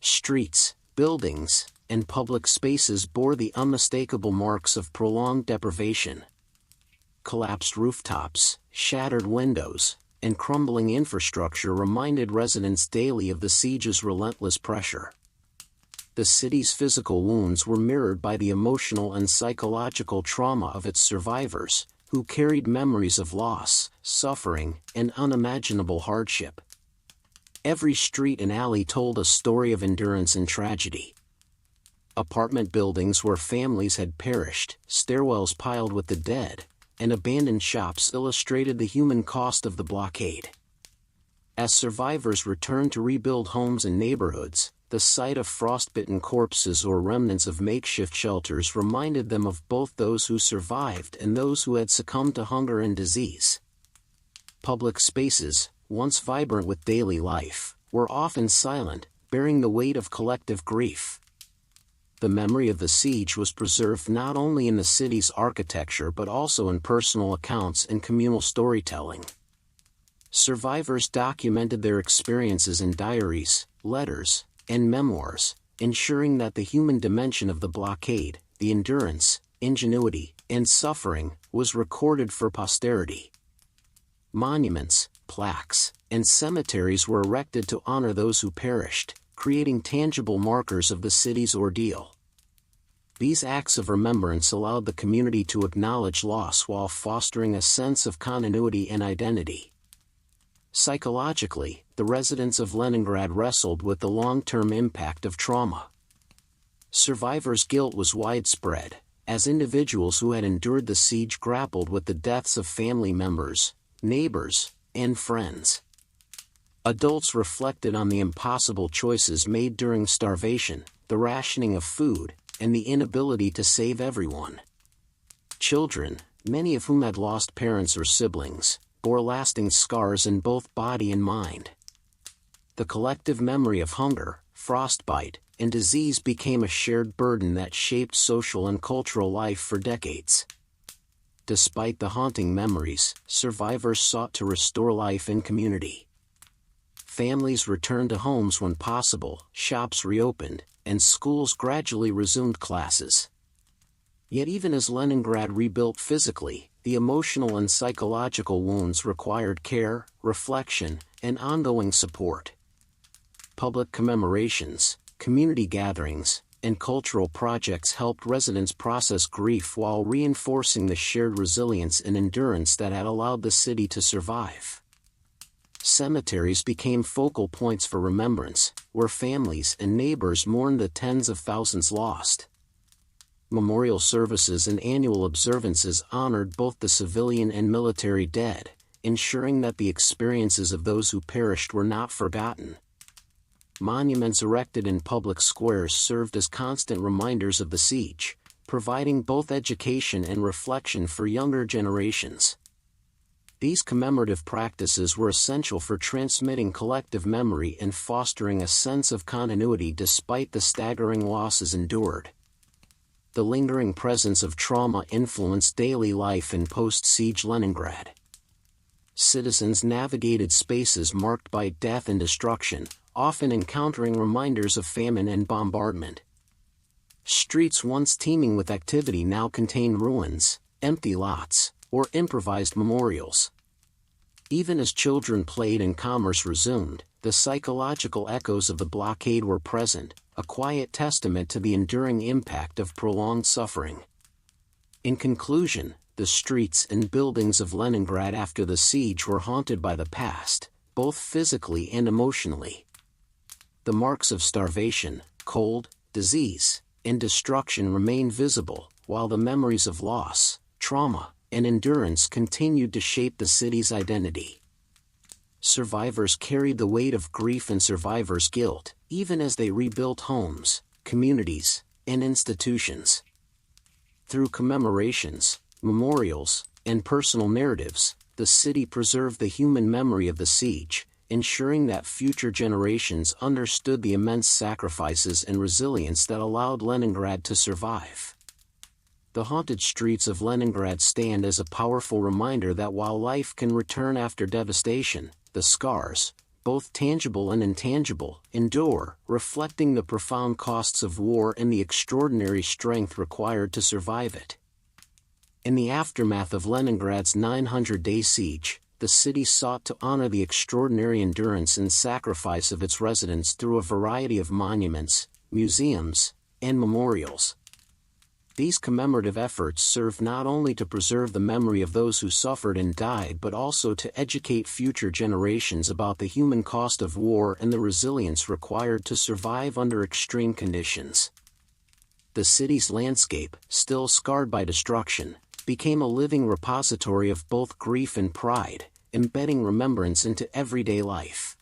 Streets, buildings, and public spaces bore the unmistakable marks of prolonged deprivation. Collapsed rooftops, shattered windows, and crumbling infrastructure reminded residents daily of the siege's relentless pressure. The city's physical wounds were mirrored by the emotional and psychological trauma of its survivors, who carried memories of loss, suffering, and unimaginable hardship. Every street and alley told a story of endurance and tragedy. Apartment buildings where families had perished, stairwells piled with the dead, and abandoned shops illustrated the human cost of the blockade. As survivors returned to rebuild homes and neighborhoods, the sight of frostbitten corpses or remnants of makeshift shelters reminded them of both those who survived and those who had succumbed to hunger and disease. Public spaces, once vibrant with daily life, were often silent, bearing the weight of collective grief. The memory of the siege was preserved not only in the city's architecture but also in personal accounts and communal storytelling. Survivors documented their experiences in diaries, letters, and memoirs, ensuring that the human dimension of the blockade, the endurance, ingenuity, and suffering, was recorded for posterity. Monuments, plaques, and cemeteries were erected to honor those who perished, creating tangible markers of the city's ordeal. These acts of remembrance allowed the community to acknowledge loss while fostering a sense of continuity and identity. Psychologically, the residents of Leningrad wrestled with the long-term impact of trauma. Survivors' guilt was widespread, as individuals who had endured the siege grappled with the deaths of family members, neighbors, and friends. Adults reflected on the impossible choices made during starvation, the rationing of food, and the inability to save everyone. Children, many of whom had lost parents or siblings, bore lasting scars in both body and mind. The collective memory of hunger, frostbite, and disease became a shared burden that shaped social and cultural life for decades. Despite the haunting memories, survivors sought to restore life in community. Families returned to homes when possible, shops reopened, and schools gradually resumed classes. Yet even as Leningrad rebuilt physically, the emotional and psychological wounds required care, reflection, and ongoing support. Public commemorations, community gatherings, and cultural projects helped residents process grief while reinforcing the shared resilience and endurance that had allowed the city to survive. Cemeteries became focal points for remembrance, where families and neighbors mourned the tens of thousands lost. Memorial services and annual observances honored both the civilian and military dead, ensuring that the experiences of those who perished were not forgotten. Monuments erected in public squares served as constant reminders of the siege, providing both education and reflection for younger generations. These commemorative practices were essential for transmitting collective memory and fostering a sense of continuity despite the staggering losses endured. The lingering presence of trauma influenced daily life in post-siege Leningrad. Citizens navigated spaces marked by death and destruction, often encountering reminders of famine and bombardment. Streets once teeming with activity now contain ruins, empty lots, or improvised memorials. Even as children played and commerce resumed, the psychological echoes of the blockade were present, a quiet testament to the enduring impact of prolonged suffering. In conclusion, the streets and buildings of Leningrad after the siege were haunted by the past, both physically and emotionally. The marks of starvation, cold, disease, and destruction remain visible, while the memories of loss, trauma, and endurance continued to shape the city's identity. Survivors carried the weight of grief and survivors' guilt, even as they rebuilt homes, communities, and institutions. Through commemorations, memorials, and personal narratives, the city preserved the human memory of the siege, ensuring that future generations understood the immense sacrifices and resilience that allowed Leningrad to survive. The haunted streets of Leningrad stand as a powerful reminder that while life can return after devastation, the scars, both tangible and intangible, endure, reflecting the profound costs of war and the extraordinary strength required to survive it. In the aftermath of Leningrad's 900-day siege, the city sought to honor the extraordinary endurance and sacrifice of its residents through a variety of monuments, museums, and memorials. These commemorative efforts serve not only to preserve the memory of those who suffered and died but also to educate future generations about the human cost of war and the resilience required to survive under extreme conditions. The city's landscape, still scarred by destruction, became a living repository of both grief and pride, embedding remembrance into everyday life.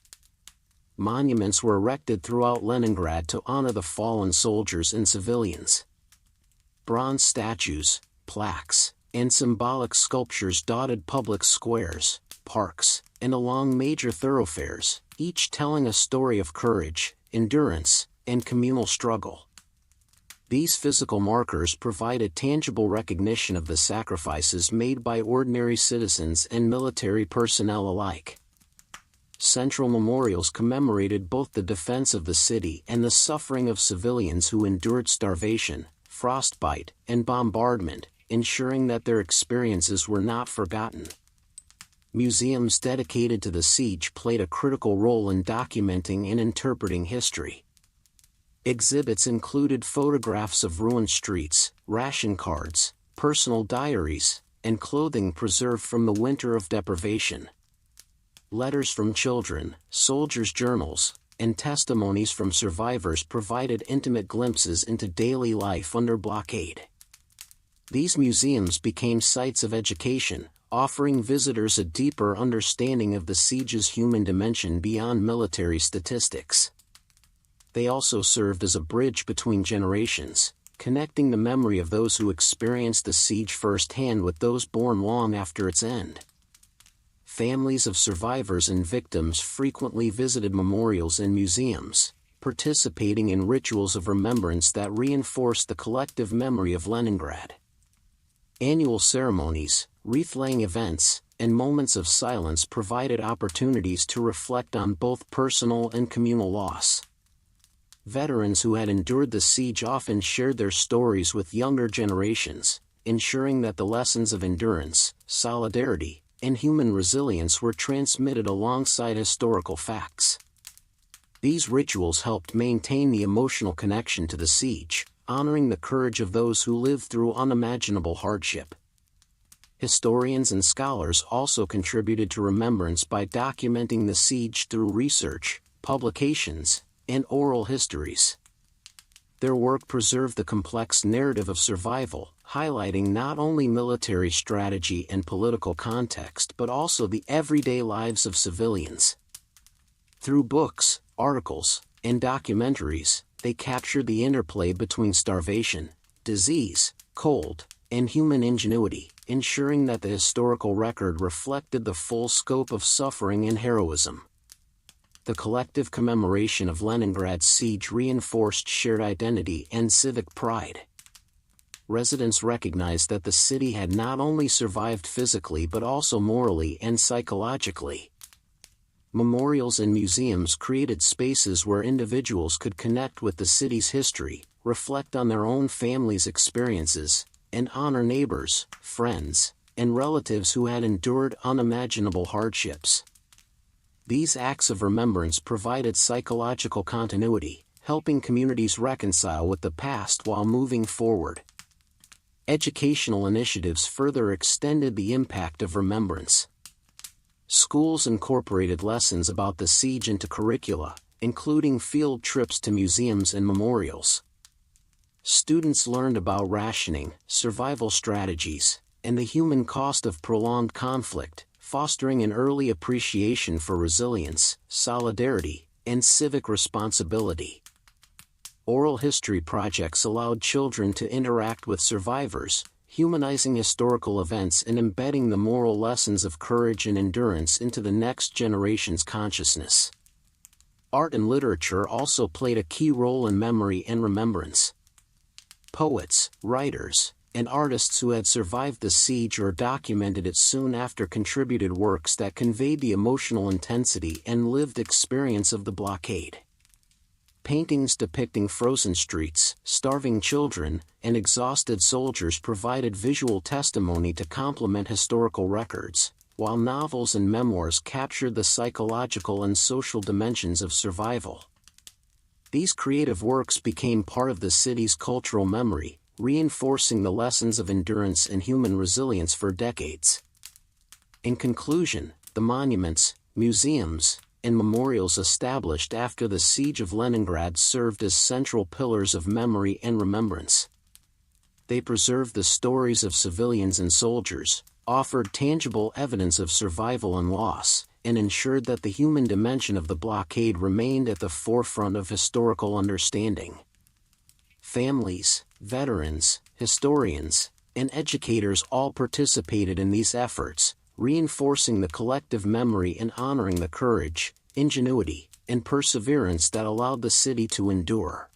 Monuments were erected throughout Leningrad to honor the fallen soldiers and civilians. Bronze statues, plaques, and symbolic sculptures dotted public squares, parks, and along major thoroughfares, each telling a story of courage, endurance, and communal struggle. These physical markers provided tangible recognition of the sacrifices made by ordinary citizens and military personnel alike. Central memorials commemorated both the defense of the city and the suffering of civilians who endured starvation, frostbite, and bombardment, ensuring that their experiences were not forgotten. Museums dedicated to the siege played a critical role in documenting and interpreting history. Exhibits included photographs of ruined streets, ration cards, personal diaries, and clothing preserved from the winter of deprivation. Letters from children, soldiers' journals, and testimonies from survivors provided intimate glimpses into daily life under blockade. These museums became sites of education, offering visitors a deeper understanding of the siege's human dimension beyond military statistics. They also served as a bridge between generations, connecting the memory of those who experienced the siege firsthand with those born long after its end. Families of survivors and victims frequently visited memorials and museums, participating in rituals of remembrance that reinforced the collective memory of Leningrad. Annual ceremonies, wreath-laying events, and moments of silence provided opportunities to reflect on both personal and communal loss. Veterans who had endured the siege often shared their stories with younger generations, ensuring that the lessons of endurance, solidarity, and human resilience were transmitted alongside historical facts. These rituals helped maintain the emotional connection to the siege, honoring the courage of those who lived through unimaginable hardship. Historians and scholars also contributed to remembrance by documenting the siege through research, publications, and oral histories. Their work preserved the complex narrative of survival, highlighting not only military strategy and political context but also the everyday lives of civilians. Through books, articles, and documentaries, they captured the interplay between starvation, disease, cold, and human ingenuity, ensuring that the historical record reflected the full scope of suffering and heroism. The collective commemoration of Leningrad's siege reinforced shared identity and civic pride. Residents recognized that the city had not only survived physically but also morally and psychologically. Memorials and museums created spaces where individuals could connect with the city's history, reflect on their own family's experiences, and honor neighbors, friends, and relatives who had endured unimaginable hardships. These acts of remembrance provided psychological continuity, helping communities reconcile with the past while moving forward. Educational initiatives further extended the impact of remembrance. Schools incorporated lessons about the siege into curricula, including field trips to museums and memorials. Students learned about rationing, survival strategies, and the human cost of prolonged conflict, fostering an early appreciation for resilience, solidarity, and civic responsibility. Oral history projects allowed children to interact with survivors, humanizing historical events and embedding the moral lessons of courage and endurance into the next generation's consciousness. Art and literature also played a key role in memory and remembrance. Poets, writers, and artists who had survived the siege or documented it soon after contributed works that conveyed the emotional intensity and lived experience of the blockade. Paintings depicting frozen streets, starving children, and exhausted soldiers provided visual testimony to complement historical records, while novels and memoirs captured the psychological and social dimensions of survival. These creative works became part of the city's cultural memory, reinforcing the lessons of endurance and human resilience for decades. In conclusion, the monuments, museums, and memorials established after the siege of Leningrad served as central pillars of memory and remembrance. They preserved the stories of civilians and soldiers, offered tangible evidence of survival and loss, and ensured that the human dimension of the blockade remained at the forefront of historical understanding. Families, veterans, historians, and educators all participated in these efforts, reinforcing the collective memory and honoring the courage, ingenuity, and perseverance that allowed the city to endure.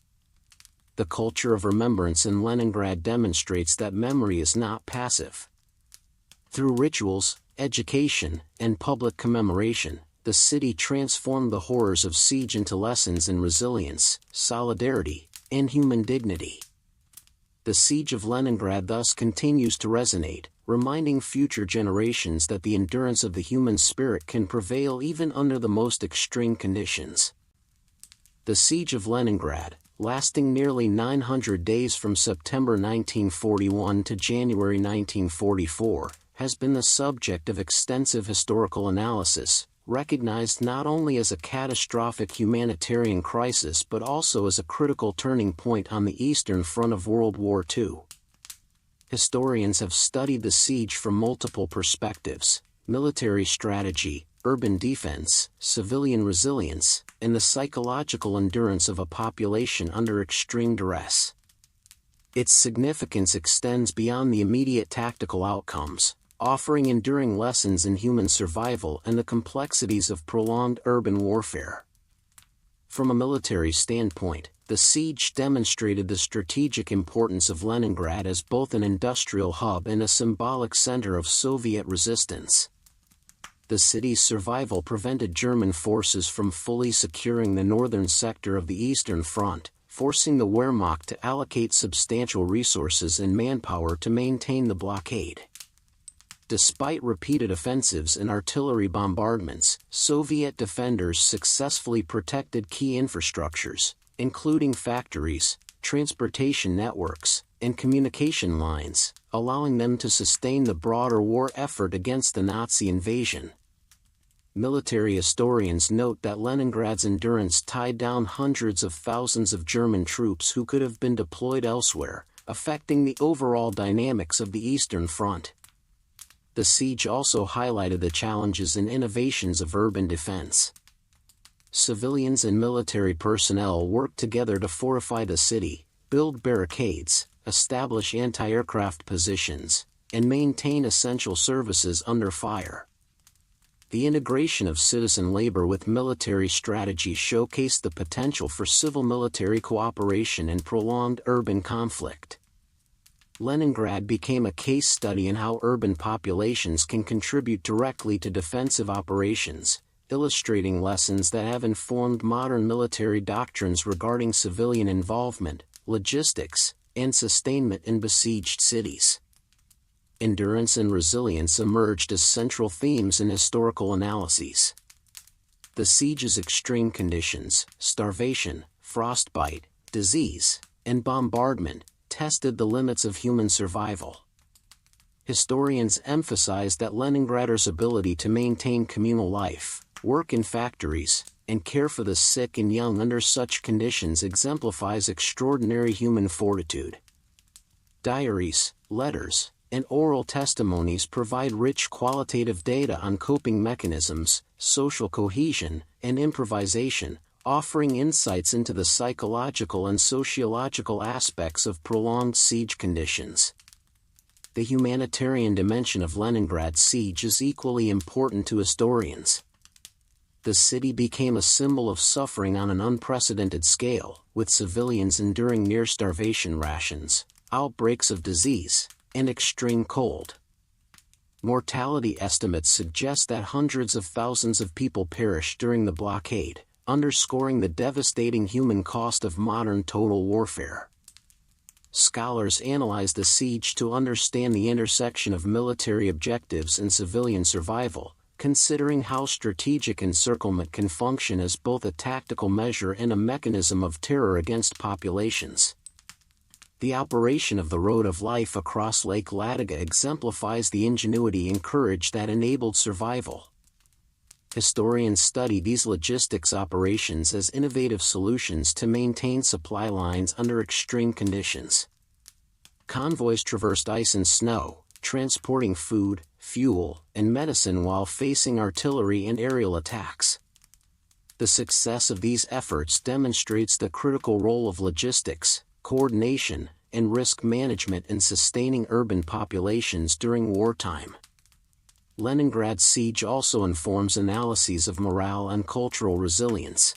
The culture of remembrance in Leningrad demonstrates that memory is not passive. Through rituals, education, and public commemoration, the city transformed the horrors of siege into lessons in resilience, solidarity, and human dignity. The siege of Leningrad thus continues to resonate, reminding future generations that the endurance of the human spirit can prevail even under the most extreme conditions. The siege of Leningrad, lasting nearly 900 days from September 1941 to January 1944, has been the subject of extensive historical analysis, recognized not only as a catastrophic humanitarian crisis but also as a critical turning point on the Eastern Front of World War II. Historians have studied the siege from multiple perspectives: military strategy, urban defense, civilian resilience, and the psychological endurance of a population under extreme duress. Its significance extends beyond the immediate tactical outcomes, offering enduring lessons in human survival and the complexities of prolonged urban warfare. From a military standpoint, the siege demonstrated the strategic importance of Leningrad as both an industrial hub and a symbolic center of Soviet resistance. The city's survival prevented German forces from fully securing the northern sector of the Eastern Front, forcing the Wehrmacht to allocate substantial resources and manpower to maintain the blockade. Despite repeated offensives and artillery bombardments, Soviet defenders successfully protected key infrastructures, including factories, transportation networks, and communication lines, allowing them to sustain the broader war effort against the Nazi invasion. Military historians note that Leningrad's endurance tied down hundreds of thousands of German troops who could have been deployed elsewhere, affecting the overall dynamics of the Eastern Front. The siege also highlighted the challenges and innovations of urban defense. Civilians and military personnel worked together to fortify the city, build barricades, establish anti-aircraft positions, and maintain essential services under fire. The integration of citizen labor with military strategy showcased the potential for civil-military cooperation and prolonged urban conflict. Leningrad became a case study in how urban populations can contribute directly to defensive operations, illustrating lessons that have informed modern military doctrines regarding civilian involvement, logistics, and sustainment in besieged cities. Endurance and resilience emerged as central themes in historical analyses. The siege's extreme conditions, starvation, frostbite, disease, and bombardment, tested the limits of human survival. Historians emphasize that Leningraders' ability to maintain communal life, work in factories, and care for the sick and young under such conditions exemplifies extraordinary human fortitude. Diaries, letters, and oral testimonies provide rich qualitative data on coping mechanisms, social cohesion, and improvisation, offering insights into the psychological and sociological aspects of prolonged siege conditions. The humanitarian dimension of Leningrad's siege is equally important to historians. The city became a symbol of suffering on an unprecedented scale, with civilians enduring near-starvation rations, outbreaks of disease, and extreme cold. Mortality estimates suggest that hundreds of thousands of people perished during the blockade, underscoring the devastating human cost of modern total warfare. Scholars analyze the siege to understand the intersection of military objectives and civilian survival, considering how strategic encirclement can function as both a tactical measure and a mechanism of terror against populations. The operation of the Road of Life across Lake Ladoga exemplifies the ingenuity and courage that enabled survival. Historians study these logistics operations as innovative solutions to maintain supply lines under extreme conditions. Convoys traversed ice and snow, transporting food, fuel, and medicine while facing artillery and aerial attacks. The success of these efforts demonstrates the critical role of logistics, coordination, and risk management in sustaining urban populations during wartime. Leningrad's siege also informs analyses of morale and cultural resilience.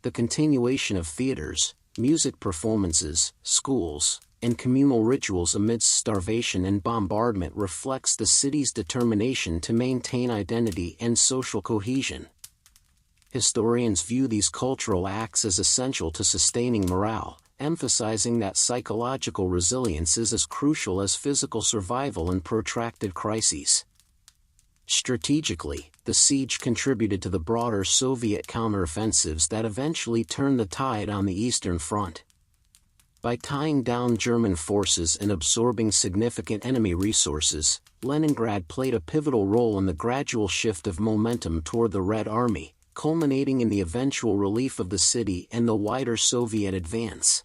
The continuation of theaters, music performances, schools, and communal rituals amidst starvation and bombardment reflects the city's determination to maintain identity and social cohesion. Historians view these cultural acts as essential to sustaining morale, emphasizing that psychological resilience is as crucial as physical survival in protracted crises. Strategically, the siege contributed to the broader Soviet counteroffensives that eventually turned the tide on the Eastern Front. By tying down German forces and absorbing significant enemy resources, Leningrad played a pivotal role in the gradual shift of momentum toward the Red Army, culminating in the eventual relief of the city and the wider Soviet advance.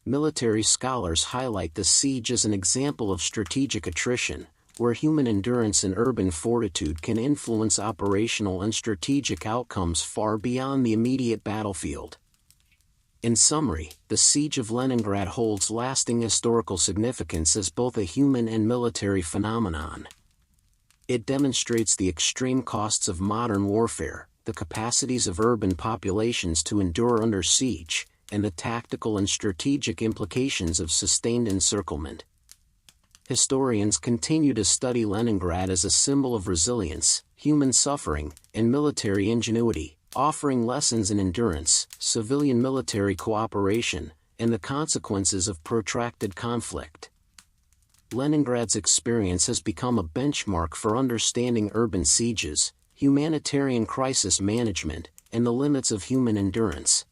Military scholars highlight the siege as an example of strategic attrition, where human endurance and urban fortitude can influence operational and strategic outcomes far beyond the immediate battlefield. In summary, the Siege of Leningrad holds lasting historical significance as both a human and military phenomenon. It demonstrates the extreme costs of modern warfare, the capacities of urban populations to endure under siege, and the tactical and strategic implications of sustained encirclement. Historians continue to study Leningrad as a symbol of resilience, human suffering, and military ingenuity, offering lessons in endurance, civilian-military cooperation, and the consequences of protracted conflict. Leningrad's experience has become a benchmark for understanding urban sieges, humanitarian crisis management, and the limits of human endurance.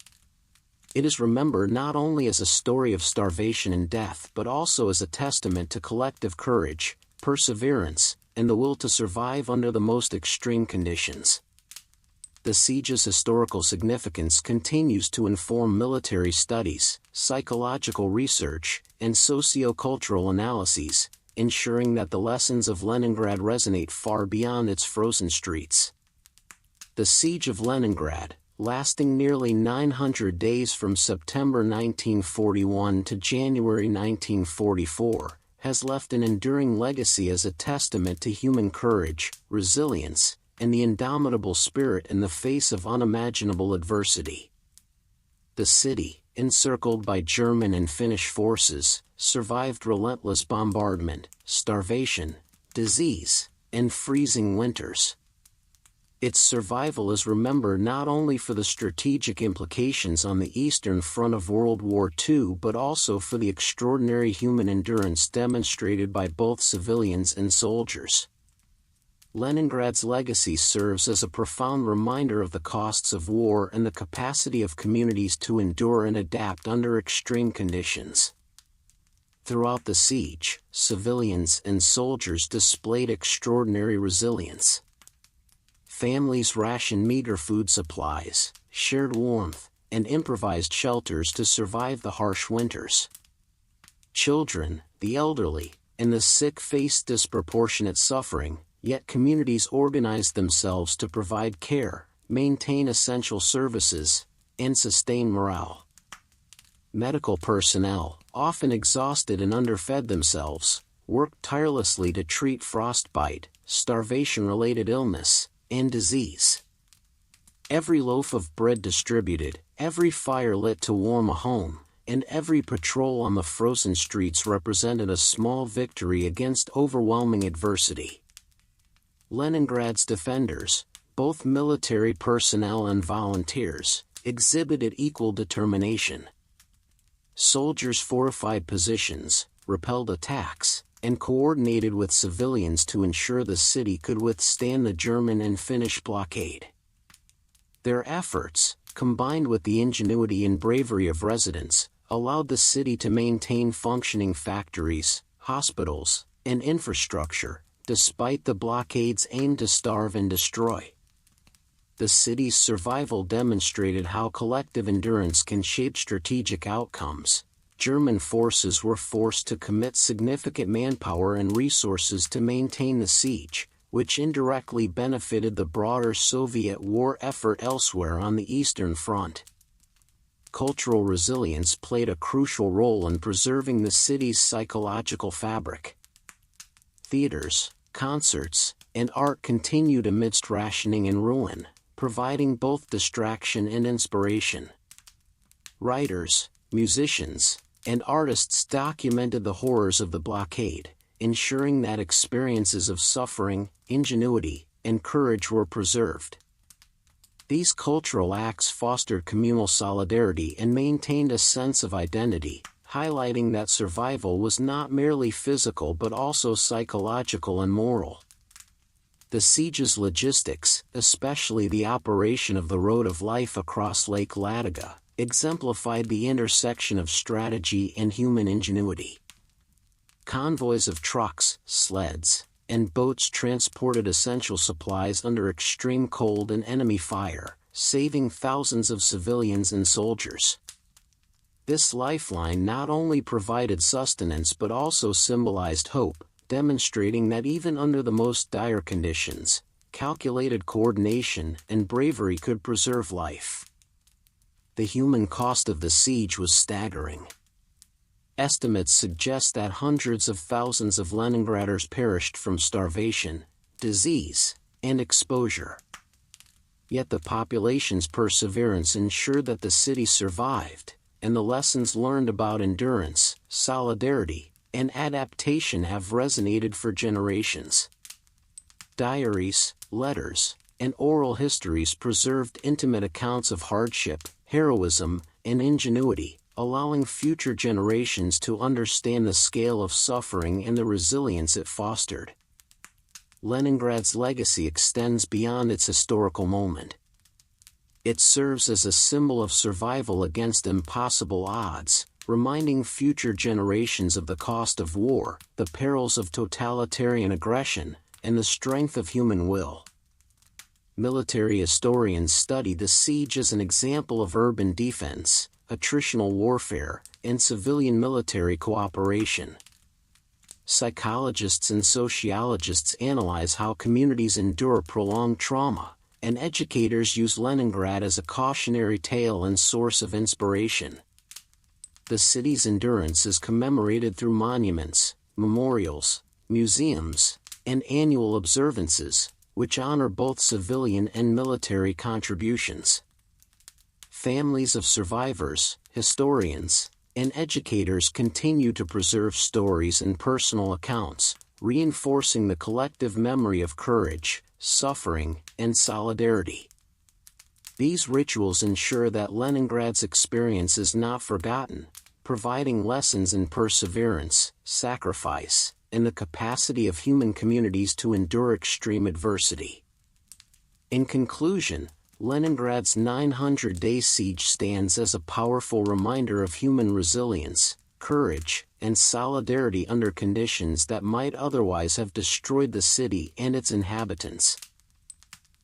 It is remembered not only as a story of starvation and death but also as a testament to collective courage, perseverance, and the will to survive under the most extreme conditions. The siege's historical significance continues to inform military studies, psychological research, and socio-cultural analyses, ensuring that the lessons of Leningrad resonate far beyond its frozen streets. The Siege of Leningrad, lasting nearly 900 days from September 1941 to January 1944, has left an enduring legacy as a testament to human courage, resilience, and the indomitable spirit in the face of unimaginable adversity. The city, encircled by German and Finnish forces, survived relentless bombardment, starvation, disease, and freezing winters. Its survival is remembered not only for the strategic implications on the Eastern Front of World War II but also for the extraordinary human endurance demonstrated by both civilians and soldiers. Leningrad's legacy serves as a profound reminder of the costs of war and the capacity of communities to endure and adapt under extreme conditions. Throughout the siege, civilians and soldiers displayed extraordinary resilience. Families rationed meager food supplies, shared warmth, and improvised shelters to survive the harsh winters. Children, the elderly, and the sick faced disproportionate suffering, yet communities organized themselves to provide care, maintain essential services, and sustain morale. Medical personnel, often exhausted and underfed themselves, worked tirelessly to treat frostbite, starvation-related illness, and disease. Every loaf of bread distributed, every fire lit to warm a home, and every patrol on the frozen streets represented a small victory against overwhelming adversity. Leningrad's defenders, both military personnel and volunteers, exhibited equal determination. Soldiers fortified positions, repelled attacks, and coordinated with civilians to ensure the city could withstand the German and Finnish blockade. Their efforts, combined with the ingenuity and bravery of residents, allowed the city to maintain functioning factories, hospitals, and infrastructure, despite the blockade's aim to starve and destroy. The city's survival demonstrated how collective endurance can shape strategic outcomes. German forces were forced to commit significant manpower and resources to maintain the siege, which indirectly benefited the broader Soviet war effort elsewhere on the Eastern Front. Cultural resilience played a crucial role in preserving the city's psychological fabric. Theaters, concerts, and art continued amidst rationing and ruin, providing both distraction and inspiration. Writers, musicians, and artists documented the horrors of the blockade, ensuring that experiences of suffering, ingenuity, and courage were preserved. These cultural acts fostered communal solidarity and maintained a sense of identity, highlighting that survival was not merely physical but also psychological and moral. The siege's logistics, especially the operation of the Road of Life across Lake Ladoga, exemplified the intersection of strategy and human ingenuity. Convoys of trucks, sleds, and boats transported essential supplies under extreme cold and enemy fire, saving thousands of civilians and soldiers. This lifeline not only provided sustenance but also symbolized hope, demonstrating that even under the most dire conditions, calculated coordination and bravery could preserve life. The human cost of the siege was staggering. Estimates suggest that hundreds of thousands of Leningraders perished from starvation, disease, and exposure. Yet the population's perseverance ensured that the city survived, and the lessons learned about endurance, solidarity, and adaptation have resonated for generations. Diaries, letters, and oral histories preserved intimate accounts of hardship, heroism, and ingenuity, allowing future generations to understand the scale of suffering and the resilience it fostered. Leningrad's legacy extends beyond its historical moment. It serves as a symbol of survival against impossible odds, reminding future generations of the cost of war, the perils of totalitarian aggression, and the strength of human will. Military historians study the siege as an example of urban defense, attritional warfare, and civilian-military cooperation. Psychologists and sociologists analyze how communities endure prolonged trauma, and educators use Leningrad as a cautionary tale and source of inspiration. The city's endurance is commemorated through monuments, memorials, museums, and annual observances, which honor both civilian and military contributions. Families of survivors, historians, and educators continue to preserve stories and personal accounts, reinforcing the collective memory of courage, suffering, and solidarity. These rituals ensure that Leningrad's experience is not forgotten, providing lessons in perseverance, sacrifice, and the capacity of human communities to endure extreme adversity. In conclusion, Leningrad's 900-day siege stands as a powerful reminder of human resilience, courage, and solidarity under conditions that might otherwise have destroyed the city and its inhabitants.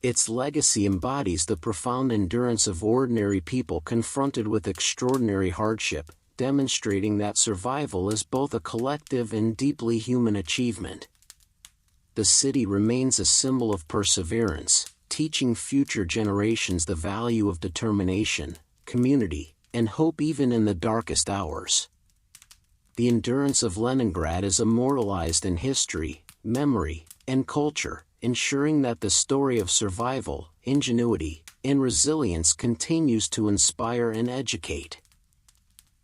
Its legacy embodies the profound endurance of ordinary people confronted with extraordinary hardship, demonstrating that survival is both a collective and deeply human achievement. The city remains a symbol of perseverance, teaching future generations the value of determination, community, and hope even in the darkest hours. The endurance of Leningrad is immortalized in history, memory, and culture, ensuring that the story of survival, ingenuity, and resilience continues to inspire and educate.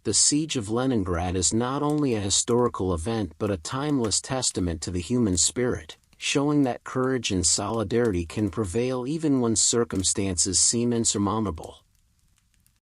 The Siege of Leningrad is not only a historical event but a timeless testament to the human spirit, showing that courage and solidarity can prevail even when circumstances seem insurmountable.